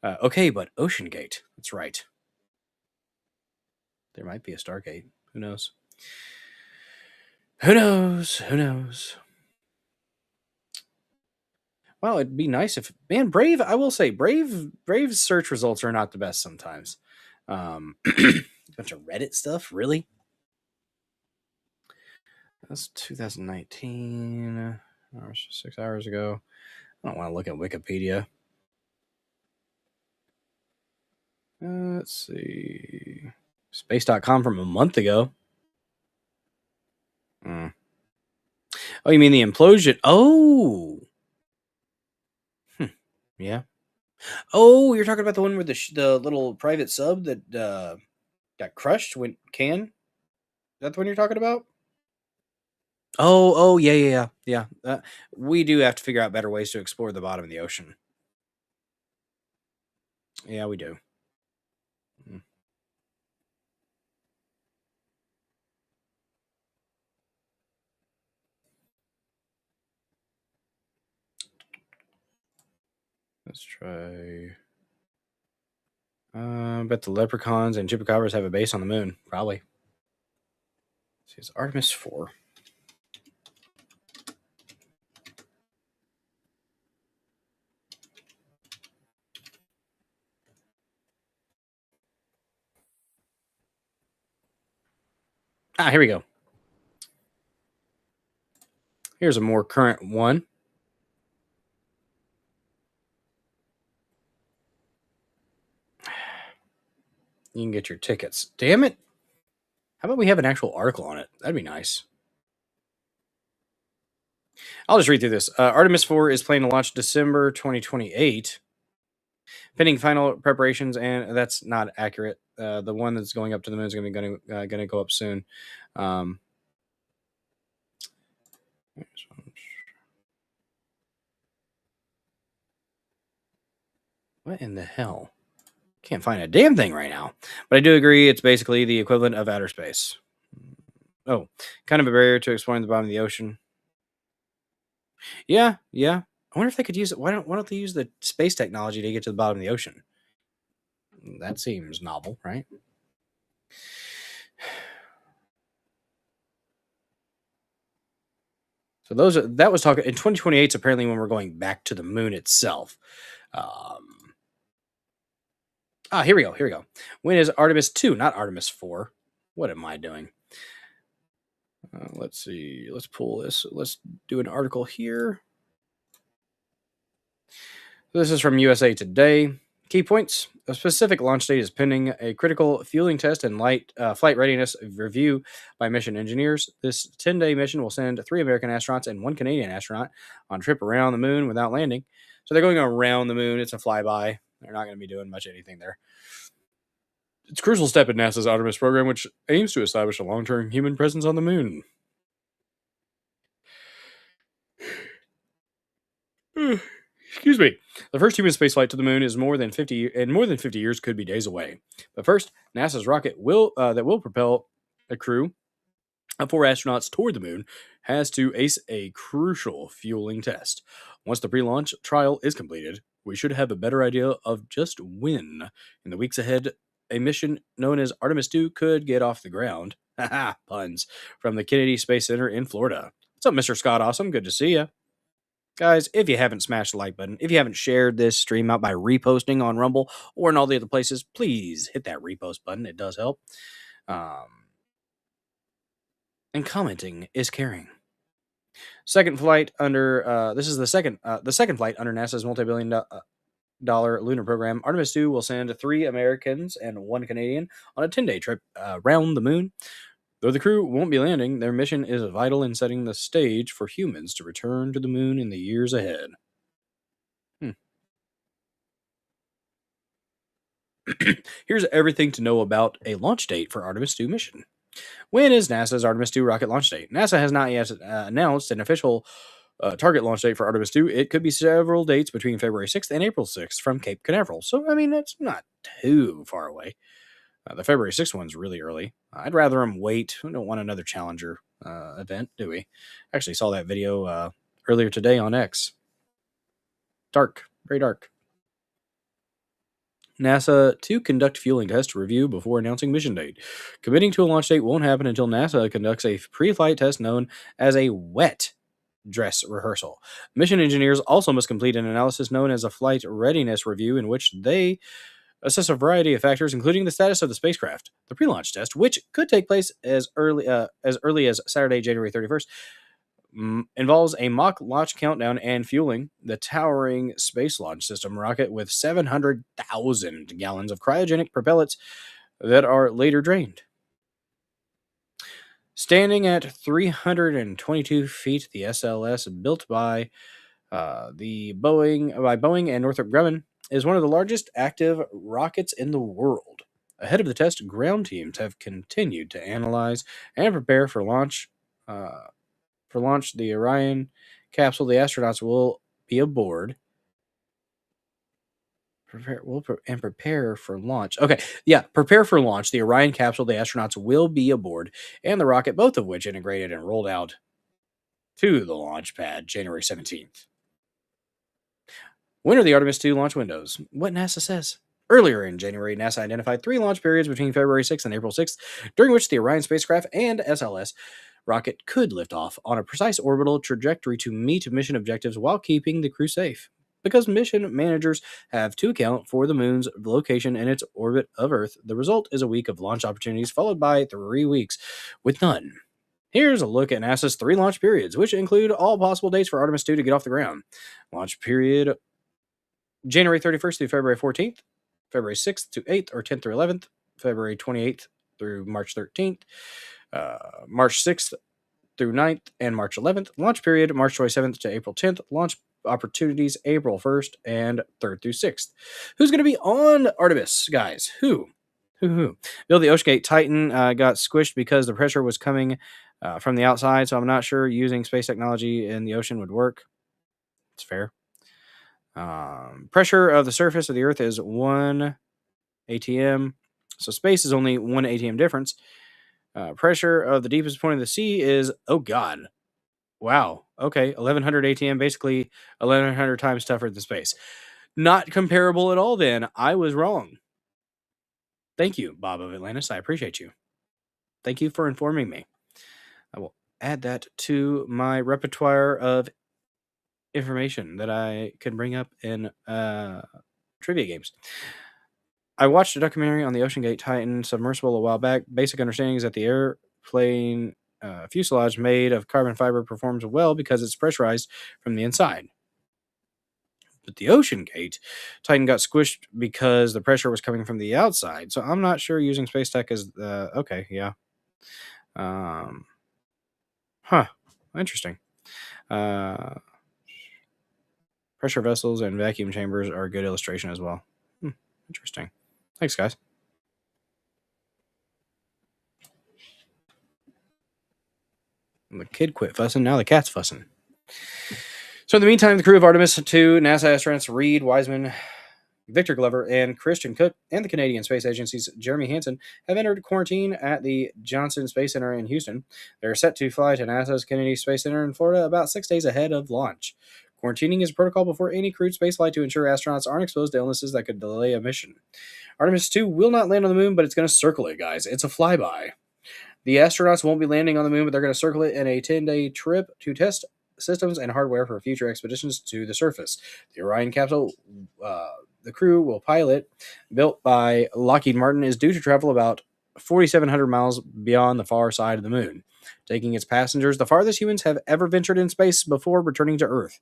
okay. But Ocean Gate, that's right. There might be a Stargate. Who knows? Who knows? Well, it'd be nice if Brave. I will say, Brave's search results are not the best sometimes. A bunch of Reddit stuff, really. That's 2019. 6 hours ago. I don't want to look at Wikipedia. Let's see. Space.com from a month ago. Oh, you mean the implosion? Oh. Yeah. Oh, you're talking about the one where the little private sub that got crushed went can? Is that the one you're talking about? Oh, yeah. We do have to figure out better ways to explore the bottom of the ocean. Yeah, we do. Let's try. Bet the leprechauns and chupacabras have a base on the moon. Probably. See, it's Artemis 4. Here we go. Here's a more current one. You can get your tickets. Damn it. How about we have an actual article on it? That'd be nice. I'll just read through this. Artemis 4 is planned to launch December 2028. Pending final preparations, and that's not accurate. The one that's going up to the moon is going to go up soon. What in the hell? Can't find a damn thing right now. But I do agree it's basically the equivalent of outer space. Oh, kind of a barrier to exploring the bottom of the ocean. Yeah. I wonder if they could use it. Why don't they use the space technology to get to the bottom of the ocean? That seems novel, right? So that was talking in 2028 is apparently when we're going back to the moon itself. Here we go. When is Artemis 2, not Artemis 4? What am I doing? Let's see. Let's pull this. Let's do an article here. This is from USA Today. Key points. A specific launch date is pending a critical fueling test and flight readiness review by mission engineers. This 10-day mission will send 3 American astronauts and 1 Canadian astronaut on a trip around the moon without landing. So they're going around the moon. It's a flyby. They're not going to be doing much anything there. It's a crucial step in NASA's Artemis program, which aims to establish a long-term human presence on the moon. Excuse me. The first human spaceflight to the moon is more than 50 years could be days away. But first, NASA's rocket that will propel a crew of 4 astronauts toward the moon has to ace a crucial fueling test. Once the pre-launch trial is completed, we should have a better idea of just when, in the weeks ahead, a mission known as Artemis II could get off the ground. Haha, puns. From the Kennedy Space Center in Florida. What's up, Mr. Scott Awesome? Good to see you. Guys, if you haven't smashed the like button, if you haven't shared this stream out by reposting on Rumble or in all the other places, please hit that repost button. It does help. And commenting is caring. Second flight under this is the second flight under NASA's multi-billion-dollar lunar program. Artemis II will send 3 Americans and 1 Canadian on a 10-day trip around the moon. Though the crew won't be landing, their mission is vital in setting the stage for humans to return to the moon in the years ahead. Here's everything to know about a launch date for Artemis II mission. When is NASA's Artemis II rocket launch date? NASA has not yet announced an official target launch date for Artemis II. It could be several dates between February 6th and April 6th from Cape Canaveral. So, I mean, that's not too far away. The February 6th one's really early. I'd rather them wait. We don't want another Challenger event, do we? Actually saw that video earlier today on X. Dark. Very dark. NASA to conduct fueling test review before announcing mission date. Committing to a launch date won't happen until NASA conducts a pre-flight test known as a wet dress rehearsal. Mission engineers also must complete an analysis known as a flight readiness review, in which they assess a variety of factors, including the status of the spacecraft. The pre-launch test, which could take place as early as Saturday, January 31st, involves a mock launch countdown and fueling the towering Space Launch System rocket with 700,000 gallons of cryogenic propellants that are later drained. Standing at 322 feet, the SLS, built by Boeing and Northrop Grumman, is one of the largest active rockets in the world. Ahead of the test, ground teams have continued to analyze and prepare for launch. The Orion capsule, the astronauts will be aboard. Prepare for launch. Okay, yeah, prepare for launch. The Orion capsule, the astronauts will be aboard, and the rocket, both of which integrated and rolled out to the launch pad January 17th. When are the Artemis II launch windows? What NASA says. Earlier in January, NASA identified 3 launch periods between February 6th and April 6th, during which the Orion spacecraft and SLS rocket could lift off on a precise orbital trajectory to meet mission objectives while keeping the crew safe. Because mission managers have to account for the moon's location and its orbit of Earth, the result is a week of launch opportunities followed by 3 weeks with none. Here's a look at NASA's 3 launch periods, which include all possible dates for Artemis II to get off the ground. Launch period January 31st through February 14th, February 6th to 8th or 10th through 11th, February 28th through March 13th, March 6th through 9th, and March 11th. Launch period March 27th to April 10th. Launch opportunities April 1st and 3rd through 6th. Who's going to be on Artemis, guys? Who? Bill, the OceanGate Titan got squished because the pressure was coming from the outside, so I'm not sure using space technology in the ocean would work. It's fair. Pressure of the surface of the Earth is 1 atm, so space is only 1 atm difference. Pressure of the deepest point of the sea is, oh god, wow, okay, 1100 atm, basically 1100 times tougher than space. Not comparable at all then. I was wrong. Thank you, Bob of Atlantis. I appreciate you. Thank you for informing me. I will add that to my repertoire of information that I can bring up in trivia games. I watched a documentary on the OceanGate Titan submersible a while back. Basic understanding is that the airplane fuselage made of carbon fiber performs well because it's pressurized from the inside. But the Ocean Gate Titan got squished because the pressure was coming from the outside. So I'm not sure using space tech is okay. Yeah. Interesting. Pressure vessels and vacuum chambers are a good illustration as well. Interesting. Thanks, guys. And the kid quit fussing. Now the cat's fussing. So in the meantime, the crew of Artemis 2, NASA astronauts Reed Wiseman, Victor Glover, and Christian Cook, and the Canadian Space Agency's Jeremy Hansen have entered quarantine at the Johnson Space Center in Houston. They're set to fly to NASA's Kennedy Space Center in Florida about 6 days ahead of launch. Quarantining is a protocol before any crewed spaceflight to ensure astronauts aren't exposed to illnesses that could delay a mission. Artemis 2 will not land on the moon, but it's going to circle it, guys. It's a flyby. The astronauts won't be landing on the moon, but they're going to circle it in a 10-day trip to test systems and hardware for future expeditions to the surface. The Orion capsule the crew will pilot, built by Lockheed Martin, is due to travel about 4,700 miles beyond the far side of the moon, taking its passengers the farthest humans have ever ventured in space before returning to Earth.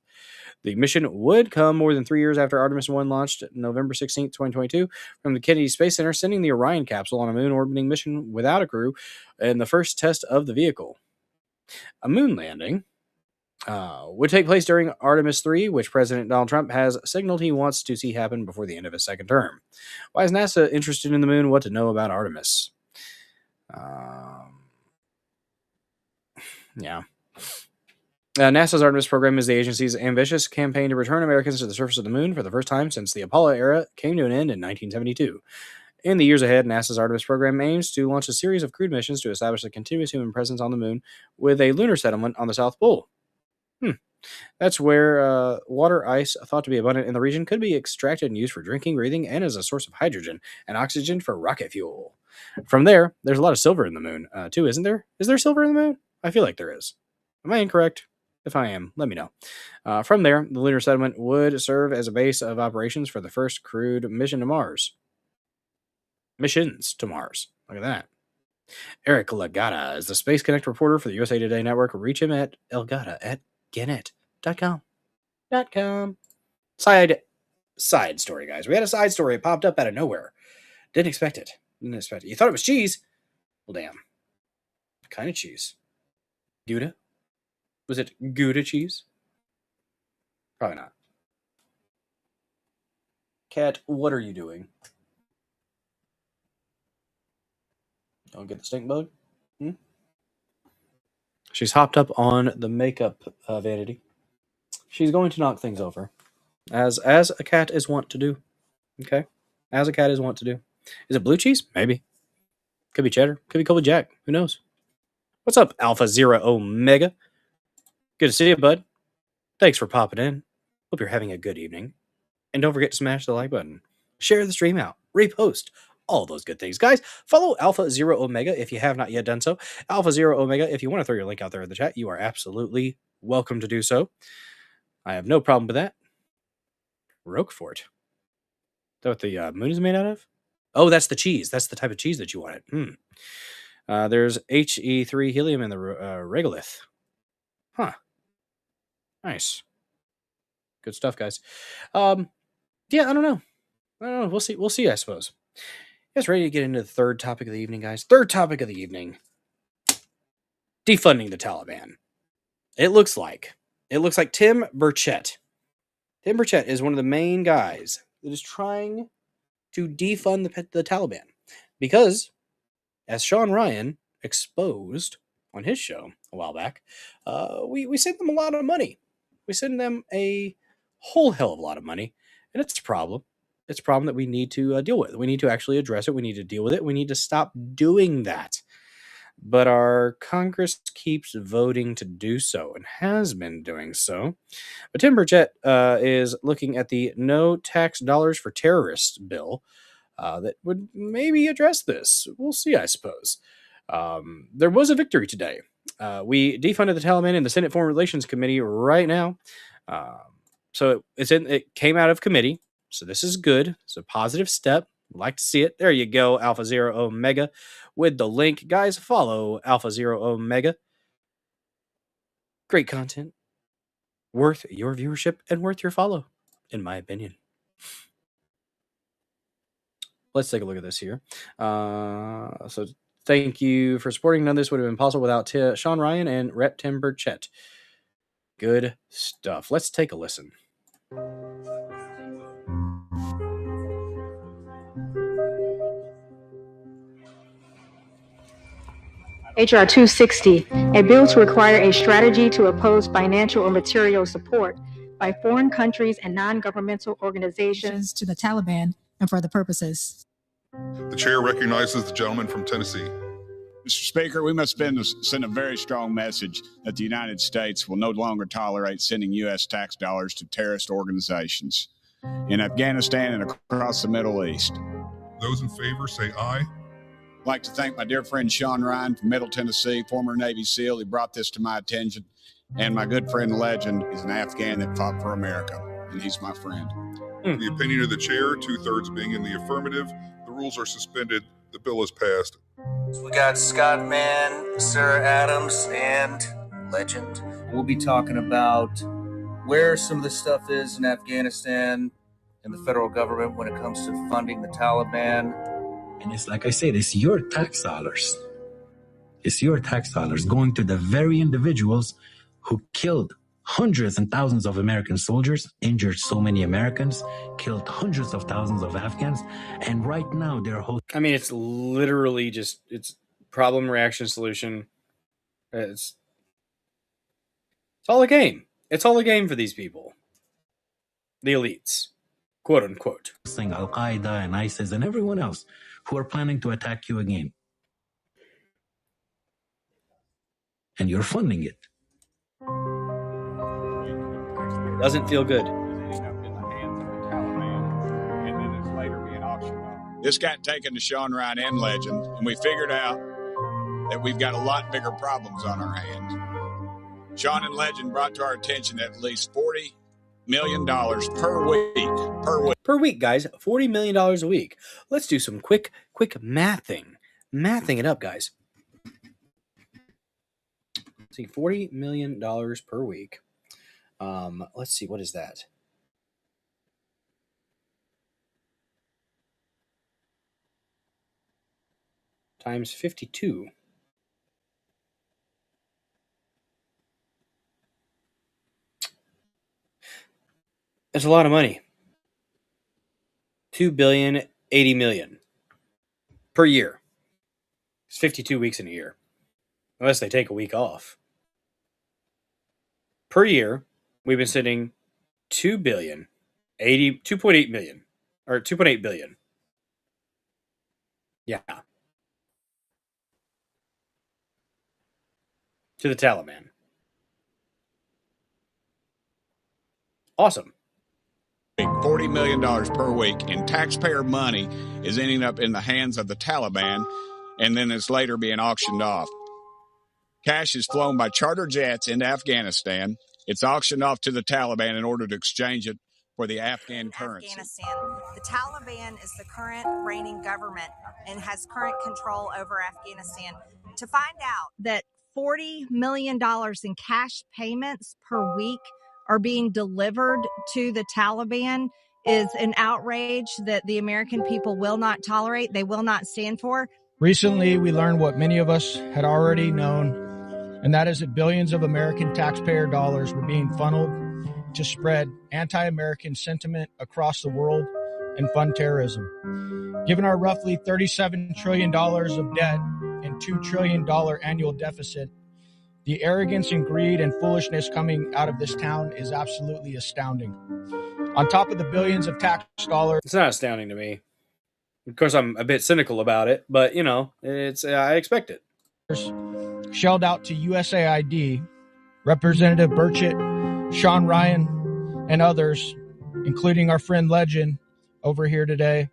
The mission would come more than 3 years after Artemis 1 launched November 16, 2022, from the Kennedy Space Center, sending the Orion capsule on a moon orbiting mission without a crew in the first test of the vehicle. A moon landing would take place during Artemis 3, which President Donald Trump has signaled he wants to see happen before the end of his second term. Why is NASA interested in the moon? What to know about Artemis? NASA's Artemis program is the agency's ambitious campaign to return Americans to the surface of the moon for the first time since the Apollo era came to an end in 1972. In the years ahead, NASA's Artemis program aims to launch a series of crewed missions to establish a continuous human presence on the moon with a lunar settlement on the South Pole. That's where water ice, thought to be abundant in the region, could be extracted and used for drinking, breathing, and as a source of hydrogen and oxygen for rocket fuel. From there, there's a lot of silver in the moon, too, isn't there? Is there silver in the moon? I feel like there is. Am I incorrect? If I am, let me know. From there, the lunar settlement would serve as a base of operations for the first crewed mission to Mars. Missions to Mars. Look at that. Eric Lagata is the Space Connect reporter for the USA Today Network. Reach him at elgata@gannett.com. Side story, guys. We had a side story. It popped up out of nowhere. Didn't expect it. You thought it was cheese? Well, damn. What kind of cheese? Gouda? Was it Gouda cheese? Probably not. Cat, what are you doing? Don't get the stink bug? She's hopped up on the makeup vanity. She's going to knock things over, as a cat is wont to do. Okay? As a cat is wont to do. Is it blue cheese? Maybe. Could be cheddar. Could be Colby Jack. Who knows? What's up, Alpha Zero Omega? Good to see you, bud. Thanks for popping in. Hope you're having a good evening. And don't forget to smash the like button. Share the stream out. Repost. All those good things. Guys, follow Alpha Zero Omega if you have not yet done so. Alpha Zero Omega, if you want to throw your link out there in the chat, you are absolutely welcome to do so. I have no problem with that. Roquefort. Is that what the moon is made out of? Oh, that's the cheese. That's the type of cheese that you wanted. There's He3 helium in the regolith. Huh. Nice. Good stuff, guys. Yeah, I don't know. We'll see, I suppose. You guys ready to get into the third topic of the evening, guys? Third topic of the evening. Defunding the Taliban. It looks like Tim Burchett. Tim Burchett is one of the main guys that is trying to defund the Taliban. Because, as Sean Ryan exposed on his show a while back, we send them a lot of money. We send them a whole hell of a lot of money, and it's a problem. It's a problem that we need to deal with. We need to actually address it. We need to deal with it. We need to stop doing that. But our Congress keeps voting to do so and has been doing so. But Tim Burchett is looking at the No Tax Dollars for Terrorists bill that would maybe address this. We'll see, I suppose. There was a victory today. We defunded the Taliban in the Senate Foreign Relations Committee right now. So it came out of committee. So this is good. It's a positive step. Like to see it. There you go, Alpha Zero Omega, with the link. Guys, follow Alpha Zero Omega. Great content. Worth your viewership and worth your follow. in my opinion. Let's take a look at this here. So thank you for supporting. None of this would have been possible without Sean Ryan and Rep. Tim Burchett. Good stuff. Let's take a listen. H.R. 260, a bill to require a strategy to oppose financial or material support by foreign countries and non-governmental organizations to the Taliban and for other purposes. The chair recognizes the gentleman from Tennessee. Mr. Speaker, we must send a very strong message that the United States will no longer tolerate sending U.S. tax dollars to terrorist organizations in Afghanistan and across the Middle East. Those in favor say aye. I'd like to thank my dear friend Sean Ryan from Middle Tennessee, former Navy SEAL. He brought this to my attention. And my good friend Legend is an Afghan that fought for America, and he's my friend. The opinion of the chair, 2/3 being in the affirmative, the rules are suspended. The bill is passed. We got Scott Mann, Sarah Adams, and Legend. We'll be talking about where some of the stuff is in Afghanistan and the federal government when it comes to funding the Taliban. And it's like I said, it's your tax dollars. It's your tax dollars going to the very individuals who killed hundreds and thousands of American soldiers, injured so many Americans, killed hundreds of thousands of Afghans, and right now they're I mean, it's literally just, it's problem, reaction, solution. It's all a game. It's all a game for these people. The elites, quote unquote. Al-Qaeda and ISIS and everyone else who are planning to attack you again. And you're funding it. Doesn't feel good. This got taken to Sean Ryan and Legend, and we figured out that we've got a lot bigger problems on our hands. Sean and Legend brought to our attention that at least $40 million per week. Per week, guys. $40 million a week. Let's do some quick mathing. Mathing it up, guys. Let's see, $40 million per week. Let's see, what is that? Times 52. That's a lot of money. $2.080 billion per year. It's 52 weeks in a year. Unless they take a week off. Per year, we've been sending $2.8 billion. Or $2.8 billion. Yeah. To the Taliban. Awesome. $40 million per week in taxpayer money is ending up in the hands of the Taliban, and then it's later being auctioned off. Cash is flown by charter jets into Afghanistan. It's auctioned off to the Taliban in order to exchange it for the Afghan currency. Afghanistan. The Taliban is the current reigning government and has current control over Afghanistan. To find out that $40 million in cash payments per week are being delivered to the Taliban is an outrage that the American people will not tolerate. They will not stand for. Recently, we learned what many of us had already known, and that is that billions of American taxpayer dollars were being funneled to spread anti-American sentiment across the world and fund terrorism. Given our roughly $37 trillion of debt and $2 trillion annual deficit, the arrogance and greed and foolishness coming out of this town is absolutely astounding. On top of the billions of tax dollars... It's not astounding to me. Of course, I'm a bit cynical about it, but, you know, it's I expect it. Shelled out to USAID, Representative Burchett, Sean Ryan, and others, including our friend Legend over here today,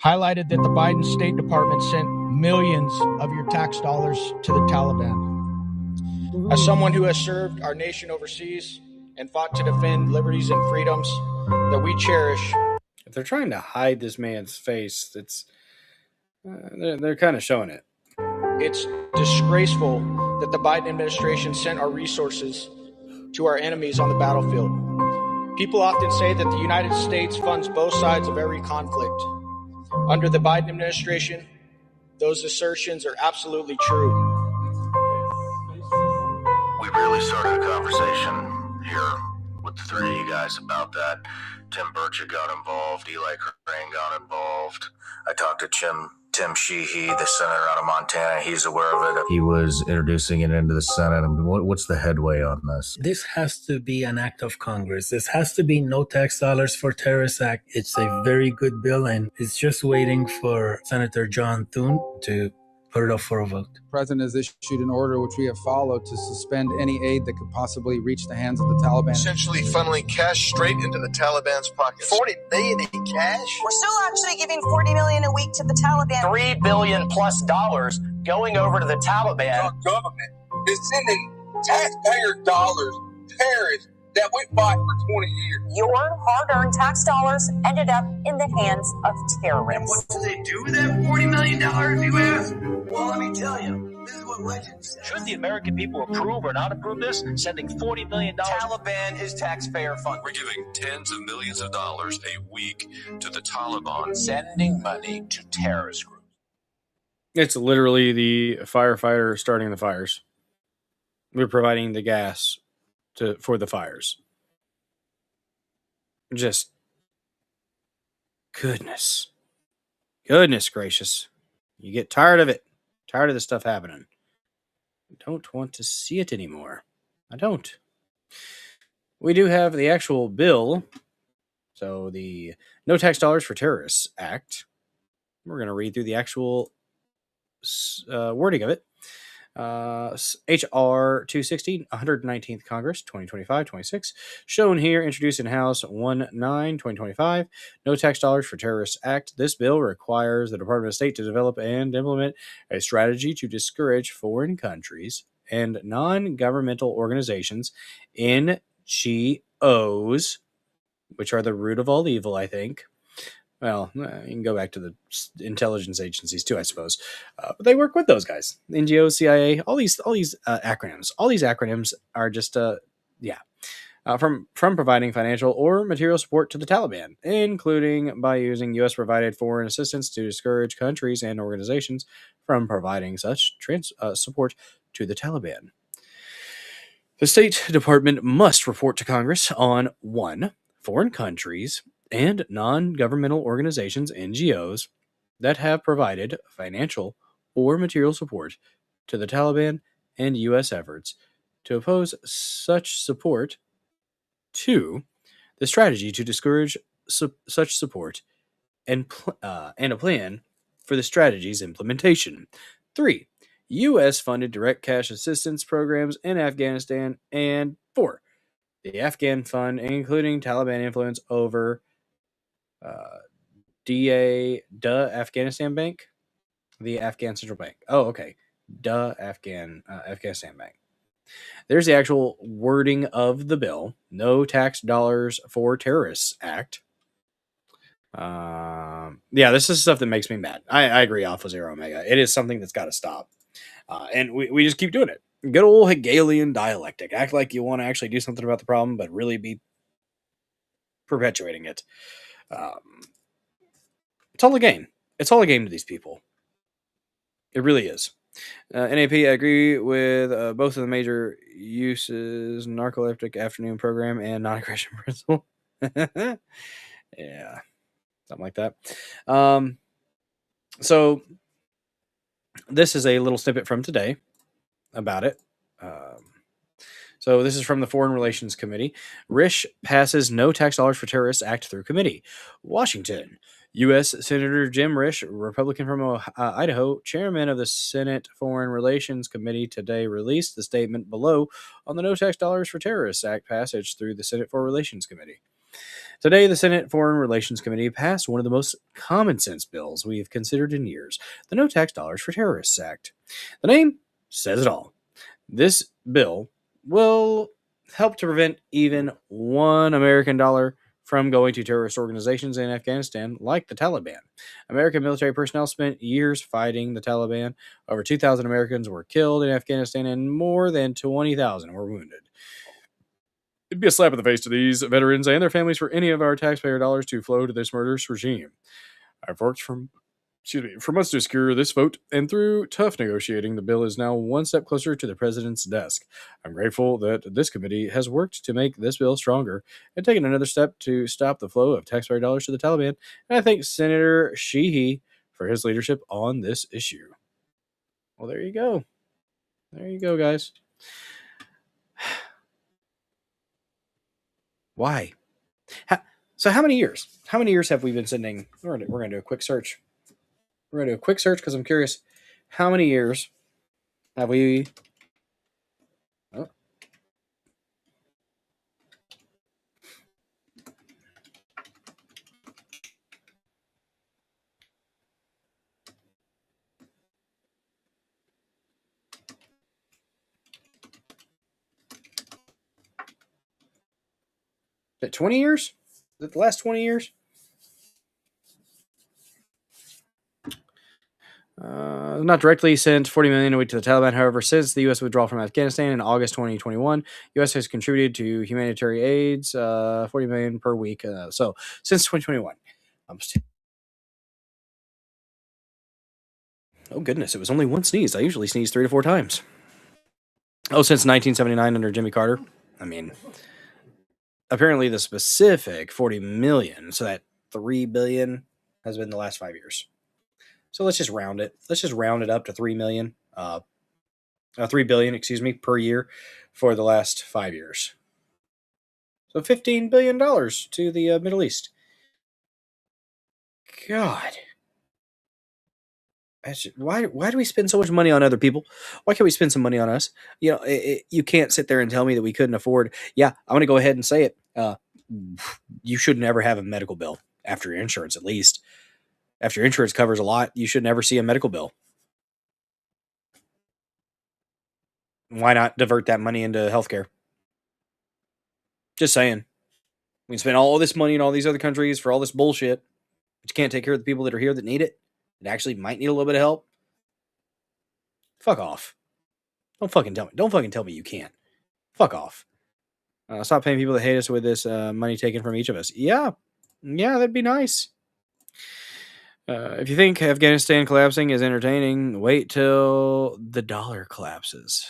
highlighted that the Biden State Department sent millions of your tax dollars to the Taliban. As someone who has served our nation overseas and fought to defend liberties and freedoms that we cherish. If they're trying to hide this man's face, it's they're kind of showing it. It's disgraceful that the Biden administration sent our resources to our enemies on the battlefield. People often say that the United States funds both sides of every conflict. Under the Biden administration, those assertions are absolutely true. We really started a conversation here with the three of you guys about that. Tim Burchett got involved. Eli Crane got involved. I talked to Tim Sheehy, the senator out of Montana. He's aware of it. He was introducing it into the Senate. I mean, what's the headway on this? This has to be an act of Congress. This has to be No Tax Dollars for Terrorists Act. It's a very good bill, and it's just waiting for Senator John Thune to put it up for a vote. The president has issued an order which we have followed to suspend any aid that could possibly reach the hands of the Taliban. Essentially funneling cash straight into the Taliban's pockets. $40 billion in cash? We're still actually giving $40 million a week to the Taliban. $3 billion plus going over to the Taliban. Our government is sending taxpayer dollars to terrorists that we fought for 20 years. Your hard-earned tax dollars ended up in the hands of terrorists. And what do they do with that $40 million, if you ask? Well, let me tell you, this is what legend says. Should the American people approve or not approve this? Sending $40 million. Taliban is taxpayer funded. We're giving tens of millions of dollars a week to the Taliban. Sending money to terrorist groups. It's literally the firefighter starting the fires. We're providing the gas for the fires. Just goodness gracious. You get tired of it. Tired of this stuff happening. I don't want to see it anymore. I don't. We do have the actual bill. So the No Tax Dollars for Terrorists Act. We're going to read through the actual wording of it. H.R. 260, 119th Congress, 2025-26. Shown here, introduced in House 19-2025. No Tax Dollars for Terrorists Act. This bill requires the Department of State to develop and implement a strategy to discourage foreign countries and non-governmental organizations, NGOs, which are the root of all evil, I think. Well, you can go back to the intelligence agencies too, I suppose. But they work with those guys. NGO, CIA, all these acronyms. All these acronyms are just, from providing financial or material support to the Taliban, including by using U.S.-provided foreign assistance to discourage countries and organizations from providing such support to the Taliban. The State Department must report to Congress on 1. Foreign countries and non-governmental organizations, NGOs, that have provided financial or material support to the Taliban and U.S. efforts to oppose such support. 2. The strategy to discourage such support and a plan for the strategy's implementation. 3. U.S.-funded direct cash assistance programs in Afghanistan. And 4. The Afghan Fund, including Taliban influence over Afghanistan Bank, the Afghan Central Bank. Oh, okay. Afghanistan Bank. There's the actual wording of the bill. No Tax Dollars for Terrorists Act. This is stuff that makes me mad. I agree, Alpha Zero Omega. It is something that's got to stop. And we just keep doing it. Good old Hegelian dialectic. Act like you want to actually do something about the problem, but really be perpetuating it. It's all a game. It's all a game to these people. It really is. NAP, I agree with both of the major uses, narcoleptic afternoon program and non-aggression principle. Yeah, something like that. So this is a little snippet from today about it. So this is from the Foreign Relations Committee. Risch passes No Tax Dollars for Terrorists Act through committee. Washington. U.S. Senator Jim Risch, Republican from Idaho, chairman of the Senate Foreign Relations Committee, today released the statement below on the No Tax Dollars for Terrorists Act passage through the Senate Foreign Relations Committee. Today, the Senate Foreign Relations Committee passed one of the most common sense bills we've considered in years, the No Tax Dollars for Terrorists Act. The name says it all. This bill will help to prevent even one American dollar from going to terrorist organizations in Afghanistan like the Taliban. American military personnel spent years fighting the Taliban. Over 2,000 Americans were killed in Afghanistan and more than 20,000 were wounded. It'd be a slap in the face to these veterans and their families for any of our taxpayer dollars to flow to this murderous regime. I've worked for months to secure this vote, and through tough negotiating, the bill is now one step closer to the president's desk. I'm grateful that this committee has worked to make this bill stronger and taken another step to stop the flow of taxpayer dollars to the Taliban. And I thank Senator Sheehy for his leadership on this issue. Well, there you go. There you go, guys. Why? So how many years? How many years have we been sending? We're going to do a quick search. We're going to do a quick search because I'm curious. How many years have we... Oh. Is it 20 years? Is it the last 20 years? Not directly sent $40 million a week to the Taliban. However, since the U.S. withdrawal from Afghanistan in August 2021, U.S. has contributed to humanitarian aids $40 million per week. So since 2021, oh goodness, it was only one sneeze. I usually sneeze 3 to 4 times. Oh, since 1979 under Jimmy Carter. I mean, apparently the specific 40 million, so that 3 billion has been the last 5 years. So let's just round it. Let's just round it up to 3 million, 3 billion, per year for the last 5 years. So $15 billion to the Middle East. God. Why do we spend so much money on other people? Why can't we spend some money on us? You know, you can't sit there and tell me that we couldn't afford. Yeah, I'm going to go ahead and say it. You should never have a medical bill after your insurance, at least. After your insurance covers a lot, you should never see a medical bill. Why not divert that money into healthcare? Just saying. We can spend all this money in all these other countries for all this bullshit, but you can't take care of the people that are here that need it, that actually might need a little bit of help. Fuck off. Don't fucking tell me you can't. Fuck off. Stop paying people that hate us with this money taken from each of us. Yeah, that'd be nice. If you think Afghanistan collapsing is entertaining, wait till the dollar collapses.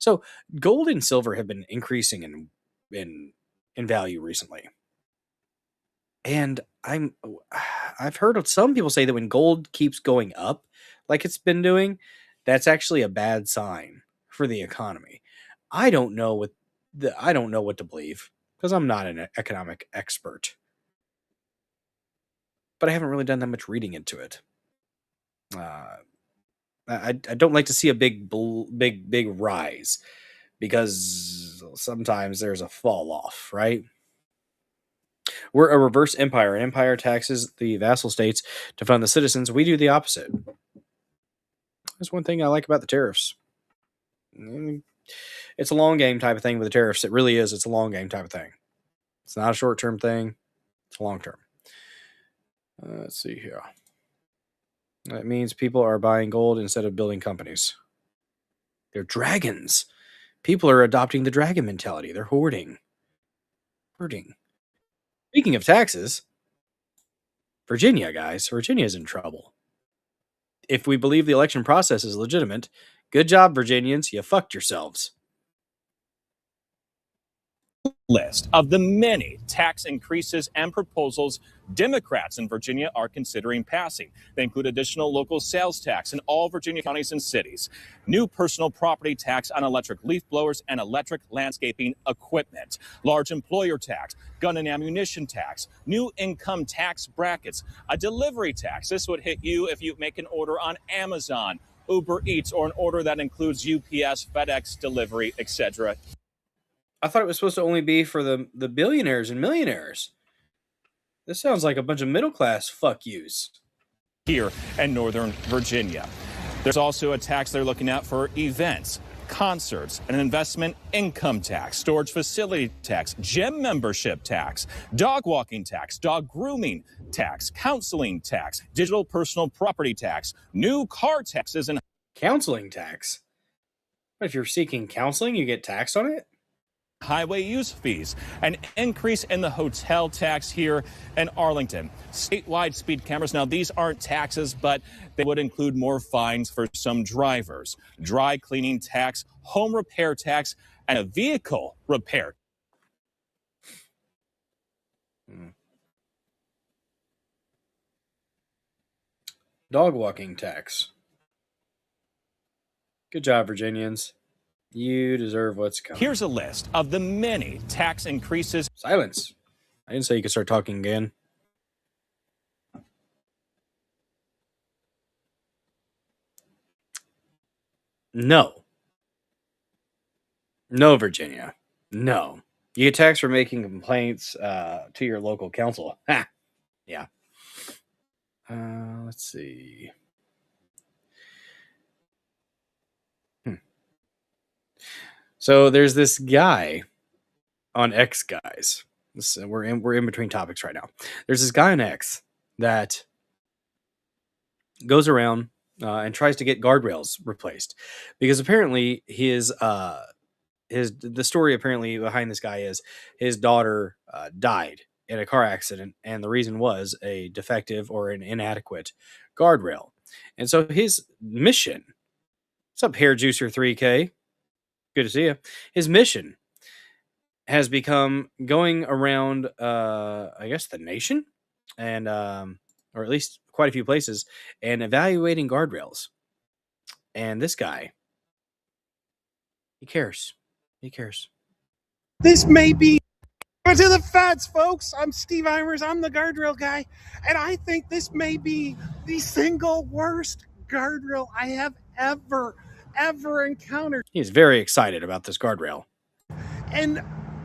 So gold and silver have been increasing in value recently. And I've heard of some people say that when gold keeps going up like it's been doing, that's actually a bad sign for the economy. I don't know what to believe because I'm not an economic expert. But I haven't really done that much reading into it. I don't like to see a big rise because sometimes there's a fall off, right? We're a reverse empire. An empire taxes the vassal states to fund the citizens. We do the opposite. That's one thing I like about the tariffs. It's a long game type of thing with the tariffs. It really is. It's a long game type of thing. It's not a short-term thing. It's a long-term. Let's see here. That means people are buying gold instead of building companies. They're dragons. People are adopting the dragon mentality. They're hoarding. Speaking of taxes, Virginia, guys. Virginia's in trouble. If we believe the election process is legitimate, good job, Virginians. You fucked yourselves. List of the many tax increases and proposals Democrats in Virginia are considering passing. They include additional local sales tax in all Virginia counties and cities, new personal property tax on electric leaf blowers and electric landscaping equipment, large employer tax, gun and ammunition tax, new income tax brackets, a delivery tax. This would hit you if you make an order on Amazon, Uber Eats, or an order that includes UPS, FedEx delivery, etc. I thought it was supposed to only be for the billionaires and millionaires. This sounds like a bunch of middle-class fuck yous. Here in Northern Virginia. There's also a tax they're looking at for events, concerts, an investment income tax, storage facility tax, gym membership tax, dog walking tax, dog grooming tax, counseling tax, digital personal property tax, new car taxes, and counseling tax. But if you're seeking counseling, you get taxed on it? highway use fees, an increase in the hotel tax here in Arlington, statewide speed cameras. Now, these aren't taxes, but they would include more fines for some drivers, dry cleaning tax, home repair tax, and a vehicle repair. Dog walking tax. Good job, Virginians. You deserve what's coming. Here's a list of the many tax increases. Silence. I didn't say you could start talking again. No. No, Virginia. No. You get taxed for making complaints to your local council. Ha! Yeah. Let's see. So there's this guy on X, guys. We're in between topics right now. There's this guy on X that goes around and tries to get guardrails replaced because apparently the story apparently behind this guy is his daughter died in a car accident, and the reason was a defective or an inadequate guardrail. And so his mission, what's up, Hair Juicer 3K? Good to see you. His mission has become going around, I guess, the nation, and or at least quite a few places, and evaluating guardrails. And this guy, he cares. He cares. This may be to the feds, folks. I'm Steve Eimers. I'm the guardrail guy, and I think this may be the single worst guardrail I have ever encountered. He's very excited about this guardrail. And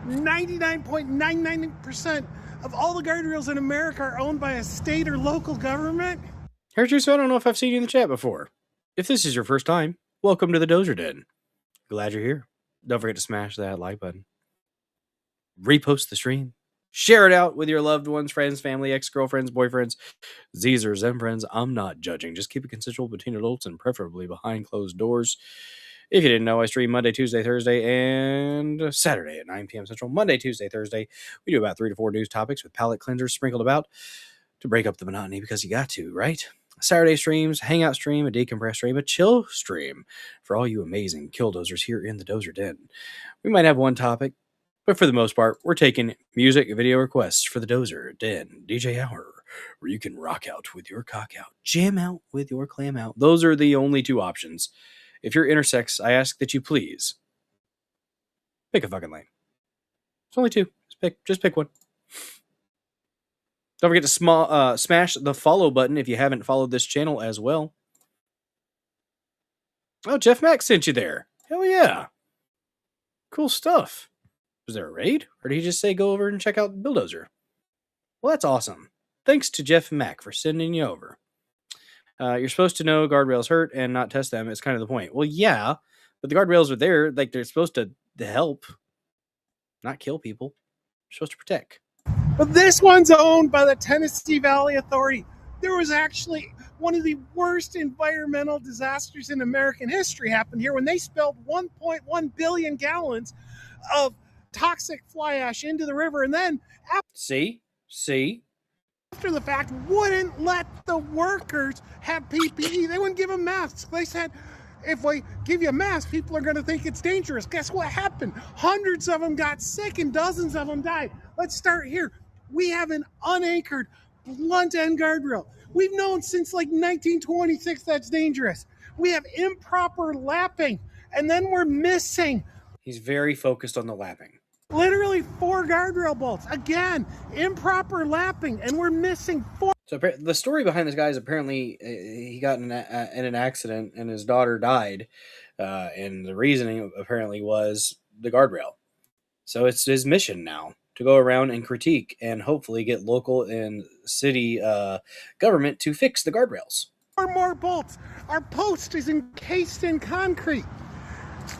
99.99% of all the guardrails in America are owned by a state or local government. Hair Juicer, I don't know if I've seen you in the chat before. If this is your first time, welcome to the Dozer Den. Glad you're here. Don't forget to smash that like button. Repost the stream. Share it out with your loved ones, friends, family, ex-girlfriends, boyfriends, Z's or Zen friends. I'm not judging. Just keep it consensual between adults and preferably behind closed doors. If you didn't know, I stream Monday, Tuesday, Thursday, and Saturday at 9 p.m. Central. Monday, Tuesday, Thursday, we do about 3 to 4 news topics with palate cleansers sprinkled about to break up the monotony because you got to, right? Saturday streams, hangout stream, a decompress stream, a chill stream for all you amazing killdozers here in the Dozer Den. We might have one topic, but for the most part, we're taking music and video requests for the Dozer Den DJ Hour, where you can rock out with your cock out, jam out with your clam out. Those are the only two options. If you're intersex, I ask that you please pick a fucking lane. It's only two. Just pick one. Don't forget to smash the follow button if you haven't followed this channel as well. Oh, Jeff Mack sent you there. Hell yeah. Cool stuff. Was there a raid? Or did he just say go over and check out Bulldozer? Well, that's awesome. Thanks to Jeff Mack for sending you over. You're supposed to know guardrails hurt and not test them. It's kind of the point. Well, yeah, but the guardrails are there. Like, they're supposed to help, not kill people. They're supposed to protect. But this one's owned by the Tennessee Valley Authority. There was actually one of the worst environmental disasters in American history happened here when they spilled 1.1 billion gallons of toxic fly ash into the river, and then see after the fact wouldn't let the workers have PPE. They wouldn't give them masks. They said, if we give you a mask, people are going to think it's dangerous. Guess what happened? Hundreds of them got sick and dozens of them died. Let's start here. We have an unanchored blunt end guardrail. We've known since like 1926 that's dangerous. We have improper lapping, and then we're missing. He's very focused on the lapping. Literally 4 guardrail bolts. Again, improper lapping, and we're missing 4. So the story behind this guy is apparently he got in an accident and his daughter died. And the reasoning apparently was the guardrail. So it's his mission now to go around and critique and hopefully get local and city government to fix the guardrails. 4 more bolts. Our post is encased in concrete.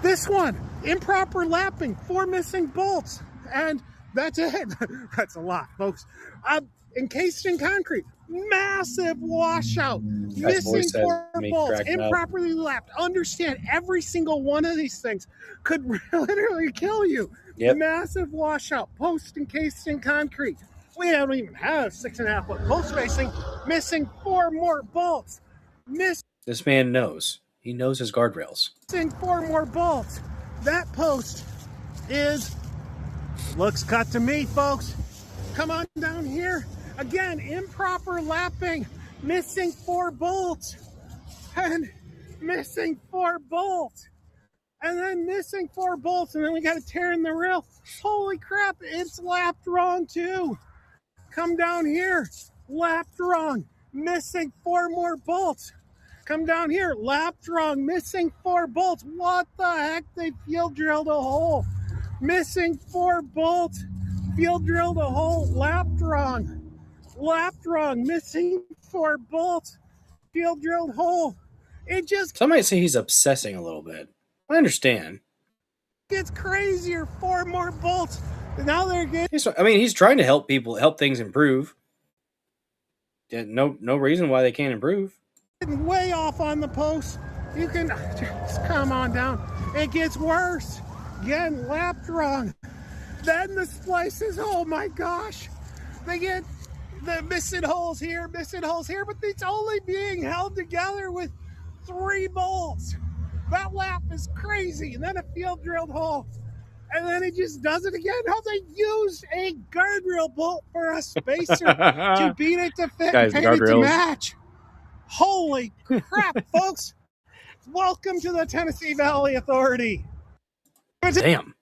This one, improper lapping, 4 missing bolts. And That's it. That's a lot, folks. Encased in concrete, massive washout, missing voice has 4 me bolts, cracking up. improperly lapped. Understand, every single one of these things could literally kill you. Yep. Massive washout, post encased in concrete. We don't even have 6.5 foot post spacing. Missing 4 more bolts. This man knows. He knows his guardrails. Missing 4 more bolts. That post looks cut to me, folks. Come on down here. Again, improper lapping. Missing 4 bolts. And missing 4 bolts. And then missing 4 bolts. And then we got to tear in the rail. Holy crap, it's lapped wrong too. Come down here. Lapped wrong. Missing 4 more bolts. Come down here. Lapped wrong. Missing 4 bolts. What the heck? They field drilled a hole. Missing 4 bolts. Field drilled a hole. Lapped wrong. Lapped wrong. Missing 4 bolts. Field drilled hole. It just... Some might say he's obsessing a little bit. I understand. Gets crazier. 4 more bolts. Now they're getting... he's trying to help people, help things improve. No reason why they can't improve. Way off on the post. You can just come on down. It gets worse. Again, lapped wrong. Then the splices, oh my gosh. They get the missing holes here, but it's only being held together with 3 bolts. That lap is crazy. And then a field drilled hole. And then it just does it again. How they use a guardrail bolt for a spacer to beat it to fit and paint it to match. Holy crap, folks. Welcome to the Tennessee Valley Authority. Damn.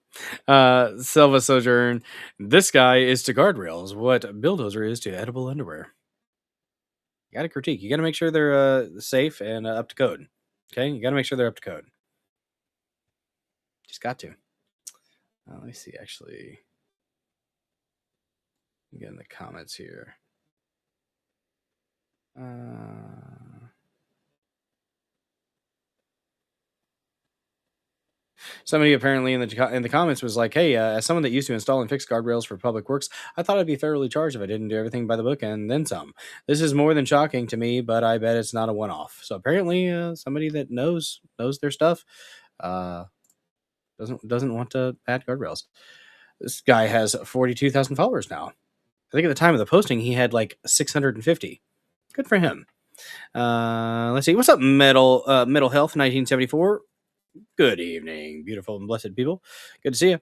Silva Sojourn. This guy is to guardrails what Bulldozer is to edible underwear. You got to critique. You got to make sure they're safe and up to code. Okay? You got to make sure they're up to code. Just got to. Let me see, actually. Get in the comments here. Somebody apparently in the comments was like, hey, as someone that used to install and fix guardrails for public works, I thought I'd be thoroughly charged if I didn't do everything by the book and then some. This is more than shocking to me, but I bet it's not a one-off. So apparently somebody that knows their stuff doesn't want to add guardrails. This guy has 42,000 followers now. I think at the time of the posting, he had like 650. Good for him. Let's see. What's up, Metal Health 1974? Good evening, beautiful and blessed people. Good to see you.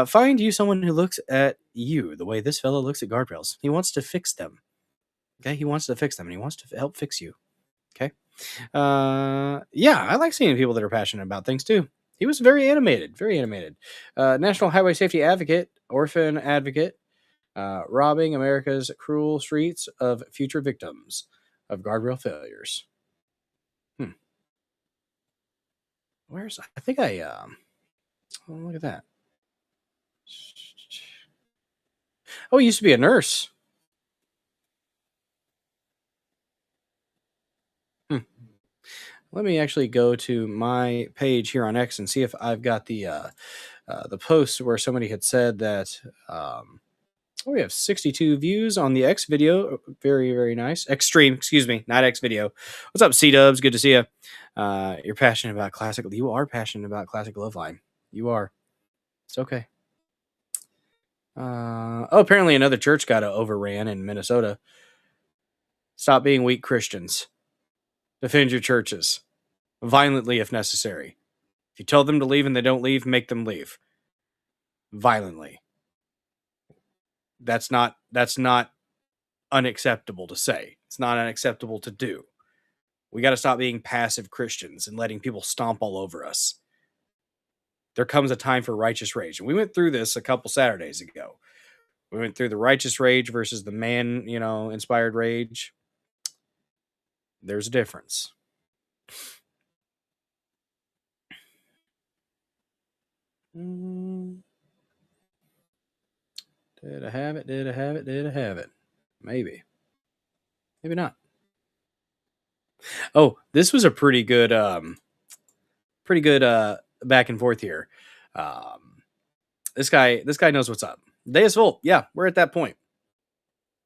Find you someone who looks at you the way this fellow looks at guardrails. He wants to fix them. Okay? He wants to fix them, and he wants to help fix you. Okay? Yeah, I like seeing people that are passionate about things, too. He was very animated. Very animated. National Highway Safety Advocate, orphan advocate, robbing America's cruel streets of future victims of guardrail failures. I think oh, look at that. Oh, he used to be a nurse. Let me actually go to my page here on X and see if I've got the post where somebody had said that we have 62 views on the X video. Very, very nice. X stream, excuse me, not X video. What's up, C-Dubs? Good to see you. You're passionate about classic. You are passionate about classic love line. You are. It's okay. Apparently another church got overran in Minnesota. Stop being weak Christians. Defend your churches. Violently if necessary. If you tell them to leave and they don't leave, make them leave. Violently. That's not unacceptable to say. It's not unacceptable to do. We got to stop being passive Christians and letting people stomp all over us. There comes a time for righteous rage. And we went through this a couple Saturdays ago. We went through the righteous rage versus the man, inspired rage. There's a difference. Did I have it? Did I have it? Did I have it? Maybe. Maybe not. Oh, this was a pretty good back and forth here. This guy knows what's up. Day is full. Yeah, we're at that point.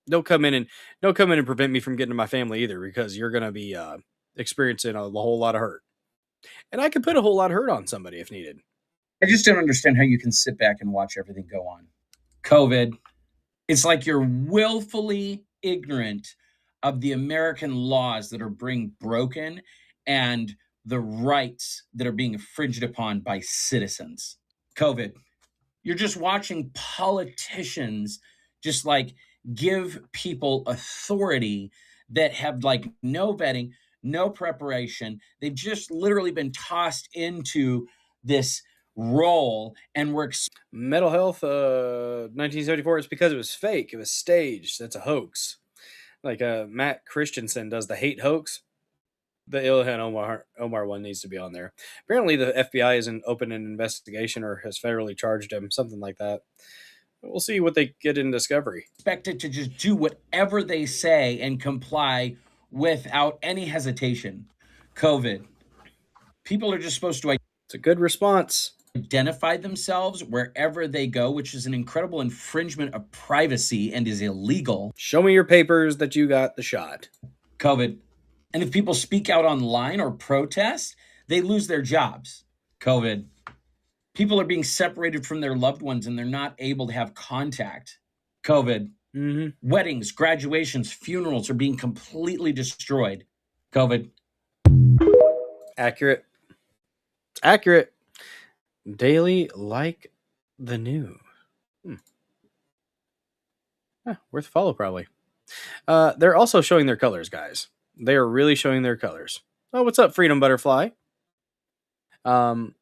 Don't come in and prevent me from getting to my family either, because you're gonna be experiencing a whole lot of hurt. And I could put a whole lot of hurt on somebody if needed. I just don't understand how you can sit back and watch everything go on. COVID. It's like you're willfully ignorant of the American laws that are being broken and the rights that are being infringed upon by citizens. COVID. You're just watching politicians just like give people authority that have like no vetting, no preparation. They've just literally been tossed into this role, and we're Mental health 1974. It's because it was fake. It was staged. That's a hoax. Like Matt Christensen does the hate hoax. The Ilhan Omar one needs to be on there. Apparently the FBI isn't open an investigation or has federally charged him, something like that. We'll see what they get in discovery. Expected to just do whatever they say and comply without any hesitation. COVID. People are just supposed to... It's a good response. Identify themselves wherever they go, which is an incredible infringement of privacy and is illegal. Show me your papers that you got the shot. COVID. And if people speak out online or protest, they lose their jobs. COVID. People are being separated from their loved ones and they're not able to have contact. COVID. Weddings, graduations, funerals are being completely destroyed. COVID. Accurate. Accurate. Daily like the news. Worth a follow, probably. They're also showing their colors, guys. They are really showing their colors. Oh, what's up, Freedom Butterfly? Now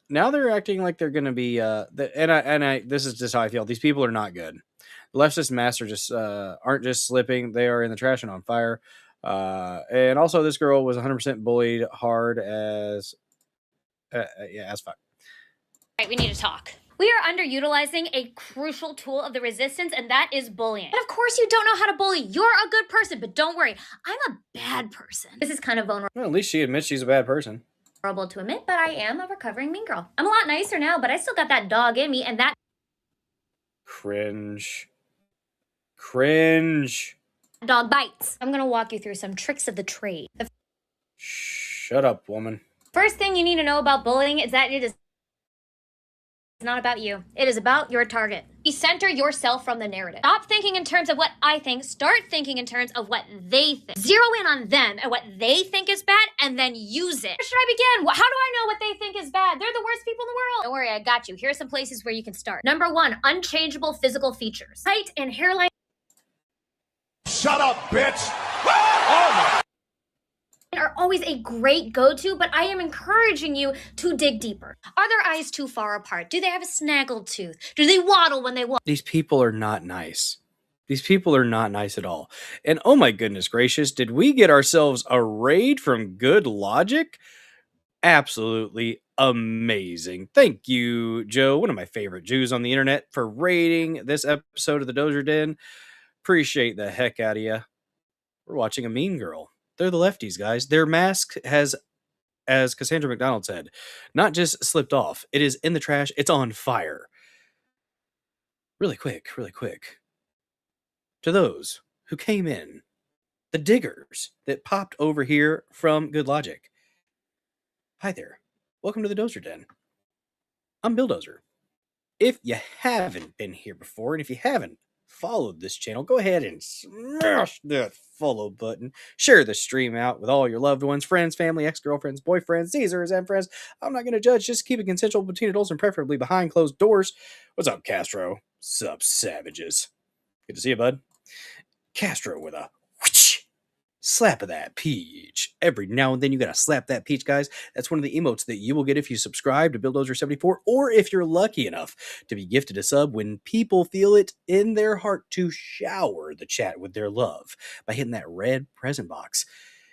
they're acting like they're going to be, this is just how I feel. These people are not good. The leftist masks are just, aren't just slipping. They are in the trash and on fire. And also this girl was 100% bullied hard as fuck. Right, we need to talk. We are underutilizing a crucial tool of the resistance, and that is bullying. And of course you don't know how to bully. You're a good person, but don't worry. I'm a bad person. This is kind of vulnerable. Well, at least she admits she's a bad person. To admit, but I am a recovering mean girl. I'm a lot nicer now, but I still got that dog in me, and that... Cringe. Cringe. Dog bites. I'm gonna walk you through some tricks of the trade. Shut up, woman. First thing you need to know about bullying is that it is not about you. It is about your target. You center yourself from the narrative. Stop thinking in terms of what I think. Start thinking in terms of what they think. Zero in on them and what they think is bad, and then use it. Where should I begin? How do I know what they think is bad? They're the worst people in the world. Don't worry, I got you. Here are some places where you can start. Number 1, unchangeable physical features. Height and hairline. Shut up, bitch! Oh my! Are always a great go-to, but I am encouraging you to dig deeper. Are their eyes too far apart? Do they have a snaggled tooth? Do they waddle when they walk? These people are not nice. These people are not nice at all. And oh my goodness gracious, did we get ourselves a raid from Good Logic? Absolutely amazing. Thank you, Joe, one of my favorite Jews on the internet, for raiding this episode of the Dozer Den. Appreciate the heck out of you. We're watching a mean girl. They're the lefties, guys. Their mask has, as Cassandra McDonald said, not just slipped off. It is in the trash. It's on fire. Really quick. To those who came in, the diggers that popped over here from Good Logic. Hi there. Welcome to the Dozer Den. I'm Bill Dozer. If you haven't been here before, and if you haven't followed this channel, go ahead and smash that follow button. Share the stream out with all your loved ones, friends, family, ex-girlfriends, boyfriends, Caesars, and friends. I'm not going to judge. Just keep it consensual between adults and preferably behind closed doors. What's up, Castro? Sup, savages? Good to see you, bud. Castro with a whoosh, slap of that peach. Every now and then you got to slap that peach, guys. That's one of the emotes that you will get if you subscribe to BillDozer74, or if you're lucky enough to be gifted a sub when people feel it in their heart to shower the chat with their love by hitting that red present box.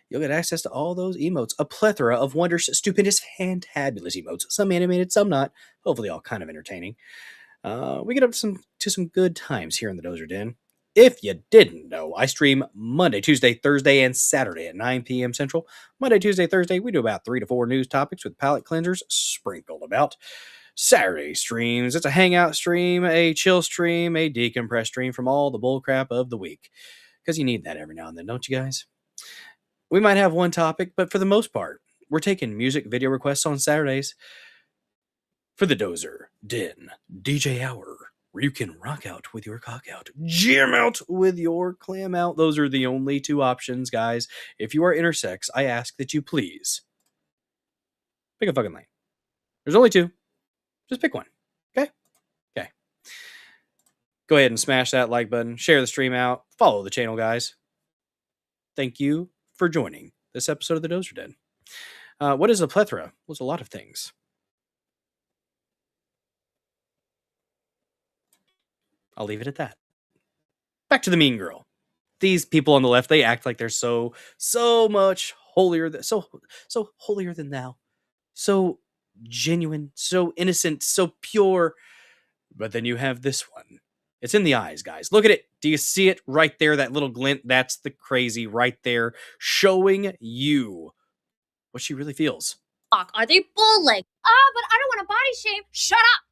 You'll get access to all those emotes, a plethora of wondrous, stupendous, fantabulous emotes, some animated, some not, hopefully all kind of entertaining. We get up to some good times here in the Dozer Den. If you didn't know, I stream Monday, Tuesday, Thursday, and Saturday at 9 p.m. Central. Monday, Tuesday, Thursday, we do about 3 to 4 news topics with palate cleansers sprinkled about. Saturday streams. It's a hangout stream, a chill stream, a decompress stream from all the bullcrap of the week. Because you need that every now and then, don't you guys? We might have one topic, but for the most part, we're taking music video requests on Saturdays for the Dozer Den DJ Hour, where you can rock out with your cock out, jam out with your clam out. Those are the only two options, guys. If you are intersex, I ask that you please pick a fucking lane. There's only two. Just pick one. Okay? Okay. Go ahead and smash that like button, share the stream out, follow the channel, guys. Thank you for joining this episode of the Dozer Den. What is a plethora? Well, it's a lot of things. I'll leave it at that. Back to the mean girl. These people on the left, they act like they're so much holier than so holier than thou. So genuine, so innocent, so pure. But then you have this one. It's in the eyes, guys. Look at it. Do you see it right there? That little glint. That's the crazy right there, showing you what she really feels. Are they bull-legged? But I don't want to body shame. Shut up!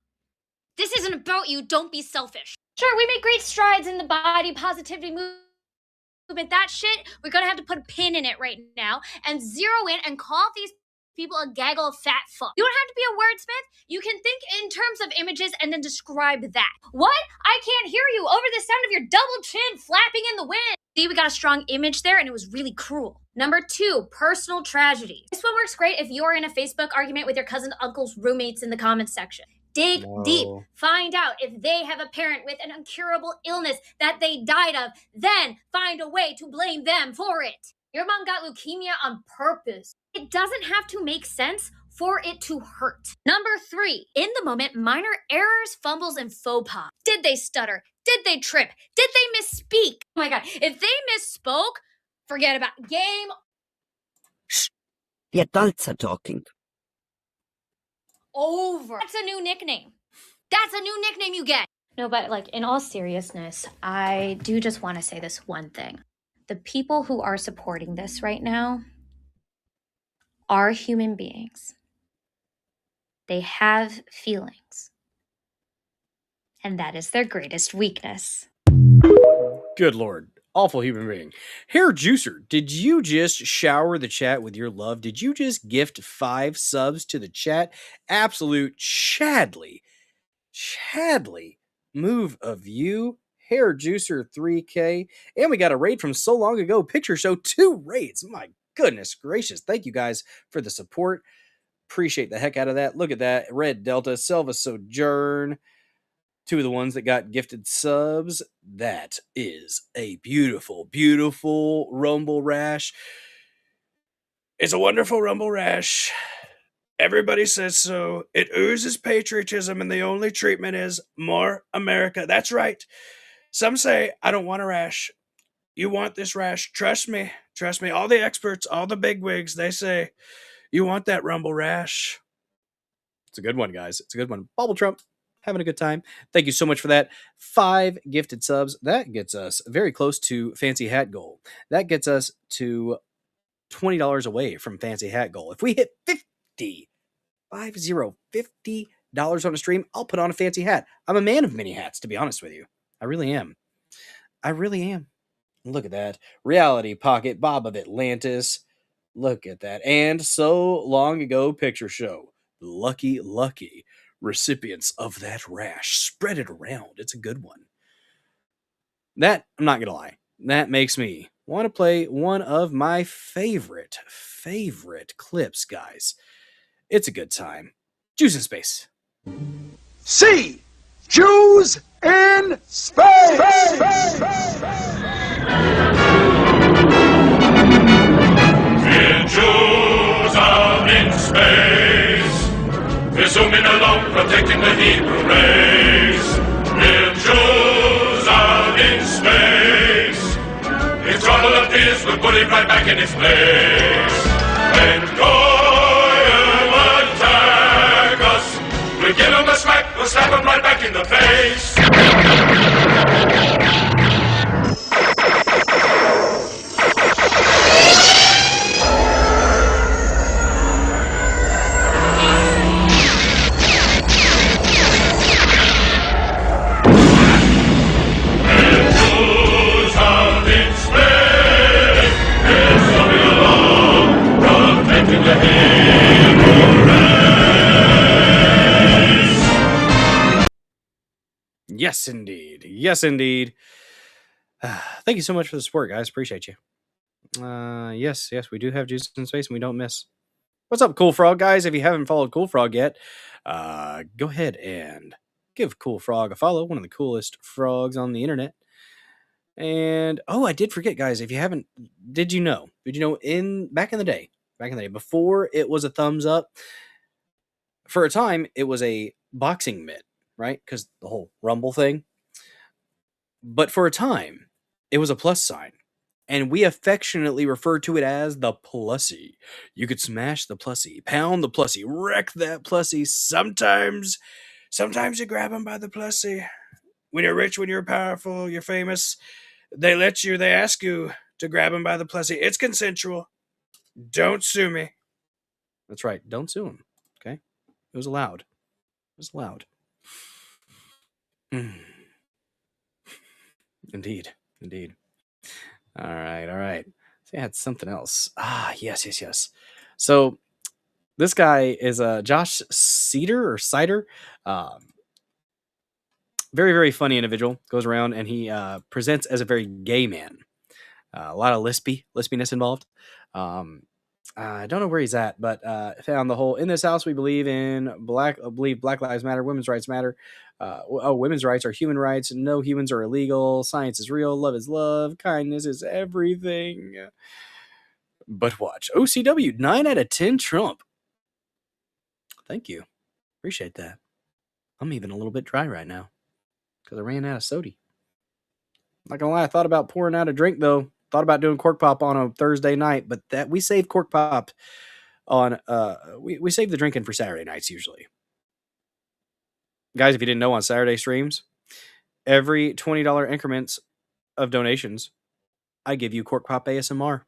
This isn't about you. Don't be selfish. Sure, we make great strides in the body positivity movement. That shit, we're going to have to put a pin in it right now and zero in and call these people a gaggle of fat fuck. You don't have to be a wordsmith. You can think in terms of images and then describe that. What? I can't hear you over the sound of your double chin flapping in the wind. See, we got a strong image there and it was really cruel. Number 2, personal tragedy. This one works great if you're in a Facebook argument with your cousin's uncle's roommates in the comments section. Dig deep. Find out if they have a parent with an incurable illness that they died of. Then find a way to blame them for it. Your mom got leukemia on purpose. It doesn't have to make sense for it to hurt. Number 3, in the moment, minor errors, fumbles, and faux pas. Did they stutter? Did they trip? Did they misspeak? Oh my God, if they misspoke, forget about it. Game. Shh. The adults are talking. Over. That's a new nickname. That's a new nickname you get. No, but like in all seriousness, I do just want to say this one thing. The people who are supporting this right now are human beings. They have feelings. And that is their greatest weakness. Good Lord. Awful human being. Hair Juicer, did you just shower the chat with your love? Did you just gift 5 subs to the chat? Absolute Chadley move of you. Hair Juicer 3K. And we got a raid from so long ago. Picture Show 2 raids. My goodness gracious. Thank you guys for the support. Appreciate the heck out of that. Look at that. Red Delta, Selva Sojourn. 2 of the ones that got gifted subs. That is a beautiful, beautiful Rumble Rash. It's a wonderful Rumble Rash. Everybody says so. It oozes patriotism, and the only treatment is more America. That's right. Some say, I don't want a rash. You want this rash. Trust me. Trust me. All the experts, all the bigwigs, they say, you want that Rumble Rash. It's a good one, guys. It's a good one. Bubble Trump. Having a good time. Thank you so much for that. 5 gifted subs. That gets us very close to Fancy Hat goal. That gets us to $20 away from Fancy Hat goal. If we hit $50 on a stream, I'll put on a fancy hat. I'm a man of many hats, to be honest with you. I really am. Look at that. Reality Pocket, Bob of Atlantis. Look at that. And So Long Ago Picture Show. Lucky recipients of that rash. Spread it around. It's a good one. That, I'm not gonna lie, that makes me want to play one of my favorite clips, guys. It's a good time. Jews in Space. C. Jews in Space! We're Jews out in space. We're zooming along, protecting the Hebrew race. We're Jews out in space. If trouble appears, we'll put it right back in its place. When Goyim attack us, we'll give them a smack, we'll slap them right back in the face. Yes, indeed. Thank you so much for the support, guys. Appreciate you. Yes, we do have juice in space, and we don't miss. What's up, Cool Frog, guys? If you haven't followed Cool Frog yet, go ahead and give Cool Frog a follow. One of the coolest frogs on the internet. And I did forget, guys. If you haven't, did you know? Back in the day, before it was a thumbs up, for a time it was a boxing mitt, right? Because the whole Rumble thing. But for a time, it was a plus sign. And we affectionately refer to it as the plussy. You could smash the plussy, pound the plussy, wreck that plussy. Sometimes you grab them by the plussy. When you're rich, when you're powerful, you're famous, they ask you to grab them by the plussy. It's consensual. Don't sue me. That's right. Don't sue him. Okay? It was allowed. Indeed. All right. So I had something else. Yes. So this guy is Josh Cider. Very, very funny individual. Goes around and he presents as a very gay man. A lot of lispiness involved. I don't know where he's at, but found the whole in this house we believe Black Lives Matter, women's rights matter. Women's rights are human rights. No humans are illegal. Science is real. Love is love. Kindness is everything. But watch OCW 9 out of 10 Trump. Thank you, appreciate that. I'm even a little bit dry right now because I ran out of soda. Not gonna lie, I thought about pouring out a drink though. Thought about doing cork pop on a Thursday night, but that we save cork pop on we save the drinking for Saturday nights usually. Guys, if you didn't know, on Saturday streams, every $20 increments of donations, I give you cork pop ASMR.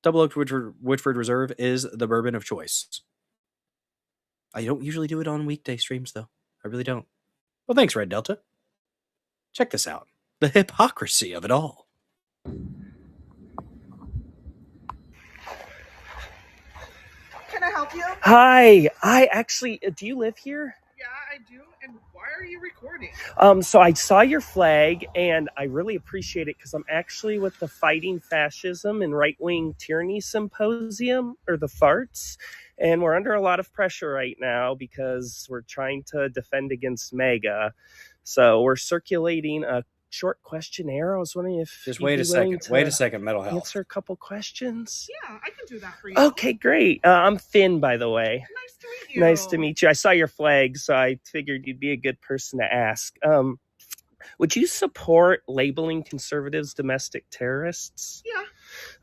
Double Oaked Woodford Reserve is the bourbon of choice. I don't usually do it on weekday streams though. I really don't. Well, thanks, Red Delta. Check this out. The hypocrisy of it all. Can I help you? Hi, do you live here? Yeah, I do. And why are you recording? So I saw your flag and I really appreciate it because I'm actually with the Fighting Fascism and Right-Wing Tyranny Symposium, or the FARTS. And we're under a lot of pressure right now because we're trying to defend against MAGA. So we're circulating a short questionnaire. I was wondering if just wait a second, Metal Health. Answer a couple questions. Yeah, I can do that for you. Okay, great. I'm Finn, by the way. Nice to meet you. Nice to meet you. I saw your flag, so I figured you'd be a good person to ask. Would you support labeling conservatives domestic terrorists? Yeah.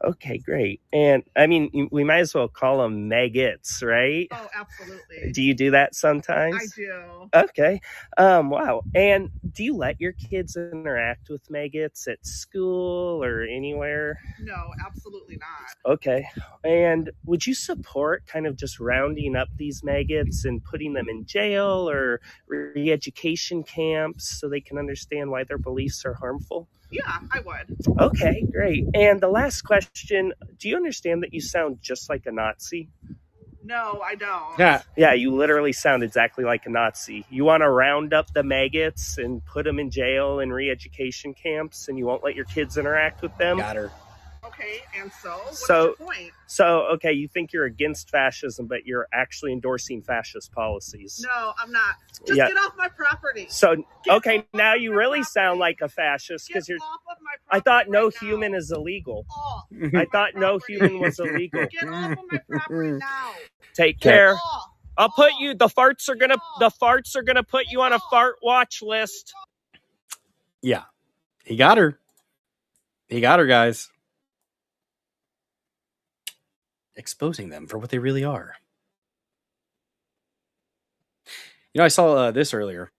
Okay, great. And I mean, we might as well call them maggots, right? Oh, absolutely. Do you do that sometimes? I do. Okay. Wow. And do you let your kids interact with maggots at school or anywhere? No, absolutely not. Okay. And would you support kind of just rounding up these maggots and putting them in jail or re-education camps so they can understand why their beliefs are harmful? Yeah, I would. Okay, great. And the last question, do you understand that you sound just like a Nazi? No, I don't. Yeah, you literally sound exactly like a Nazi. You want to round up the maggots and put them in jail and re-education camps, and you won't let your kids interact with them? Got her. Okay, and what's your point? Okay, you think you're against fascism, but you're actually endorsing fascist policies. No, I'm not. Just get off my property. Now you really sound like a fascist because you're. Off of my property. I thought no human is illegal. I thought no human was illegal. Get off of my property now. Take care. I'll put you. The farts are gonna put you on a fart watch list. Yeah, he got her. Guys. Exposing them for what they really are. I saw this earlier.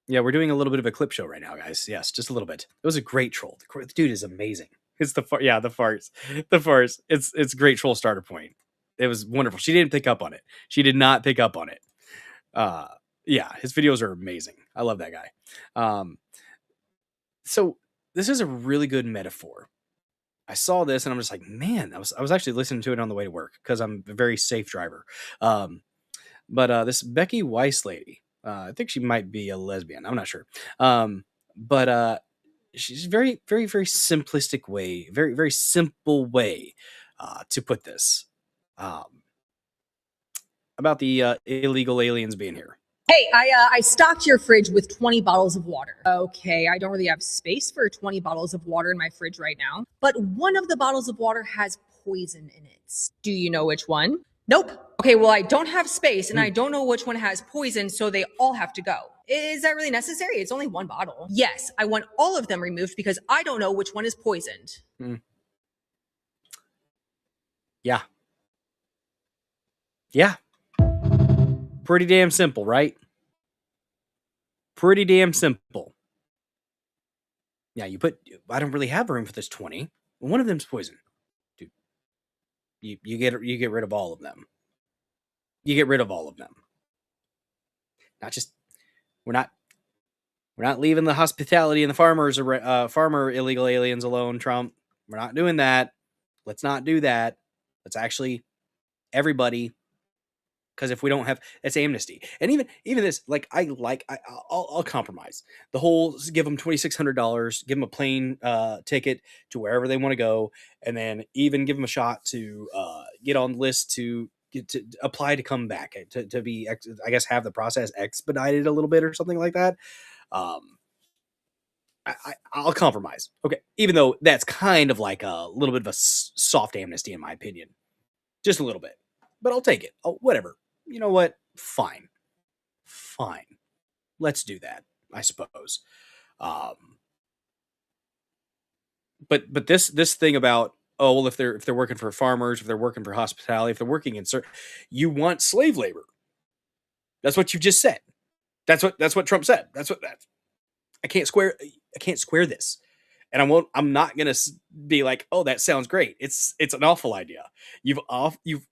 Yeah, we're doing a little bit of a clip show right now, guys. Yes, just a little bit. It was a great troll. The dude is amazing. It's the farts. It's a great troll starter point. It was wonderful. She didn't pick up on it. She did not pick up on it. Yeah, his videos are amazing. I love that guy. So this is a really good metaphor. I saw this and I'm just like, man, I was actually listening to it on the way to work because I'm a very safe driver. But this Becky Weiss lady, I think she might be a lesbian. I'm not sure. But she's very, very, very simplistic way, very, very simple way to put this about the illegal aliens being here. Hey, I stocked your fridge with 20 bottles of water. Okay, I don't really have space for 20 bottles of water in my fridge right now, but one of the bottles of water has poison in it. Do you know which one? Nope. Okay, well, I don't have space and I don't know which one has poison, so they all have to go. Is that really necessary? It's only one bottle. Yes, I want all of them removed because I don't know which one is poisoned. Yeah. Yeah. Pretty damn simple, right? Pretty damn simple. Yeah, I don't really have room for this 20. One of them's poison. Dude, you get rid of all of them. You get rid of all of them. Not just we're not leaving the hospitality and the farmer illegal aliens alone, Trump. We're not doing that. Let's not do that. Let's actually everybody, because if we don't have, it's amnesty. And even this, I'll compromise. The whole give them $2,600, give them a plane ticket to wherever they want to go, and then even give them a shot to get on the list to apply to come back, to be, I guess, have the process expedited a little bit or something like that. I'll compromise. Okay, even though that's kind of like a little bit of a soft amnesty in my opinion, just a little bit, but I'll take it. Oh, whatever. You know what? Fine. Let's do that, I suppose. But this thing about, oh, well, if they're working for farmers, if they're working for hospitality, if they're working in you want slave labor. That's what you just said. That's what Trump said. I can't square this. And I'm not going to be like, oh, that sounds great. It's an awful idea. You've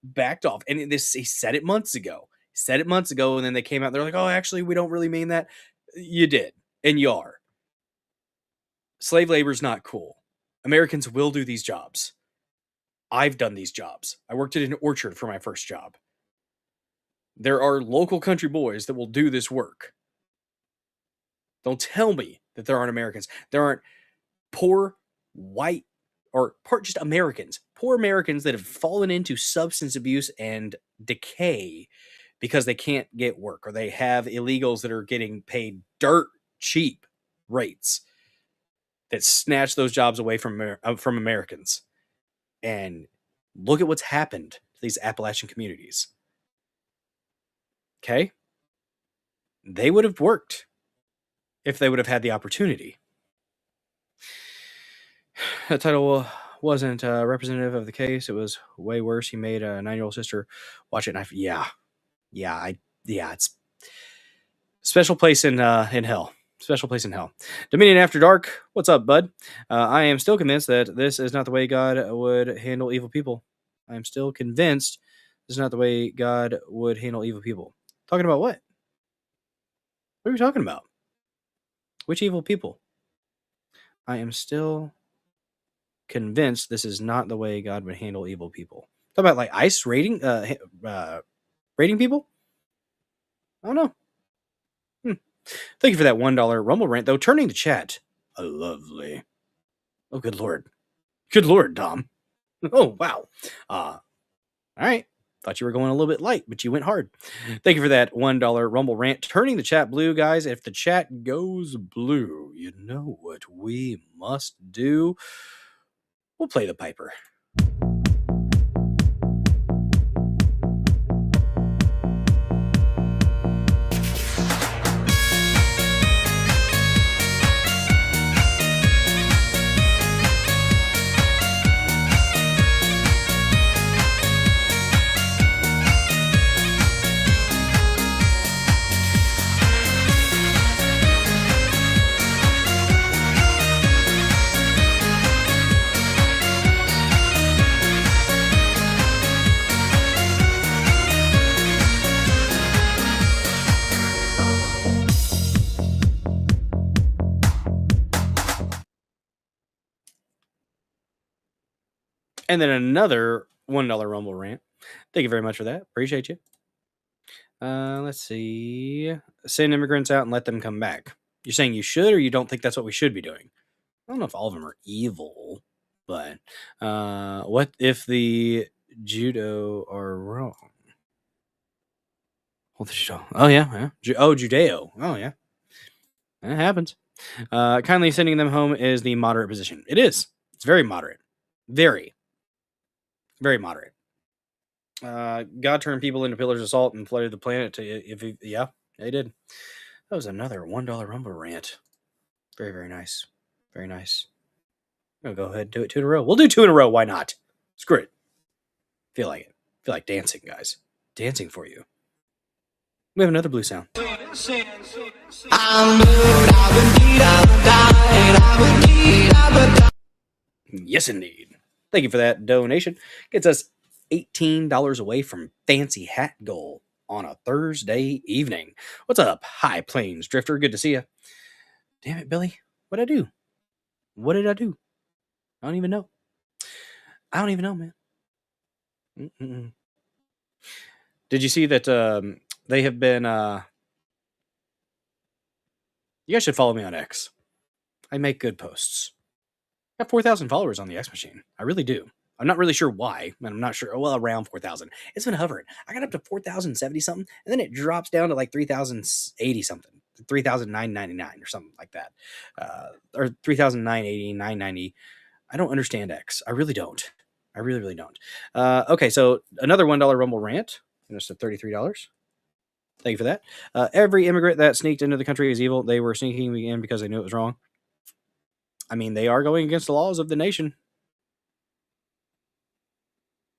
backed off. And he said it months ago. And then they came out, they're like, oh, actually, we don't really mean that. You did. And you are. Slave labor is not cool. Americans will do these jobs. I've done these jobs. I worked at an orchard for my first job. There are local country boys that will do this work. Don't tell me that there aren't Americans. There aren't poor white or just Americans, poor Americans that have fallen into substance abuse and decay because they can't get work, or they have illegals that are getting paid dirt cheap rates that snatch those jobs away from Americans. And look at what's happened to these Appalachian communities. Okay? They would have worked if they would have had the opportunity. That title wasn't representative of the case. It was way worse. He made a 9-year-old sister watch it, and it's special place in hell. Special place in hell. Dominion After Dark. What's up, bud? I am still convinced that this is not the way God would handle evil people. I am still convinced this is not the way God would handle evil people. Talking about what? What are we talking about? Which evil people? I am still convinced this is not the way God would handle evil people. Talk about like ICE rating people? I don't know. Thank you for that $1 Rumble rant, though. Turning to chat. Lovely. Oh, good Lord. Good Lord, Dom. Oh, wow. All right. Thought you were going a little bit light, but you went hard. Thank you for that $1 Rumble rant. Turning the chat blue, guys. If the chat goes blue, you know what we must do. We'll play the Piper. And then another $1 Rumble rant. Thank you very much for that. Appreciate you. Let's see. Send immigrants out and let them come back. You're saying you should, or you don't think that's what we should be doing? I don't know if all of them are evil, but what if the judo are wrong? Well, the judo. Oh yeah. Judeo. Oh yeah. That happens. Kindly sending them home is the moderate position. It is. It's very moderate. Very, very moderate. God turned people into pillars of salt and flooded the planet. Yeah, they did. That was another $1 Rumble rant. Very, very nice. Very nice. I'm gonna go ahead and do it 2 in a row. We'll do 2 in a row. Why not? Screw it. Feel like it. Feel like dancing, guys. Dancing for you. We have another blue sound. Yes, indeed. Thank you for that donation. Gets us $18 away from fancy hat goal on a Thursday evening. What's up, High Plains Drifter? Good to see you. Damn it, Billy. What'd I do? What did I do? I don't even know. I don't even know, man. Mm-mm. Did you see that they have been... You guys should follow me on X. I make good posts. I have 4,000 followers on the X machine. I really do. I'm not really sure why, and I'm not sure. Well, around 4,000. It's been hovering. I got up to 4,070 something, and then it drops down to like 3,080 something, 3,999 or something like that, or 3,980, 990. I don't understand X. I really don't. I really, really don't. Okay, so another $1 Rumble rant. Just at $33. Thank you for that. Every immigrant that sneaked into the country is evil. They were sneaking in because they knew it was wrong. I mean, they are going against the laws of the nation.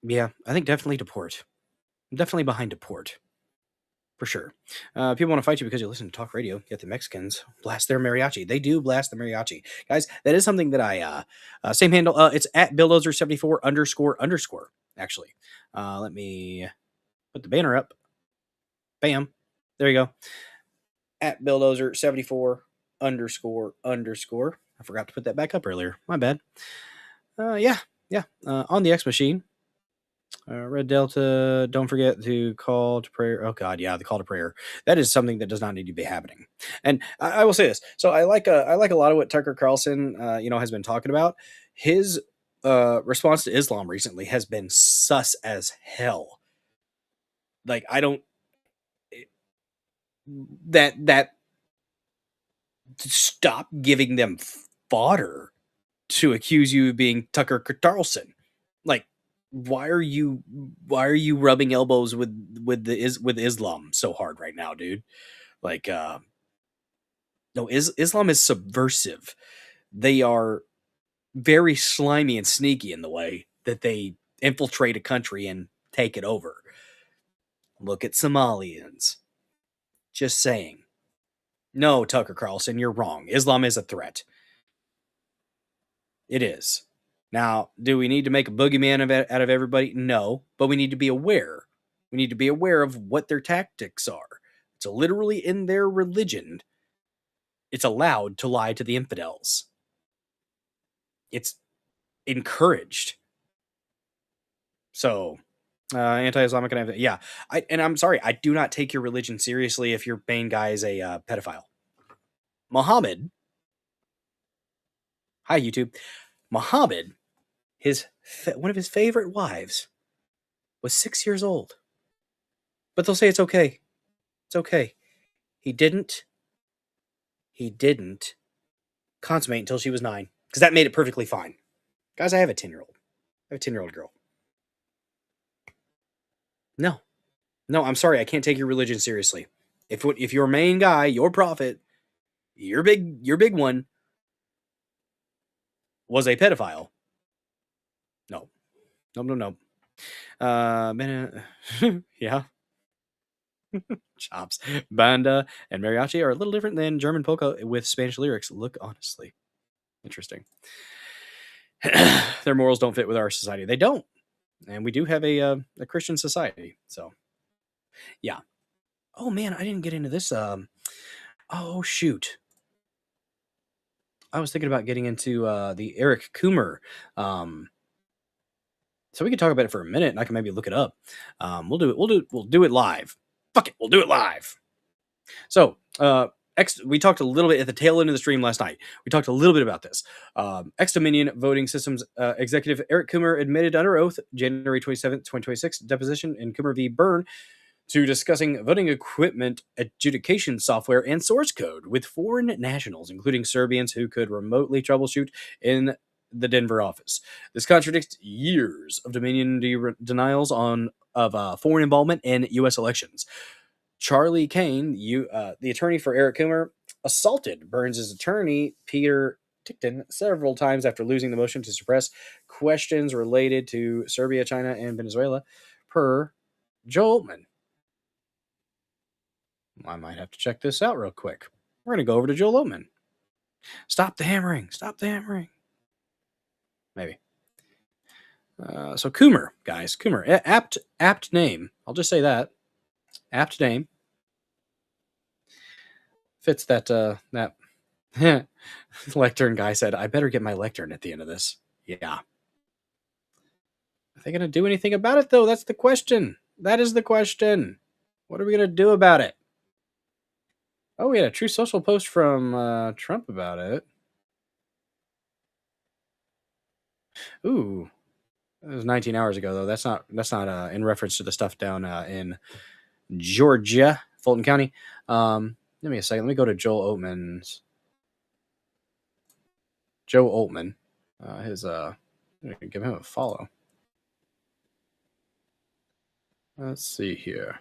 Yeah, I think definitely deport. I'm definitely behind deport. For sure. People want to fight you because you listen to talk radio, yet the Mexicans blast their mariachi. They do blast the mariachi. Guys, that is something that I, same handle, it's at Billdozer74 __, actually. Let me put the banner up. Bam. There you go. At Billdozer74 __. I forgot to put that back up earlier. My bad. Yeah. On the X machine. Red Delta, don't forget to call to prayer. Oh God, yeah, the call to prayer. That is something that does not need to be happening. And I will say this. So I like a lot of what Tucker Carlson, has been talking about. His response to Islam recently has been sus as hell. Like I don't that stop giving them fodder to accuse you of being Tucker Carlson. Like, why are you rubbing elbows with Islam so hard right now, dude? Like, no, Islam is subversive. They are very slimy and sneaky in the way that they infiltrate a country and take it over. Look at Somalians. Just saying. No, Tucker Carlson, you're wrong. Islam is a threat. It is. Now, do we need to make a boogeyman out of everybody? No, but we need to be aware. We need to be aware of what their tactics are. So literally in their religion, it's allowed to lie to the infidels. It's encouraged. So, anti-Islamic, yeah. I'm sorry, I do not take your religion seriously if your main guy is a pedophile. Muhammad, hi YouTube. Muhammad, one of his favorite wives, was 6 years old. But they'll say it's okay. It's okay. He didn't consummate until she was 9. Because that made it perfectly fine. Guys, I have a 10-year-old. I have a 10-year-old girl. No, I'm sorry. I can't take your religion seriously. If your main guy, your prophet, your big one, was a pedophile, no. Yeah. Chops. Banda and mariachi are a little different than German polka with Spanish lyrics. Look, honestly. Interesting. Their morals don't fit with our society. They don't. And we do have a Christian society. So, yeah. Oh, man, I didn't get into this. Oh, shoot. I was thinking about getting into the Eric Coomer. So we can talk about it for a minute, and I can maybe look it up. We'll do it live. Fuck it, we'll do it live. So we talked a little bit at the tail end of the stream last night. We talked a little bit about this. Ex-Dominion Voting Systems Executive Eric Coomer admitted under oath January 27th, 2026 deposition in Coomer v. Byrne to discussing voting equipment adjudication software and source code with foreign nationals, including Serbians who could remotely troubleshoot in the Denver office. This contradicts years of Dominion denials of foreign involvement in U.S. elections. Charlie Kane, the attorney for Eric Coomer, assaulted Burns' attorney, Peter Tickton, several times after losing the motion to suppress questions related to Serbia, China, and Venezuela, per Joel Altman. I might have to check this out real quick. We're going to go over to Joel Altman. Stop the hammering. Stop the hammering. Maybe. So Coomer, guys. Coomer. Apt name. I'll just say that. Apt name. Fits that lectern guy said, I better get my lectern at the end of this. Yeah. Are they going to do anything about it, though? That's the question. That is the question. What are we going to do about it? Oh, we had a True Social post from Trump about it. Ooh. It was 19 hours ago, though. That's not in reference to the stuff down in Georgia, Fulton County. Give me a second. Let me go to Joel Altman's. Joe Altman. Give him a follow. Let's see here.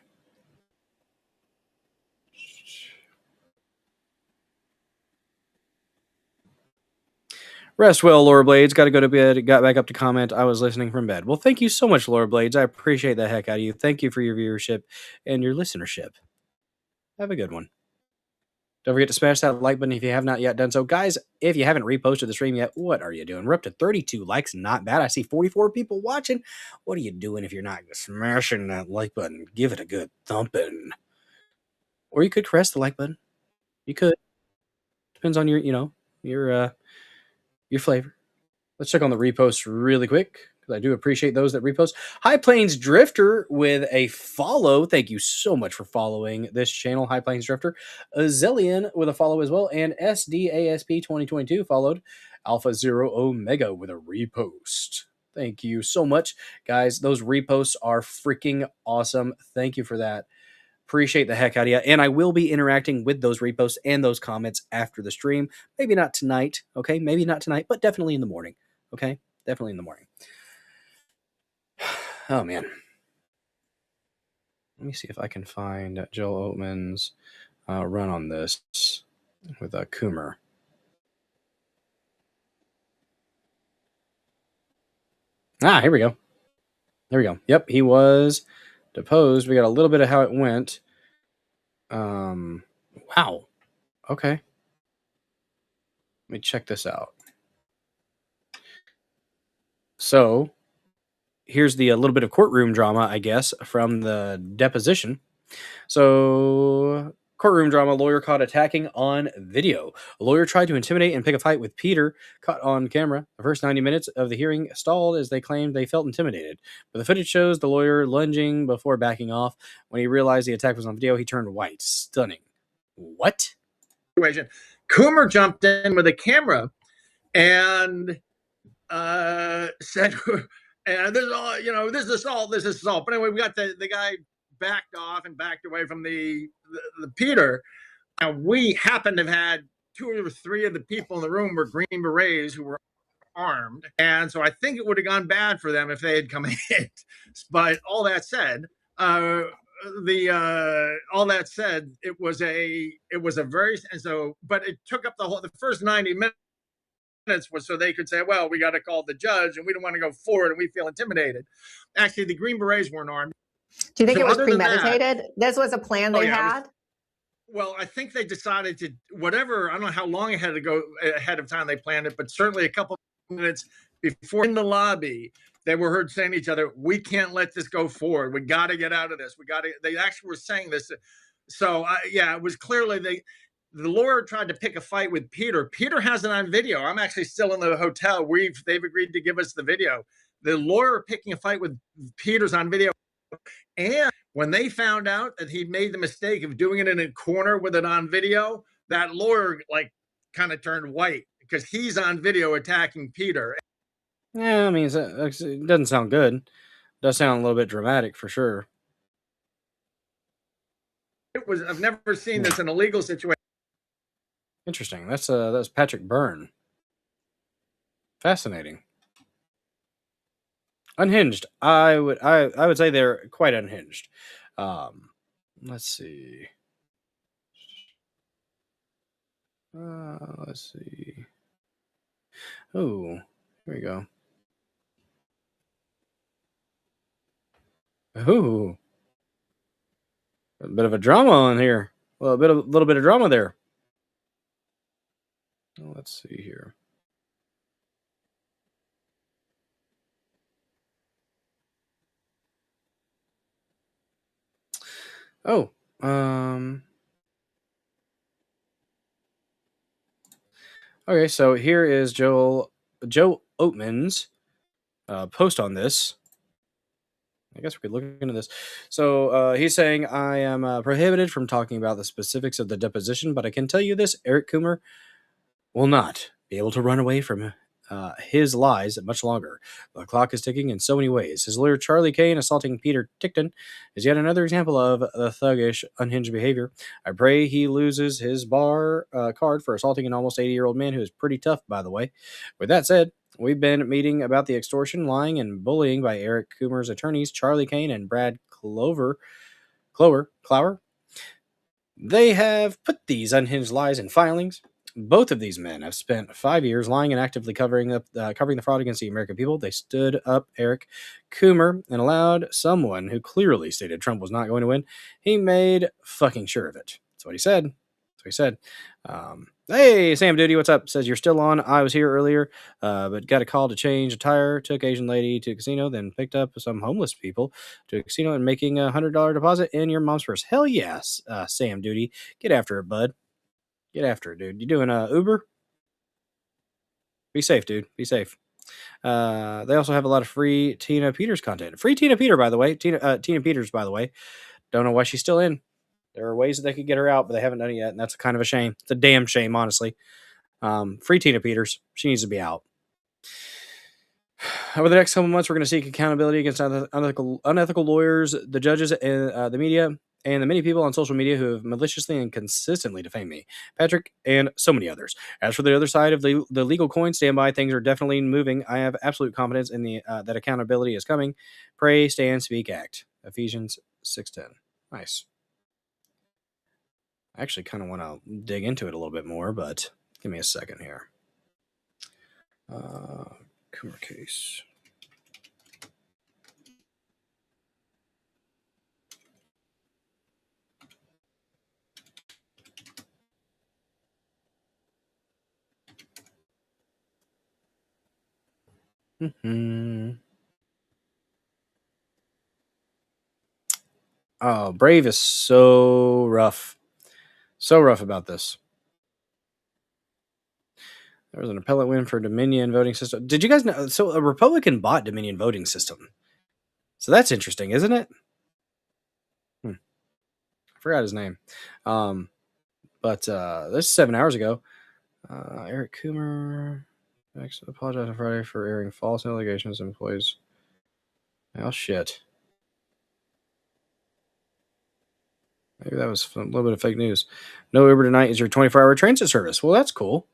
Rest well, Laura Blades. Got to go to bed. Got back up to comment. I was listening from bed. Well, thank you so much, Laura Blades. I appreciate the heck out of you. Thank you for your viewership and your listenership. Have a good one. Don't forget to smash that like button if you have not yet done so. Guys, if you haven't reposted the stream yet, what are you doing? We're up to 32 likes. Not bad. I see 44 people watching. What are you doing if you're not smashing that like button? Give it a good thumping. Or you could press the like button. You could. Depends on your flavor. Let's check on the reposts really quick, because I do appreciate those that repost. High Plains Drifter with a follow. Thank you so much for following this channel, High Plains Drifter. Azelian with a follow as well, and SDASP 2022 followed. Alpha Zero Omega with a repost. Thank you so much, guys. Those reposts are freaking awesome. Thank you for that. Appreciate the heck out of you. And I will be interacting with those reposts and those comments after the stream. Maybe not tonight, okay? Maybe not tonight, but definitely in the morning, okay? Definitely in the morning. Oh, man. Let me see if I can find Joel Altman's run on this with Coomer. Here we go. There we go. Yep, he was deposed. We got a little bit of how it went. Wow. Okay. Let me check this out. So here's the little bit of courtroom drama, I guess, from the deposition. So courtroom drama, lawyer caught attacking on video. A lawyer tried to intimidate and pick a fight with Peter, caught on camera. The first 90 minutes of the hearing stalled as they claimed they felt intimidated. But the footage shows the lawyer lunging before backing off. When he realized the attack was on video, he turned white. Stunning. What? Coomer jumped in with a camera and said, and this is all, this is assault. But anyway, we got the guy backed off and backed away from the Peter. And we happened to have had 2 or 3 of the people in the room were Green Berets who were armed. And so I think it would have gone bad for them if they had come in. But all that said, it was a very, and so, but it took up the first 90 minutes was so they could say, well, we got to call the judge and we don't want to go forward and we feel intimidated. Actually, the Green Berets weren't armed. Do you think it was premeditated? This was a plan they had? Well, I think they decided to, whatever, I don't know how long ahead of time they planned it, but certainly a couple of minutes before in the lobby, they were heard saying to each other, we can't let this go forward. We got to get out of this. They actually were saying this. So it was clearly the lawyer tried to pick a fight with Peter. Peter has it on video. I'm actually still in the hotel. They've agreed to give us the video. The lawyer picking a fight with Peter's on video. And when they found out that he made the mistake of doing it in a corner with it on video, that lawyer like kind of turned white because he's on video attacking Peter. Yeah, I mean, it doesn't sound good. It does sound a little bit dramatic for sure. I've never seen this in a legal situation. Interesting. That's Patrick Byrne. Fascinating. Unhinged. I would say they're quite unhinged. Let's see. Let's see. Oh, here we go. Ooh, a bit of a drama on here. Well, a little bit of drama there. Let's see here. Oh, okay, so here is Joe Oatman's post on this. I guess we could look into this. So he's saying, I am prohibited from talking about the specifics of the deposition, but I can tell you this, Eric Coomer will not be able to run away from his lies much longer. The clock is ticking in so many ways. His lawyer, Charlie Kane, assaulting Peter Tickton is yet another example of the thuggish, unhinged behavior. I pray he loses his bar card for assaulting an almost 80-year-old man who is pretty tough, by the way. With that said, we've been meeting about the extortion, lying, and bullying by Eric Coomer's attorneys, Charlie Kane and Brad Clower. They have put these unhinged lies in filings. Both of these men have spent 5 years lying and actively covering the fraud against the American people. They stood up Eric Coomer and allowed someone who clearly stated Trump was not going to win. He made fucking sure of it. That's what he said. Hey, Sam Duty, what's up? Says you're still on. I was here earlier, but got a call to change a tire. Took Asian lady to a casino, then picked up some homeless people to a casino and making $100 deposit in your mom's purse. Hell yes, Sam Duty. Get after it, bud. Get after it, dude. You doing Uber? Be safe, dude. Be safe. They also have a lot of free Tina Peters content. Free Tina Peters, by the way. Tina Peters, by the way. Don't know why she's still in. There are ways that they could get her out, but they haven't done it yet, and that's kind of a shame. It's a damn shame, honestly. Free Tina Peters. She needs to be out. Over the next couple months, we're going to seek accountability against unethical lawyers, the judges, and the media, and the many people on social media who have maliciously and consistently defamed me, Patrick, and so many others. As for the other side of the legal coin, stand by. Things are definitely moving. I have absolute confidence in that accountability is coming. Pray, stand, speak, act. Ephesians 6:10. Nice. I actually kind of want to dig into it a little bit more, but give me a second here. Coomer case. Oh, Brave is so rough. So rough about this. There was an appellate win for Dominion voting system. Did you guys know? So a Republican bought Dominion voting system. So that's interesting, isn't it? I forgot his name. But this is 7 hours ago. Eric Coomer apologized on Friday for airing false allegations of employees. Oh, shit. Maybe that was a little bit of fake news. No Uber tonight is your 24-hour transit service. Well, that's cool.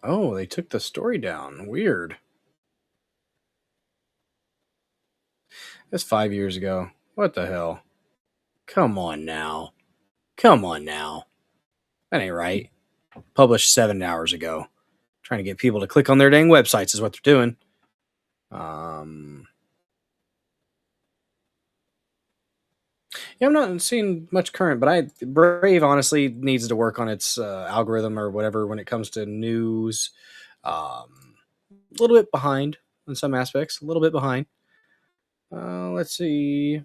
Oh, they took the story down. Weird. That's 5 years ago. What the hell? Come on now. That ain't right. Published 7 hours ago. Trying to get people to click on their dang websites is what they're doing. Yeah, I'm not seeing much current, but Brave honestly needs to work on its algorithm or whatever when it comes to news. A little bit behind in some aspects. A little bit behind. Let's see.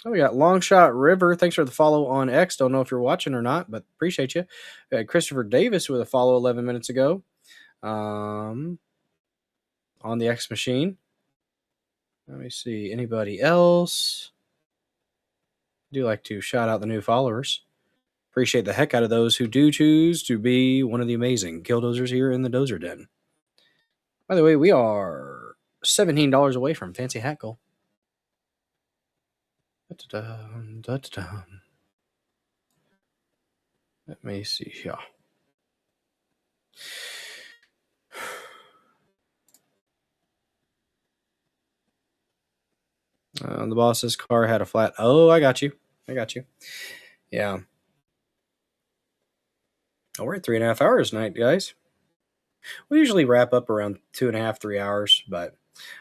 Oh, we got Longshot River. Thanks for the follow on X. Don't know if you're watching or not, but appreciate you. We had Christopher Davis with a follow 11 minutes ago. On the X machine. Let me see. Anybody else? do like to shout out the new followers. Appreciate the heck out of those who do choose to be one of the amazing killdozers here in the Dozer Den. By the way, we are $17 away from Fancy Hat Goal. Let me see here. The boss's car had a flat. Oh, I got you. Yeah. Oh, we're at 3.5 hours tonight, guys. We usually wrap up around 2.5, 3 hours, but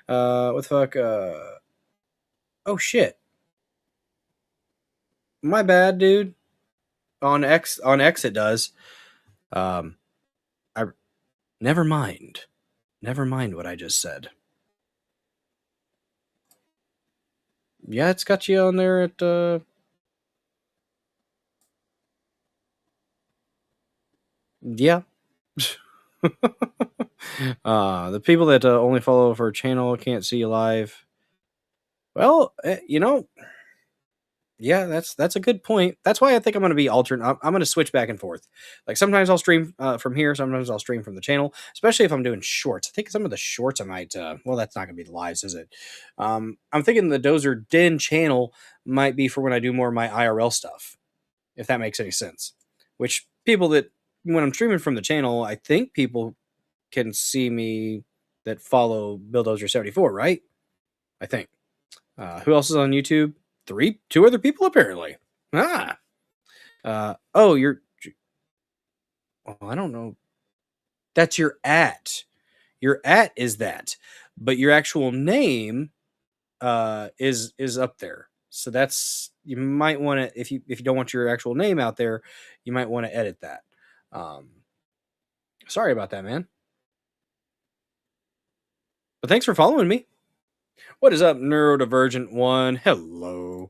what the fuck? Oh shit. My bad, dude. On X it does. I never mind. Never mind what I just said. Yeah, it's got you on there at yeah. The people that only follow for channel can't see you live. Well, yeah, that's a good point. That's why I think I'm going to be alternate. I'm going to switch back and forth. Like sometimes I'll stream from here, sometimes I'll stream from the channel, especially if I'm doing shorts. I think some of the shorts I might. Well, that's not going to be lives, is it? I'm thinking the Dozer Den channel might be for when I do more of my IRL stuff, if that makes any sense. Which people that when I'm streaming from the channel, I think people can see me that follow Bulldozer74, right? I think. Who else is on YouTube? Two other people apparently. Oh, you're. Oh, I don't know. That's your @ Your @ is that, but your actual name is up there. So that's you might want to if you don't want your actual name out there, you might want to edit that. Sorry about that, man. But thanks for following me. What is up, Neurodivergent One? Hello.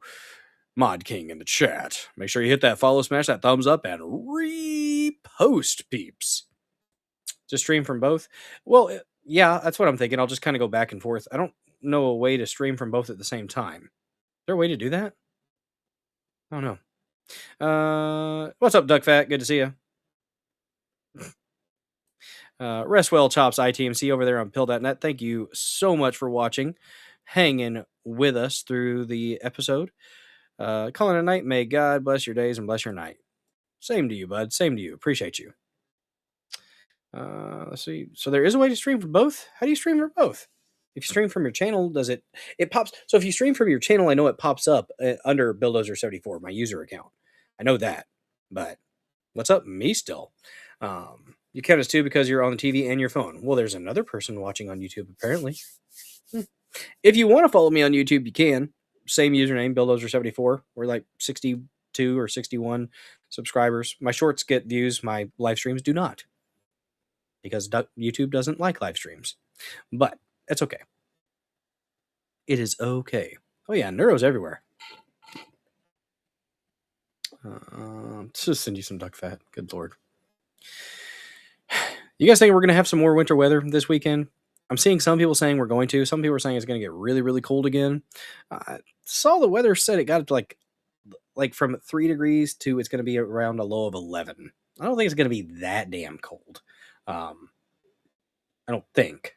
Mod King in the chat. Make sure you hit that follow, smash that thumbs up, and repost, peeps. Just stream from both? Well, yeah, that's what I'm thinking. I'll just kind of go back and forth. I don't know a way to stream from both at the same time. Is there a way to do that? I don't know. What's up, Duck Fat? Good to see you. Rest well, Chops ITMC over there on Pill.net. Thank you so much for watching, hanging with us through the episode. Calling it a night. May God bless your days and bless your night. Same to you, bud. Same to you. Appreciate you. Let's see. So there is a way to stream from both. How do you stream from both? If you stream from your channel, does it pops? So if you stream from your channel, I know it pops up under Bulldozer74, my user account. I know that. But what's up, me still? You count as two because you're on the TV and your phone. Well, there's another person watching on YouTube apparently. If you want to follow me on YouTube, you can. Same username, Bulldozer74. We're like 62 or 61 subscribers. My shorts get views. My live streams do not. Because YouTube doesn't like live streams. But it's okay. It is okay. Oh yeah, Neuro's everywhere. Just send you some duck fat. Good Lord. You guys think we're going to have some more winter weather this weekend? I'm seeing some people saying we're going to. Some people are saying it's going to get really, really cold again. Saw the weather said it got up to like from 3 degrees to it's going to be around a low of 11. I don't think it's going to be that damn cold. I don't think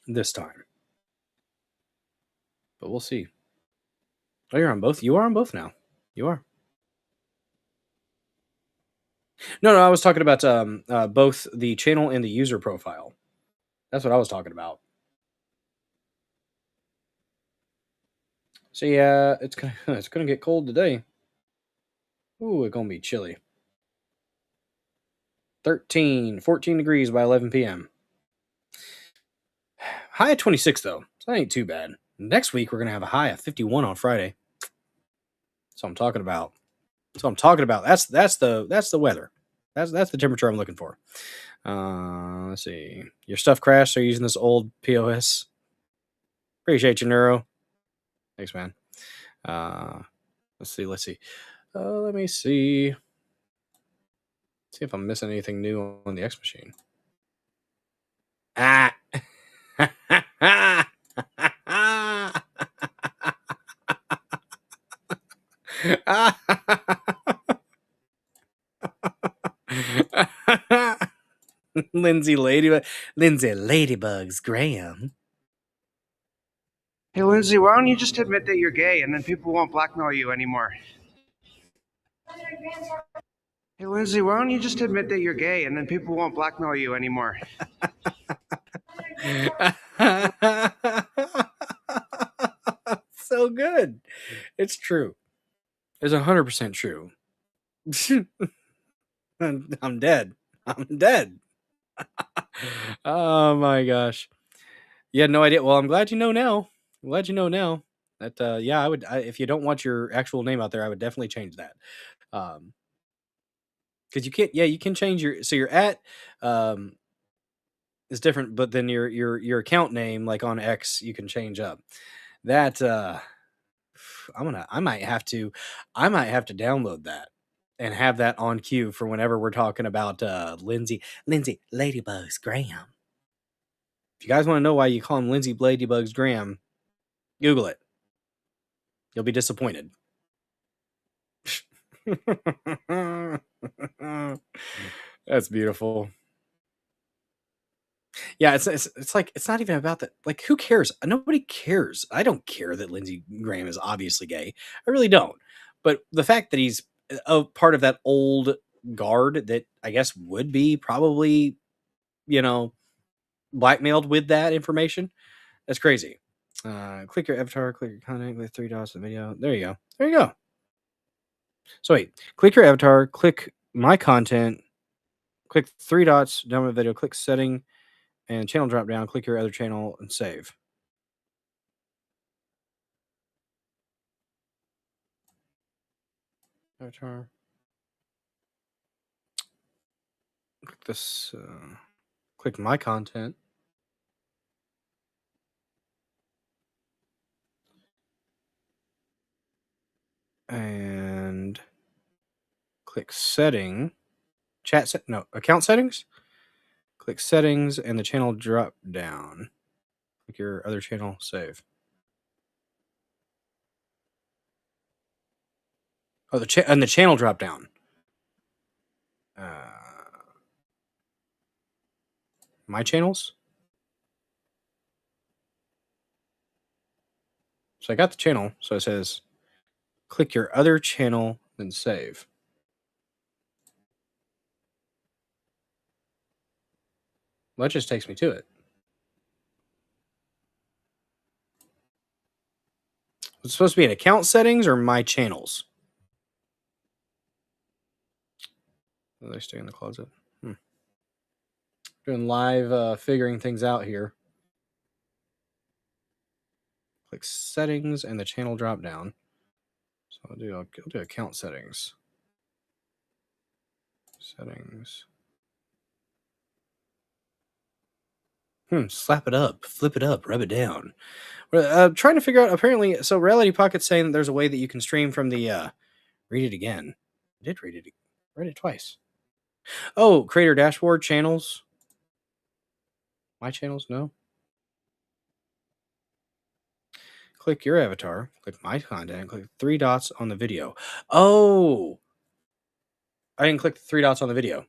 this time. But we'll see. Oh, you're on both? You are on both now. You are. No, I was talking about both the channel and the user profile. That's what I was talking about. So yeah, it's gonna get cold today. Ooh, it's gonna be chilly. 14 degrees by 11 p.m. High of 26 though, so that ain't too bad. Next week we're gonna have a high of 51 on Friday. That's what I'm talking about. That's the weather. That's the temperature I'm looking for. Let's see. Your stuff crashed, so you're using this old POS. Appreciate you, Neuro. Thanks, man. Let's see. Let me see. See if I'm missing anything new on the X machine. Lindsay Ladybugs Graham. Hey, Lindsay, why don't you just admit that you're gay and then people won't blackmail you anymore? Hey, Lindsay, why don't you just admit that you're gay and then people won't blackmail you anymore? So good. It's true. It's 100% true. I'm dead. I'm dead. Oh my gosh. You had no idea. Well, I'm glad you know now. I'm glad you know now. That yeah, I would if you don't want your actual name out there, I would definitely change that. Because you can't. Yeah, you can change your. So your at is different, but then your account name, like on X, you can change up. That I might have to download that and have that on cue for whenever we're talking about Lindsay Ladybugs Graham. If you guys want to know why you call him Lindsay Ladybugs Graham, Google it. You'll be disappointed. That's beautiful. Yeah, it's like it's not even about that. Like, who cares? Nobody cares. I don't care that Lindsey Graham is obviously gay. I really don't. But the fact that he's a part of that old guard that I guess would be probably, blackmailed with that information, that's crazy. Click your avatar, click your content, click 3 dots in the video. There you go. There you go. So wait, click your avatar, click my content, click 3 dots down the video, click setting, and channel drop down, click your other channel and save. Avatar. Click this, click my content. And click setting, account settings. Click settings and the channel drop down. Click your other channel, save. Oh, the channel drop down. My channels. So I got the channel. So it says, click your other channel, then save. Well, that just takes me to it. It's supposed to be in account settings or my channels. Are they stay in the closet? Doing live figuring things out here. Click settings and the channel drop down. So I'll do account settings. Settings. Slap it up, flip it up, rub it down. We're trying to figure out, apparently, so Reality Pocket's saying that there's a way that you can stream from the, read it again. I did read it twice. Oh, creator dashboard, channels. My channels, no. Click your avatar, click my content, click 3 dots on the video. Oh! I didn't click the 3 dots on the video.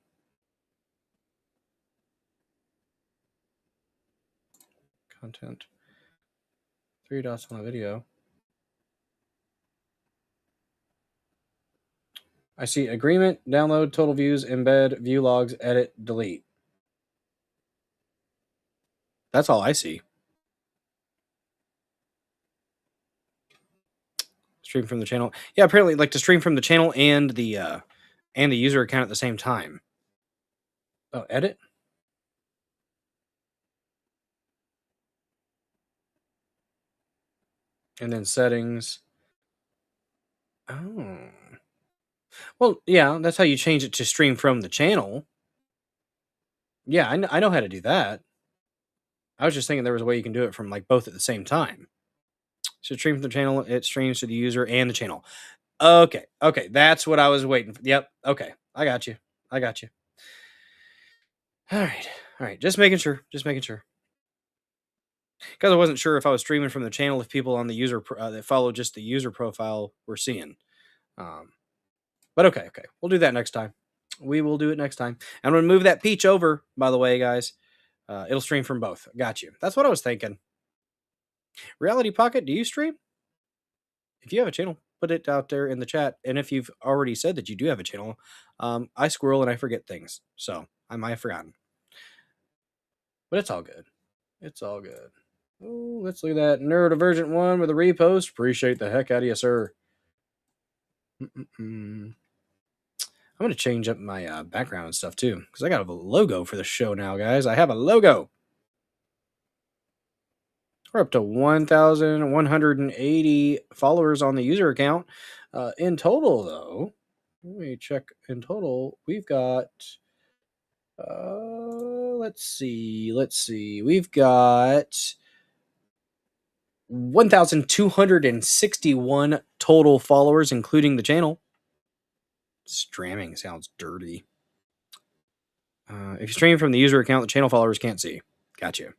Content. 3 dots on the video. I see agreement, download, total views, embed, view logs, edit, delete. That's all I see. Stream from the channel. Yeah, apparently, like to stream from the channel and the user account at the same time. Oh, edit. And then settings. Oh. Well, yeah, that's how you change it to stream from the channel. Yeah, I know how to do that. I was just thinking there was a way you can do it from like both at the same time. So stream from the channel, it streams to the user and the channel. Okay, that's what I was waiting for. Yep, okay, I got you. All right, just making sure. Because I wasn't sure if I was streaming from the channel, if people on the user that follow just the user profile were seeing. But okay, we'll do that next time. We will do it next time. I'm going to move that peach over, by the way, guys. It'll stream from both. Got you. That's what I was thinking. Reality Pocket, do you stream? If you have a channel, put it out there in the chat. And if you've already said that you do have a channel, I squirrel and I forget things. So I might have forgotten. But it's all good. It's all good. Oh, let's look at that. Neurodivergent one with a repost. Appreciate the heck out of you, sir. I'm going to change up my background and stuff too, because I got a logo for the show now, guys. I have a logo. We're up to 1,180 followers on the user account. In total, though, let me check. In total, we've got, let's see. We've got 1,261 total followers, including the channel. Stramming sounds dirty. If you stream from the user account, the channel followers can't see. Gotcha.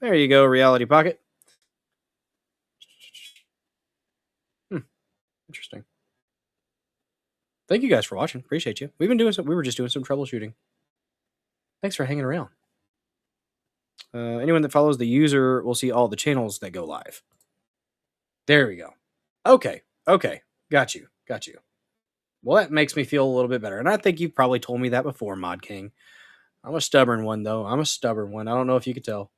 There you go, Reality Pocket. Interesting. Thank you guys for watching. Appreciate you. We were just doing some troubleshooting. Thanks for hanging around. Anyone that follows the user will see all the channels that go live. There we go. Okay. Got you. Well, that makes me feel a little bit better. And I think you've probably told me that before, Mod King. I'm a stubborn one, though. I don't know if you could tell.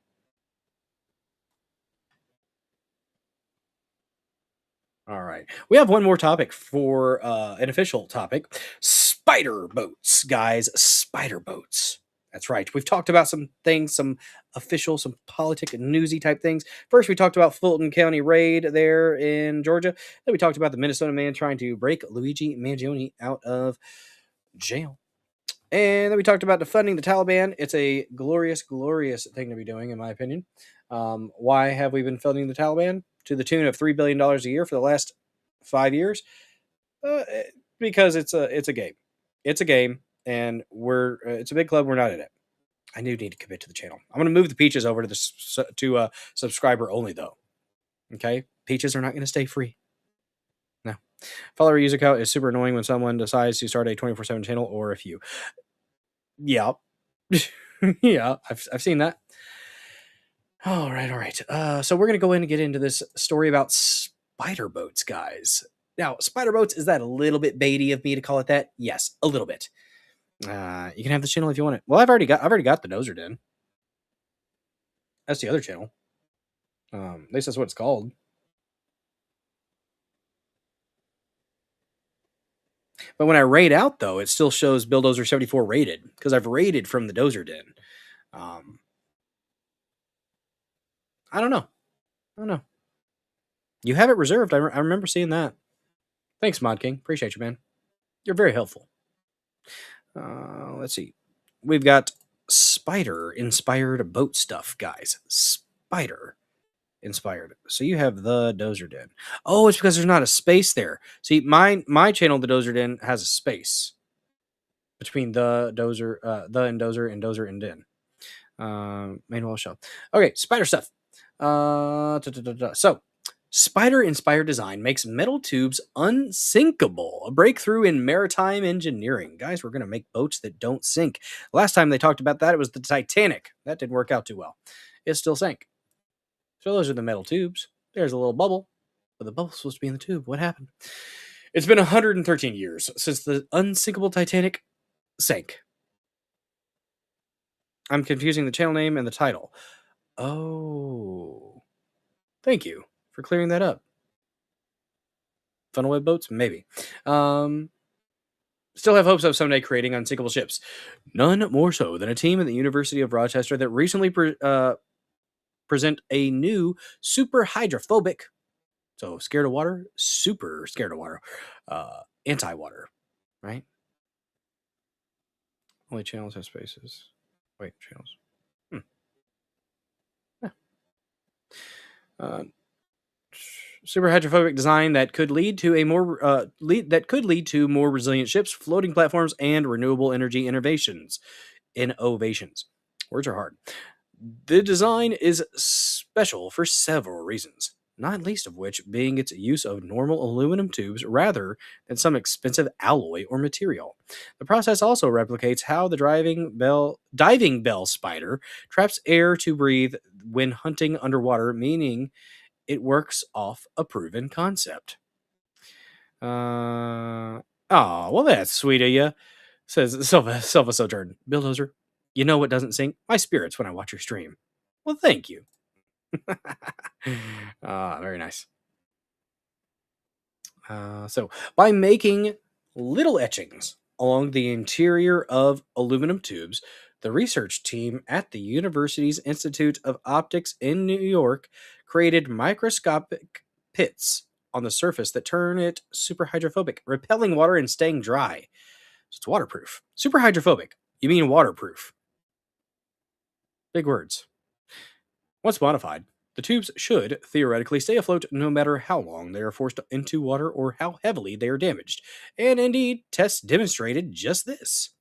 All right. We have one more topic for an official topic. Spider boats, guys. Spider boats. That's right. We've talked about some things, some official, some politic and newsy type things. First, we talked about Fulton County raid there in Georgia. Then we talked about the Minnesota man trying to break Luigi Mangione out of jail. And then we talked about defunding the Taliban. It's a glorious, glorious thing to be doing, in my opinion. Why have we been funding the Taliban? To the tune of $3 billion a year for the last 5 years? Because it's a game. It's a game, and it's a big club. We're not in it. I do need to commit to the channel. I'm going to move the peaches over to subscriber only, though. Okay? Peaches are not going to stay free. No. Follower user account is super annoying when someone decides to start a 24/7 channel, or if you... Yeah. Yeah, I've seen that. All right. So we're going to go in and get into this story about spider boats, guys. Now, spider boats, is that a little bit baity of me to call it that? Yes, a little bit. You can have the channel if you want it. Well, I've already got the Dozer Den. That's the other channel. At least that's what it's called. But when I raid out, though, it still shows Bulldozer 74 rated, because I've raided from the Dozer Den. I don't know. You have it reserved. I remember seeing that. Thanks, Mod King. Appreciate you, man. You're very helpful. Let's see. We've got spider-inspired boat stuff, guys. Spider-inspired. So you have the Dozer Den. Oh, it's because there's not a space there. See, my channel, the Dozer Den, has a space between the Dozer, and Dozer, and Dozer and Den. Main wall shell. Okay, spider stuff. So, spider-inspired design makes metal tubes unsinkable. A breakthrough in maritime engineering. Guys, we're going to make boats that don't sink. Last time they talked about that, it was the Titanic. That didn't work out too well. It still sank. So those are the metal tubes. There's a little bubble. But the bubble's supposed to be in the tube. What happened? It's been 113 years since the unsinkable Titanic sank. I'm confusing the channel name and the title. Oh. Thank you for clearing that up. Funnel web boats? Maybe. Still have hopes of someday creating unsinkable ships. None more so than a team at the University of Rochester that recently present a new super hydrophobic, so scared of water, super scared of water, anti-water, right? Only channels have spaces. Wait, channels. Super hydrophobic design that could lead to a more more resilient ships, floating platforms, and renewable energy innovations. Words are hard. The design is special for several reasons. not least of which being its use of normal aluminum tubes rather than some expensive alloy or material. The process also replicates how the diving bell spider traps air to breathe when hunting underwater, meaning it works off a proven concept. Well, that's sweet of you, says Silva Sojourn. Bulldozer, you know what doesn't sink? My spirits when I watch your stream. Well, thank you. Very nice. So, by making little etchings along the interior of aluminum tubes, the research team at the university's Institute of Optics in New York created microscopic pits on the surface that turn it super hydrophobic, repelling water and staying dry. So it's waterproof. Super hydrophobic. You mean waterproof. Big words. Once modified, the tubes should theoretically stay afloat no matter how long they are forced into water or how heavily they are damaged. And indeed, tests demonstrated just this.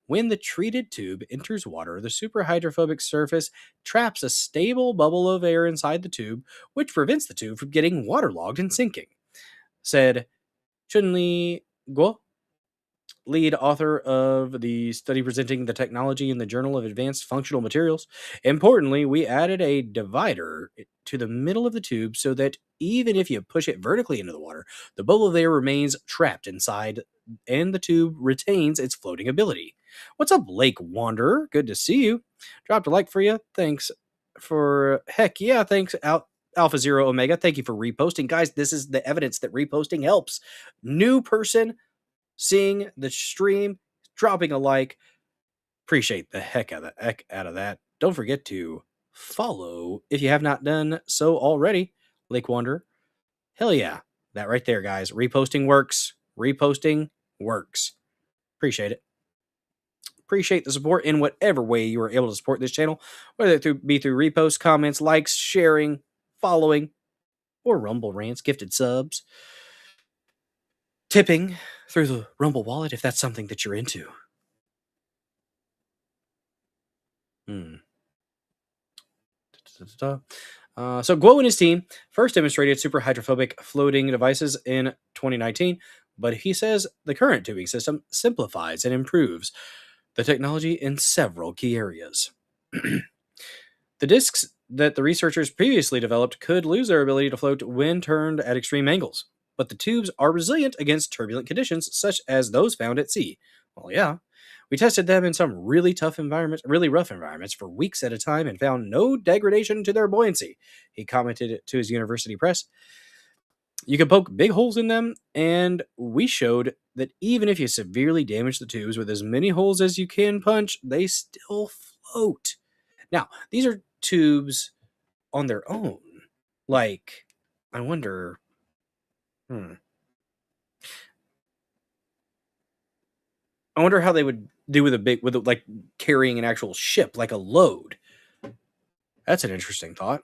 When the treated tube enters water, the superhydrophobic surface traps a stable bubble of air inside the tube, which prevents the tube from getting waterlogged and sinking, said Chunli Guo, lead author of the study presenting the technology in the Journal of Advanced Functional Materials. Importantly, we added a divider to the middle of the tube so that even if you push it vertically into the water, the bubble of air remains trapped inside and the tube retains its floating ability. What's up, Lake Wanderer? Good to see you. Dropped a like for you. Thanks for heck yeah. Thanks Alpha Zero Omega. Thank you for reposting. Guys, this is the evidence that reposting helps. New person seeing the stream, dropping a like. Appreciate the heck out of that. Don't forget to follow if you have not done so already, Lake Wanderer. Hell yeah. That right there, guys. Reposting works. Reposting works. Appreciate it. Appreciate the support in whatever way you are able to support this channel, whether it be through reposts, comments, likes, sharing, following, or Rumble rants, gifted subs, tipping through the Rumble wallet if that's something that you're into. So Guo and his team first demonstrated super hydrophobic floating devices in 2019, but he says the current tubing system simplifies and improves the technology in several key areas. The discs that the researchers previously developed could lose their ability to float when turned at extreme angles, but the tubes are resilient against turbulent conditions such as those found at sea. Well, yeah. We tested them in some really rough environments for weeks at a time and found no degradation to their buoyancy, he commented to his university press. You can poke big holes in them, and we showed that even if you severely damage the tubes with as many holes as you can punch, they still float. Now, these are tubes on their own. Like, I wonder... I wonder how they would do with like carrying an actual ship, like a load. That's an interesting thought.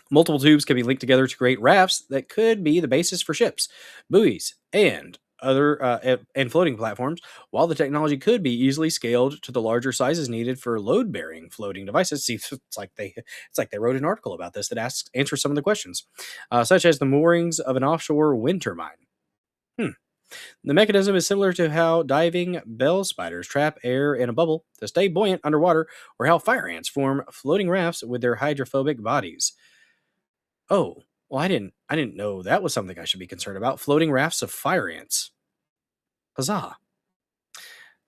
Multiple tubes can be linked together to create rafts that could be the basis for ships, buoys, and other and floating platforms. While the technology could be easily scaled to the larger sizes needed for load-bearing floating devices, see, it's like they wrote an article about this that answers some of the questions, such as the moorings of an offshore wind turbine. The mechanism is similar to how diving bell spiders trap air in a bubble to stay buoyant underwater, or how fire ants form floating rafts with their hydrophobic bodies. Oh, well, I didn't know that was something I should be concerned about. Floating rafts of fire ants. Huzzah.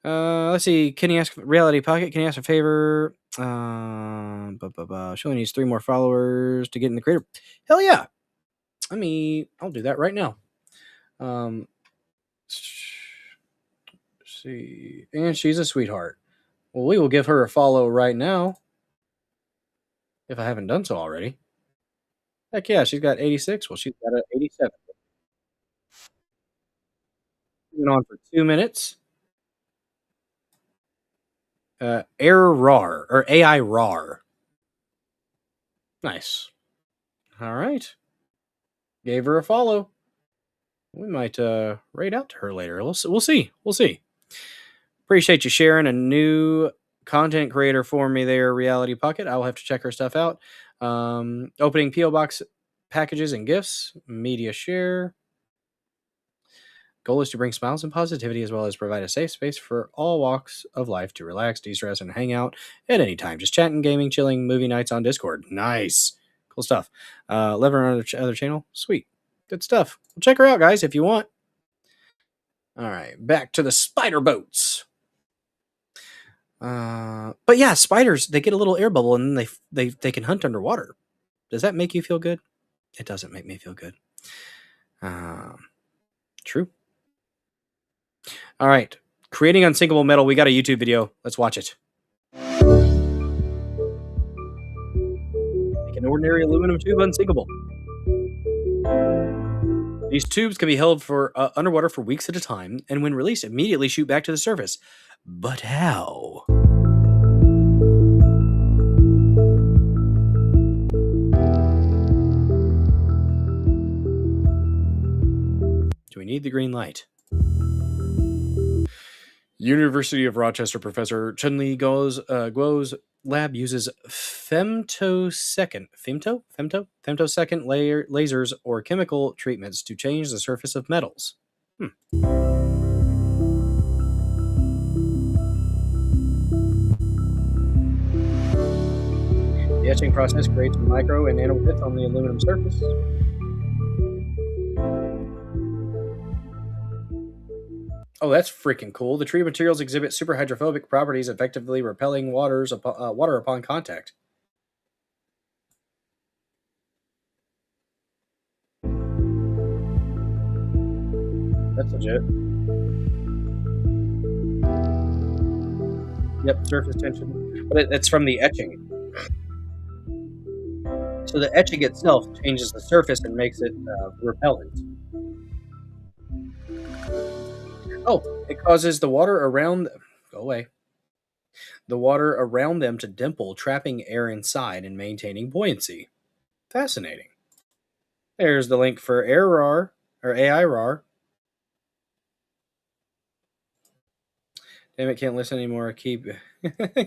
Let's see. Can you ask Reality Pocket? Can you ask a favor? She only needs 3 more followers to get in the creator. Hell yeah. I'll do that right now. See, and she's a sweetheart. Well, we will give her a follow right now, if I haven't done so already. Heck yeah, she's got 86. Well, she's got an 87. Been on for 2 minutes. Error or AI RAR. Nice. All right. Gave her a follow. We might raid out to her later. We'll see. We'll see. Appreciate you sharing a new content creator for me there, Reality Pocket. I'll have to check her stuff out. Opening P.O. Box packages and gifts. Media share. Goal is to bring smiles and positivity as well as provide a safe space for all walks of life to relax, de-stress, and hang out at any time. Just chatting, gaming, chilling, movie nights on Discord. Nice. Cool stuff. Lever on other channel. Sweet. Good stuff. Well, check her out, guys, if you want. All right. Back to the spider boats. But yeah, spiders, they get a little air bubble and then they can hunt underwater. Does that make you feel good? It doesn't make me feel good. True. All right. Creating unsinkable metal. We got a YouTube video. Let's watch it. Make an ordinary aluminum tube unsinkable. These tubes can be held for underwater for weeks at a time, and when released, immediately shoot back to the surface. But how? Do we need the green light? University of Rochester professor Chun-Li Guo's lab uses femtosecond lasers or chemical treatments to change the surface of metals. The etching process creates micro and nano bits on the aluminum surface. Oh, that's freaking cool. The treated materials exhibit super hydrophobic properties, effectively repelling water upon contact. That's legit. Yep, surface tension. But it's from the etching. So the etching itself changes the surface and makes it repellent. Oh, it causes the water around... Go away. The water around them to dimple, trapping air inside and maintaining buoyancy. Fascinating. There's the link for AirRAR, or AIRAR. Damn it, can't listen anymore. I keep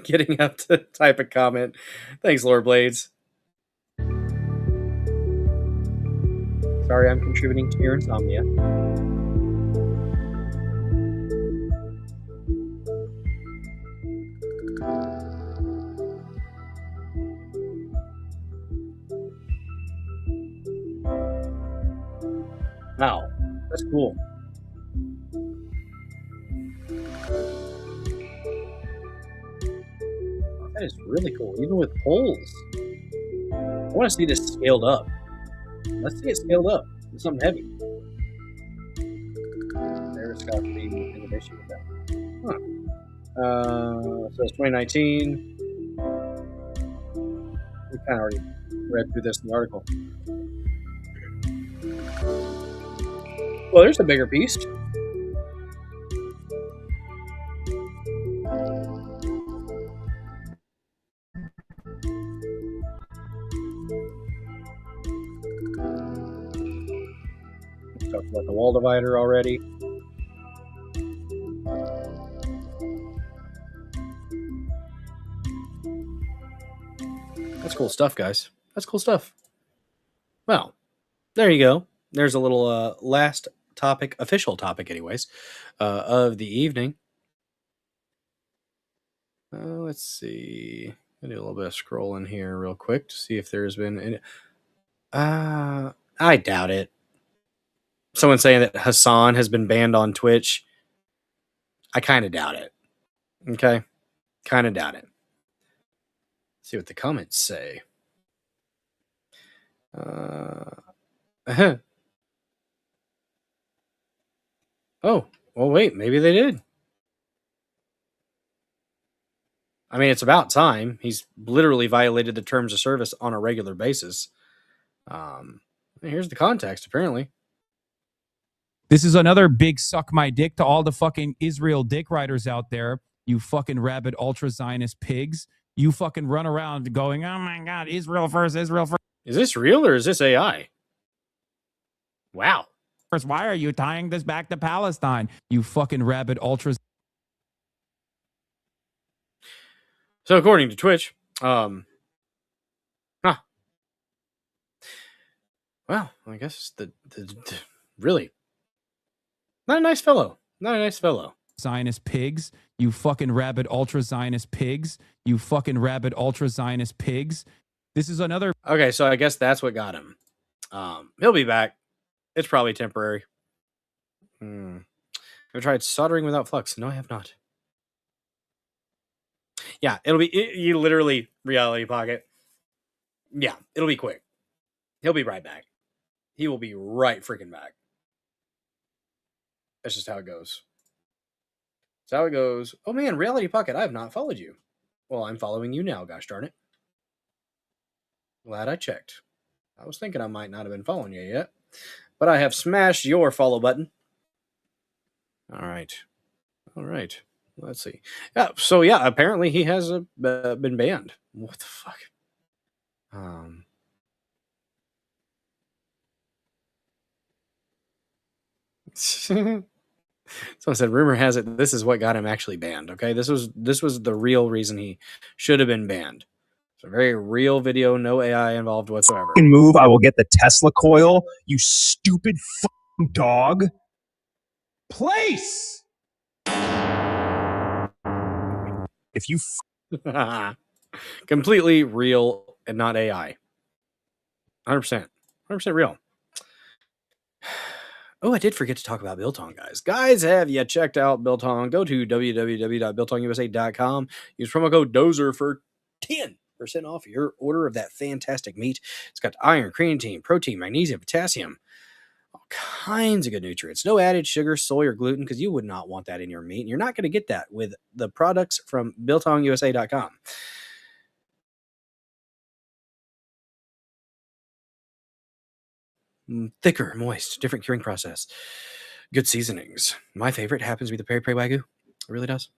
getting up to type a comment. Thanks, Lord Blades. Sorry, I'm contributing to your insomnia. Wow, that's cool. That is really cool, even with poles. I want to see this scaled up. Let's see it scaled up. It's something heavy. There's got to be innovation with that. Huh. So it's 2019. We kind of already read through this in the article. Well, there's a bigger piece. We talked about the wall divider already. That's cool stuff, guys. That's cool stuff. Well, there you go. There's a little last topic, official topic anyways, of the evening. Let's see. I'll do a little bit of scrolling here real quick to see if there's been any... I doubt it. Someone saying that Hassan has been banned on Twitch. I kind of doubt it. Okay? Kind of doubt it. Let's see what the comments say. Oh, well, wait. Maybe they did. I mean, it's about time. He's literally violated the terms of service on a regular basis. Here's the context, apparently. This is another big suck my dick to all the fucking Israel dick riders out there. You fucking rabid ultra-Zionist pigs. You fucking run around going, oh my God, Israel first, Israel first. Is this real or is this AI? Wow. First, why are you tying this back to Palestine? You fucking rabid ultras. So according to Twitch, Well, I guess the really not a nice fellow. Not a nice fellow. Zionist pigs. You fucking rabid ultra Zionist pigs. You fucking rabid ultra Zionist pigs. This is another. Okay, so I guess that's what got him. He'll be back. It's probably temporary. I've tried soldering without flux. No, I have not. Yeah, it'll be you literally reality pocket. Yeah, it'll be quick. He'll be right back. He will be right freaking back. That's just how it goes. That's how it goes. Oh man, reality pocket, I have not followed you. Well, I'm following you now, gosh darn it. Glad I checked. I was thinking I might not have been following you yet, but I have smashed your follow button. All right. Let's see. Yeah. So yeah, apparently he has been banned. What the fuck? Someone said, rumor has it this is what got him actually banned. Okay, this was the real reason he should have been banned. It's a very real video, no AI involved whatsoever. Move, I will get the Tesla coil. You stupid f***ing dog. Place. If you completely real and not AI. 100% real. Oh, I did forget to talk about Biltong, guys. Guys, have you checked out Biltong? Go to www.biltongusa.com. Use promo code DOZER for 10% off your order of that fantastic meat. It's got iron, creatine, protein, magnesium, potassium, all kinds of good nutrients. No added sugar, soy, or gluten, because you would not want that in your meat. And you're not going to get that with the products from biltongusa.com. Thicker, moist, different curing process. Good seasonings. My favorite happens to be the Peri Peri Wagyu. It really does.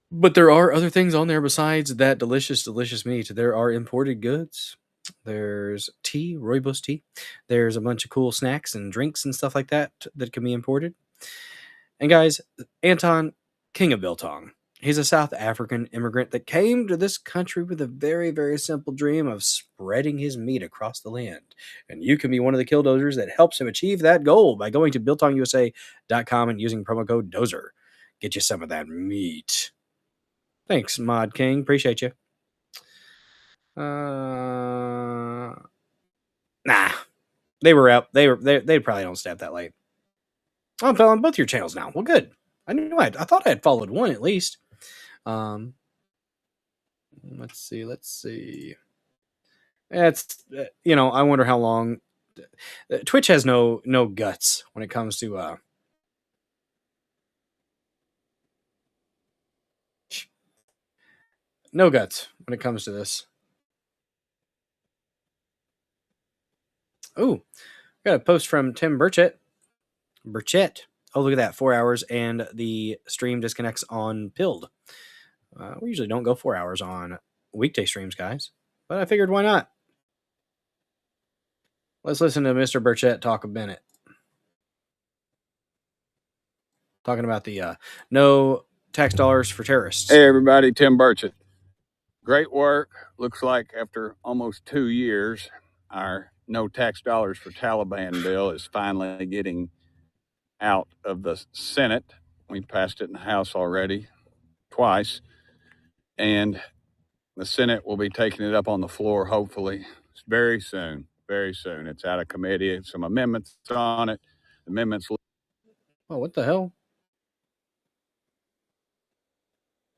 But there are other things on there besides that delicious, delicious meat. There are imported goods. There's tea, rooibos tea. There's a bunch of cool snacks and drinks and stuff like that that can be imported. And guys, Anton, king of Biltong. He's a South African immigrant that came to this country with a very, very simple dream of spreading his meat across the land. And you can be one of the killdozers that helps him achieve that goal by going to biltongusa.com and using promo code DOZER. Get you some of that meat. Thanks, Mod King. Appreciate you. Nah. They were out. They probably don't stay up that late. I'm following both your channels now. Well, good. I thought I had followed one at least. Let's see. It's I wonder how long Twitch has no guts when it comes to no guts when it comes to this. Oh, got a post from Tim Burchett. Oh, look at that. 4 hours and the stream disconnects on Pilled. We usually don't go 4 hours on weekday streams, guys. But I figured why not? Let's listen to Mr. Burchett talk a minute. Talking about the no tax dollars for terrorists. Hey, everybody. Tim Burchett. Great work. Looks like after almost 2 years, our no tax dollars for Taliban bill is finally getting out of the Senate. We passed it in the House already twice. And the Senate will be taking it up on the floor, hopefully, very soon. Very soon. It's out of committee. Some amendments on it. Amendments. Oh, what the hell?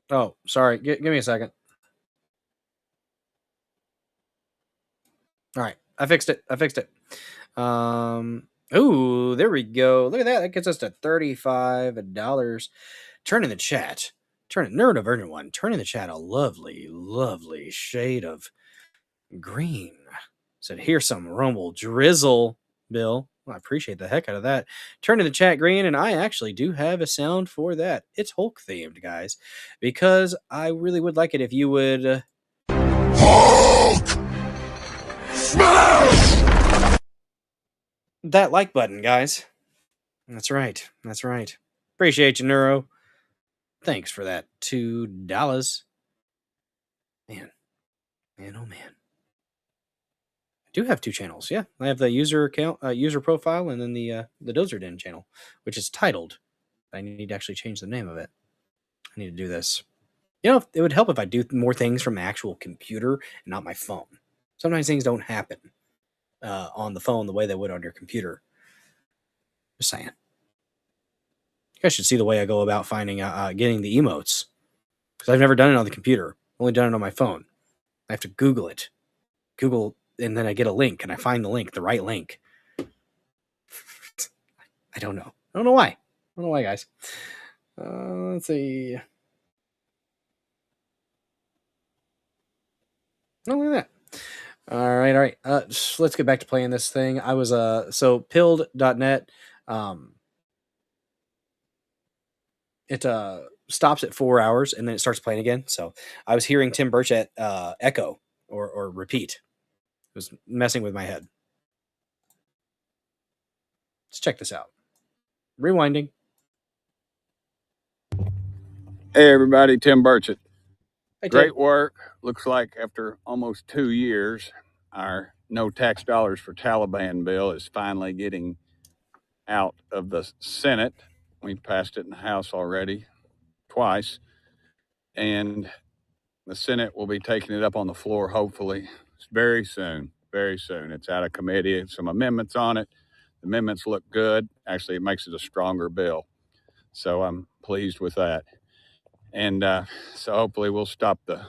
Oh, sorry. Give me a second. All right. I fixed it. Ooh, there we go. Look at that. That gets us to $35. Turn in the chat. Neurodivergent one. Turn in the chat a lovely, lovely shade of green. Said, here's some rumble drizzle, Bill. Well, I appreciate the heck out of that. Turn in the chat green, and I actually do have a sound for that. It's Hulk themed, guys, because I really would like it if you would Hulk smash that like button, guys. That's right. Appreciate you, Neuro. Thanks for that $2. Man, oh man. do have 2 channels. Yeah, I have the user account, user profile, and then the Dozer Den channel, which is titled. I need to actually change the name of it. I need to do this. You know, it would help if I do more things from my actual computer and not my phone. Sometimes things don't happen on the phone the way they would on your computer. Just saying. You guys should see the way I go about finding getting the emotes, because I've never done it on the computer. I've only done it on my phone. I have to Google it. Google, and then I get a link, and I find the link, the right link. I don't know. I don't know why. I don't know why, guys. Let's see. Oh, look at that. All right. Let's get back to playing this thing. I was so pilled.net. It stops at 4 hours and then it starts playing again. So I was hearing Tim Burchett echo or repeat. It was messing with my head. Let's check this out. Rewinding. Hey, everybody, Tim Burchett. Hey, Tim. Great work. Looks like after almost 2 years, our no tax dollars for Taliban bill is finally getting out of the Senate. We passed it in the House already twice, and the Senate will be taking it up on the floor, hopefully, very soon, very soon. It's out of committee, some amendments on it. The amendments look good. Actually, it makes it a stronger bill. So I'm pleased with that. And so hopefully we'll stop the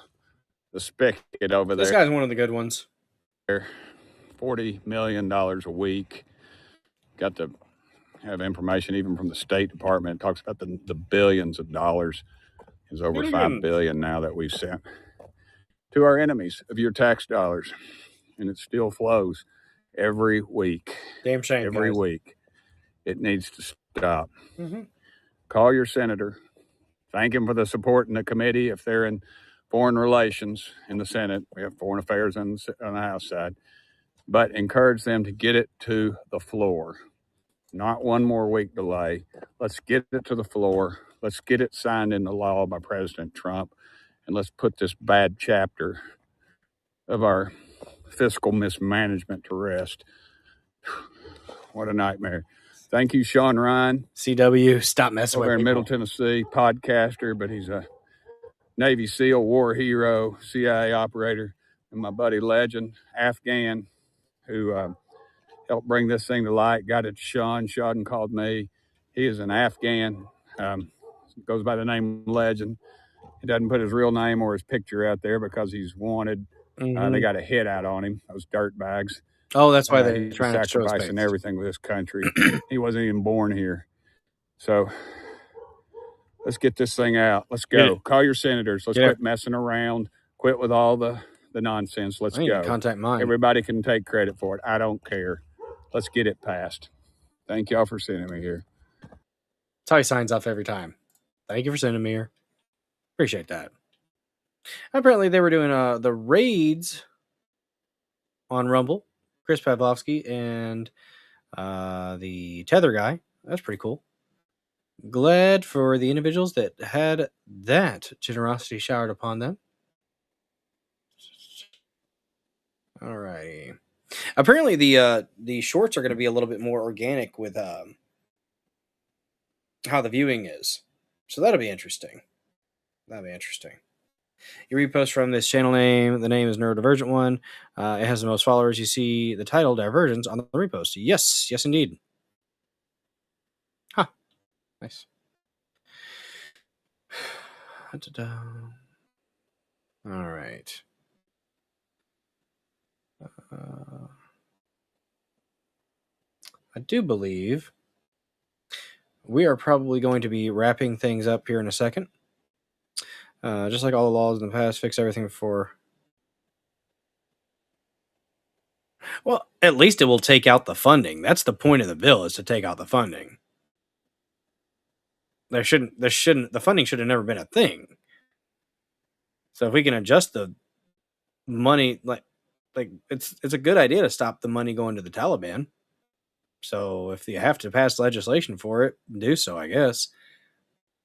spigot over there. This guy's one of the good ones. $40 million a week. Got to have information even from the State Department. It talks about the billions of dollars. There's over $5 billion now that we've sent to our enemies of your tax dollars. And it still flows every week. Damn shame, every guys. week. It needs to stop. Mm-hmm. Call your senator. Thank him for the support in the committee. If they're in foreign relations in the Senate, we have foreign affairs on the House side. But encourage them to get it to the floor. Not one more week delay. Let's get it to the floor. Let's get it signed into law by President Trump. And let's put this bad chapter of our fiscal mismanagement to rest. What a nightmare. Thank you, Sean Ryan. CW, stop messing with over in people. Middle Tennessee, podcaster, but he's a Navy SEAL, war hero, CIA operator, and my buddy Legend, Afghan, who helped bring this thing to light, got it to Sean. Sean called me. He is an Afghan, goes by the name Legend. He doesn't put his real name or his picture out there because he's wanted. Mm-hmm. They got a hit out on him, those dirt bags. Oh, that's why they're he's trying to show his sacrificing face. everything with this country. He wasn't even born here. So let's get this thing out. Let's go. Call your senators. Let's quit messing around. Quit with all the nonsense. Let's go. Contact mine. Everybody can take credit for it. I don't care. Let's get it passed. Thank y'all for sending me here. That's how he signs off every time. Thank you for sending me here. Appreciate that. Apparently, they were doing the raids on Rumble. Chris Pavlovsky and the Tether guy. That's pretty cool. Glad for the individuals that had that generosity showered upon them. All righty. Apparently, the shorts are going to be a little bit more organic with how the viewing is. So that'll be interesting. That'll be interesting. You repost from this channel name. The name is Neurodivergent One. It has the most followers. You see the title Divergence on the repost. Yes, yes, indeed. Huh. Nice. All right. I do believe we are probably going to be wrapping things up here in a second. Just like all the laws in the past, fix everything before. Well, at least it will take out the funding. That's the point of the bill, is to take out the funding. The funding should have never been a thing. So if we can adjust the money, like it's a good idea to stop the money going to the Taliban. So if you have to pass legislation for it, do so, I guess.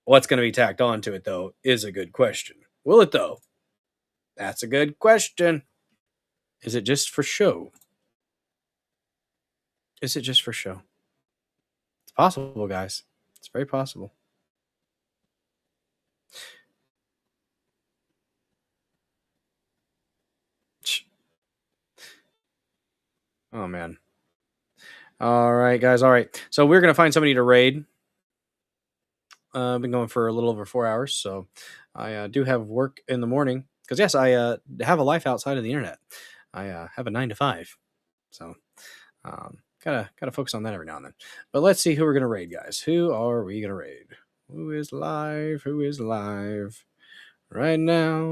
What's going to be tacked onto it, though, is a good question. Will it, though? That's a good question. Is it just for show? Is it just for show? It's possible, guys. It's very possible. Oh, man. All right, guys. All right. So we're going to find somebody to raid. I've been going for a little over 4 hours, so I do have work in the morning. Because, yes, I have a life outside of the internet. I have a 9 to 5. So, gotta focus on that every now and then. But let's see who we're going to raid, guys. Who are we going to raid? Who is live? Who is live? Right now.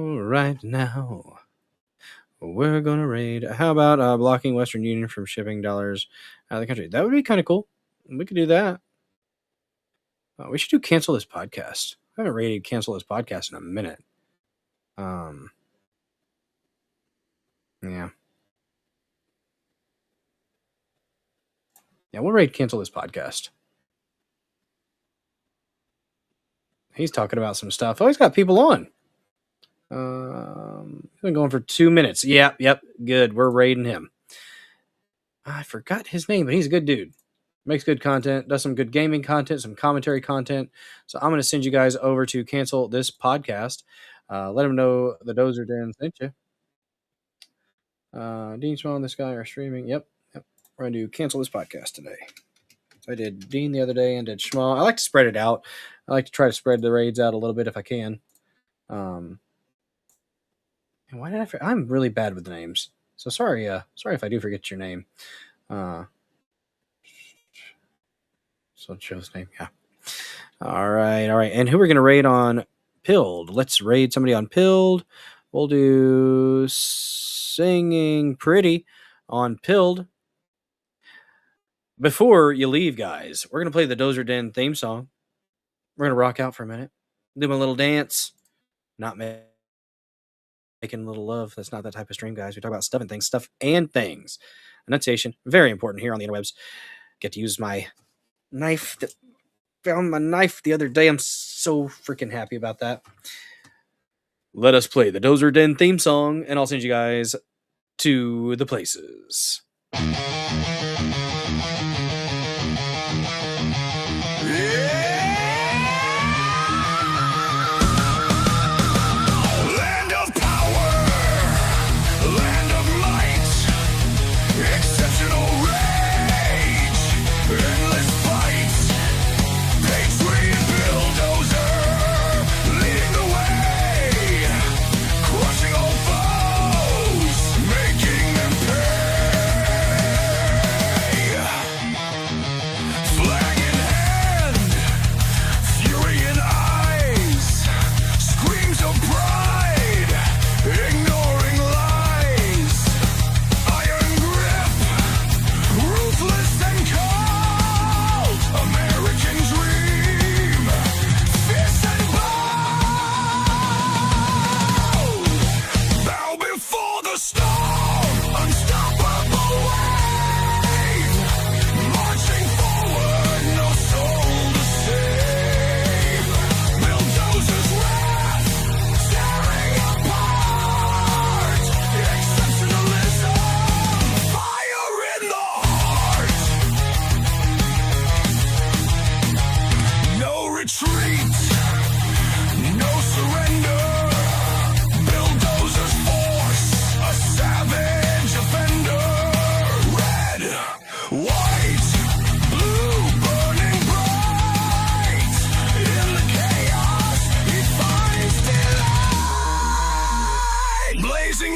We're going to raid. How about blocking Western Union from shipping dollars out of the country? That would be kind of cool. We could do that. We should do cancel this podcast. I haven't rated cancel this podcast in a minute. Yeah. Yeah, we'll raid cancel this podcast. He's talking about some stuff. Oh, he's got people on. He's been going for 2 minutes. Yep, good. We're raiding him. I forgot his name, but he's a good dude. Makes good content, does some good gaming content, some commentary content. So I'm going to send you guys over to cancel this podcast. Let him know the Dozer Den sent you. Dean Small and this guy are streaming. Yep. We're going to do cancel this podcast today. So I did Dean the other day and did Schmal. I like to spread it out. I like to try to spread the raids out a little bit if I can. And why did I'm really bad with the names. So sorry if I do forget your name. So Joe's name, yeah. All right. And who we're gonna raid on Pilled? Let's raid somebody on Pilled. We'll do Singing Pretty on Pilled. Before you leave, guys, we're gonna play the Dozer Den theme song. We're gonna rock out for a minute. Do my little dance. Not making a little love. That's not that type of stream, guys. We talk about stuff and things. Enunciation, very important here on the interwebs. Get to use my knife. Found my knife the other day. I'm so freaking happy about that. Let us play the Dozer Den theme song, and I'll send you guys to the places.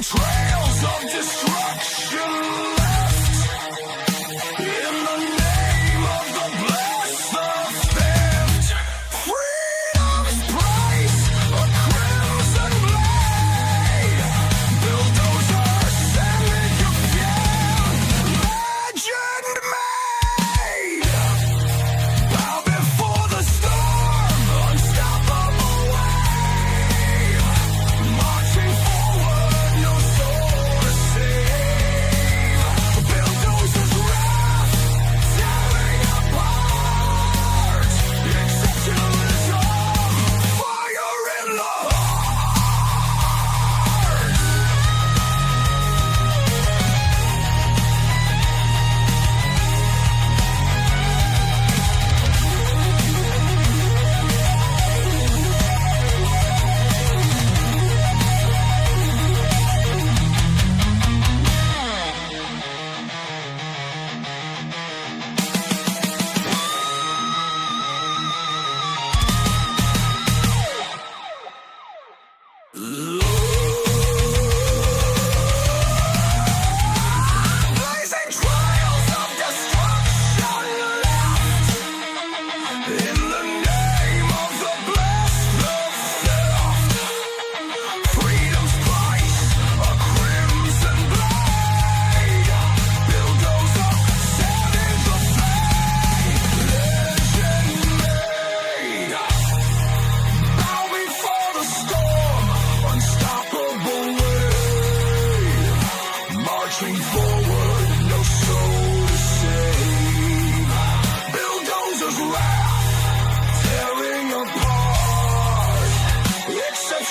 Trails of destruction left in the name of the blessed, the theft. Freedom's price, a crimson blade. Bulldozer, send your fear. Legend made. Bow before the storm, unstoppable wave. Marching forward. No soul to save.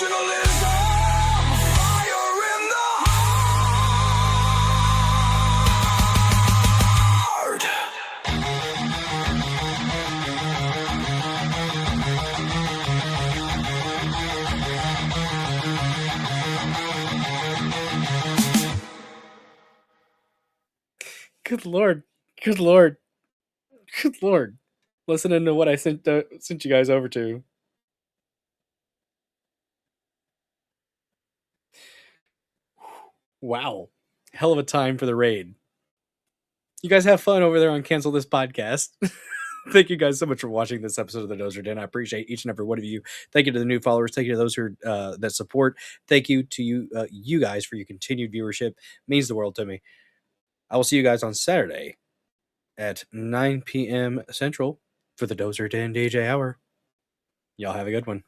Nationalism, fire in the heart. Good lord. Good lord. Good lord. Listening to what I sent you guys over to. Wow. Hell of a time for the raid. You guys have fun over there on Cancel This Podcast. Thank you guys so much for watching this episode of the Dozer Den. I appreciate each and every one of you. Thank you to the new followers. Thank you to those who that support. Thank you to you guys for your continued viewership. It means the world to me. I will see you guys on Saturday at 9 p.m. Central for the Dozer Den DJ Hour. Y'all have a good one.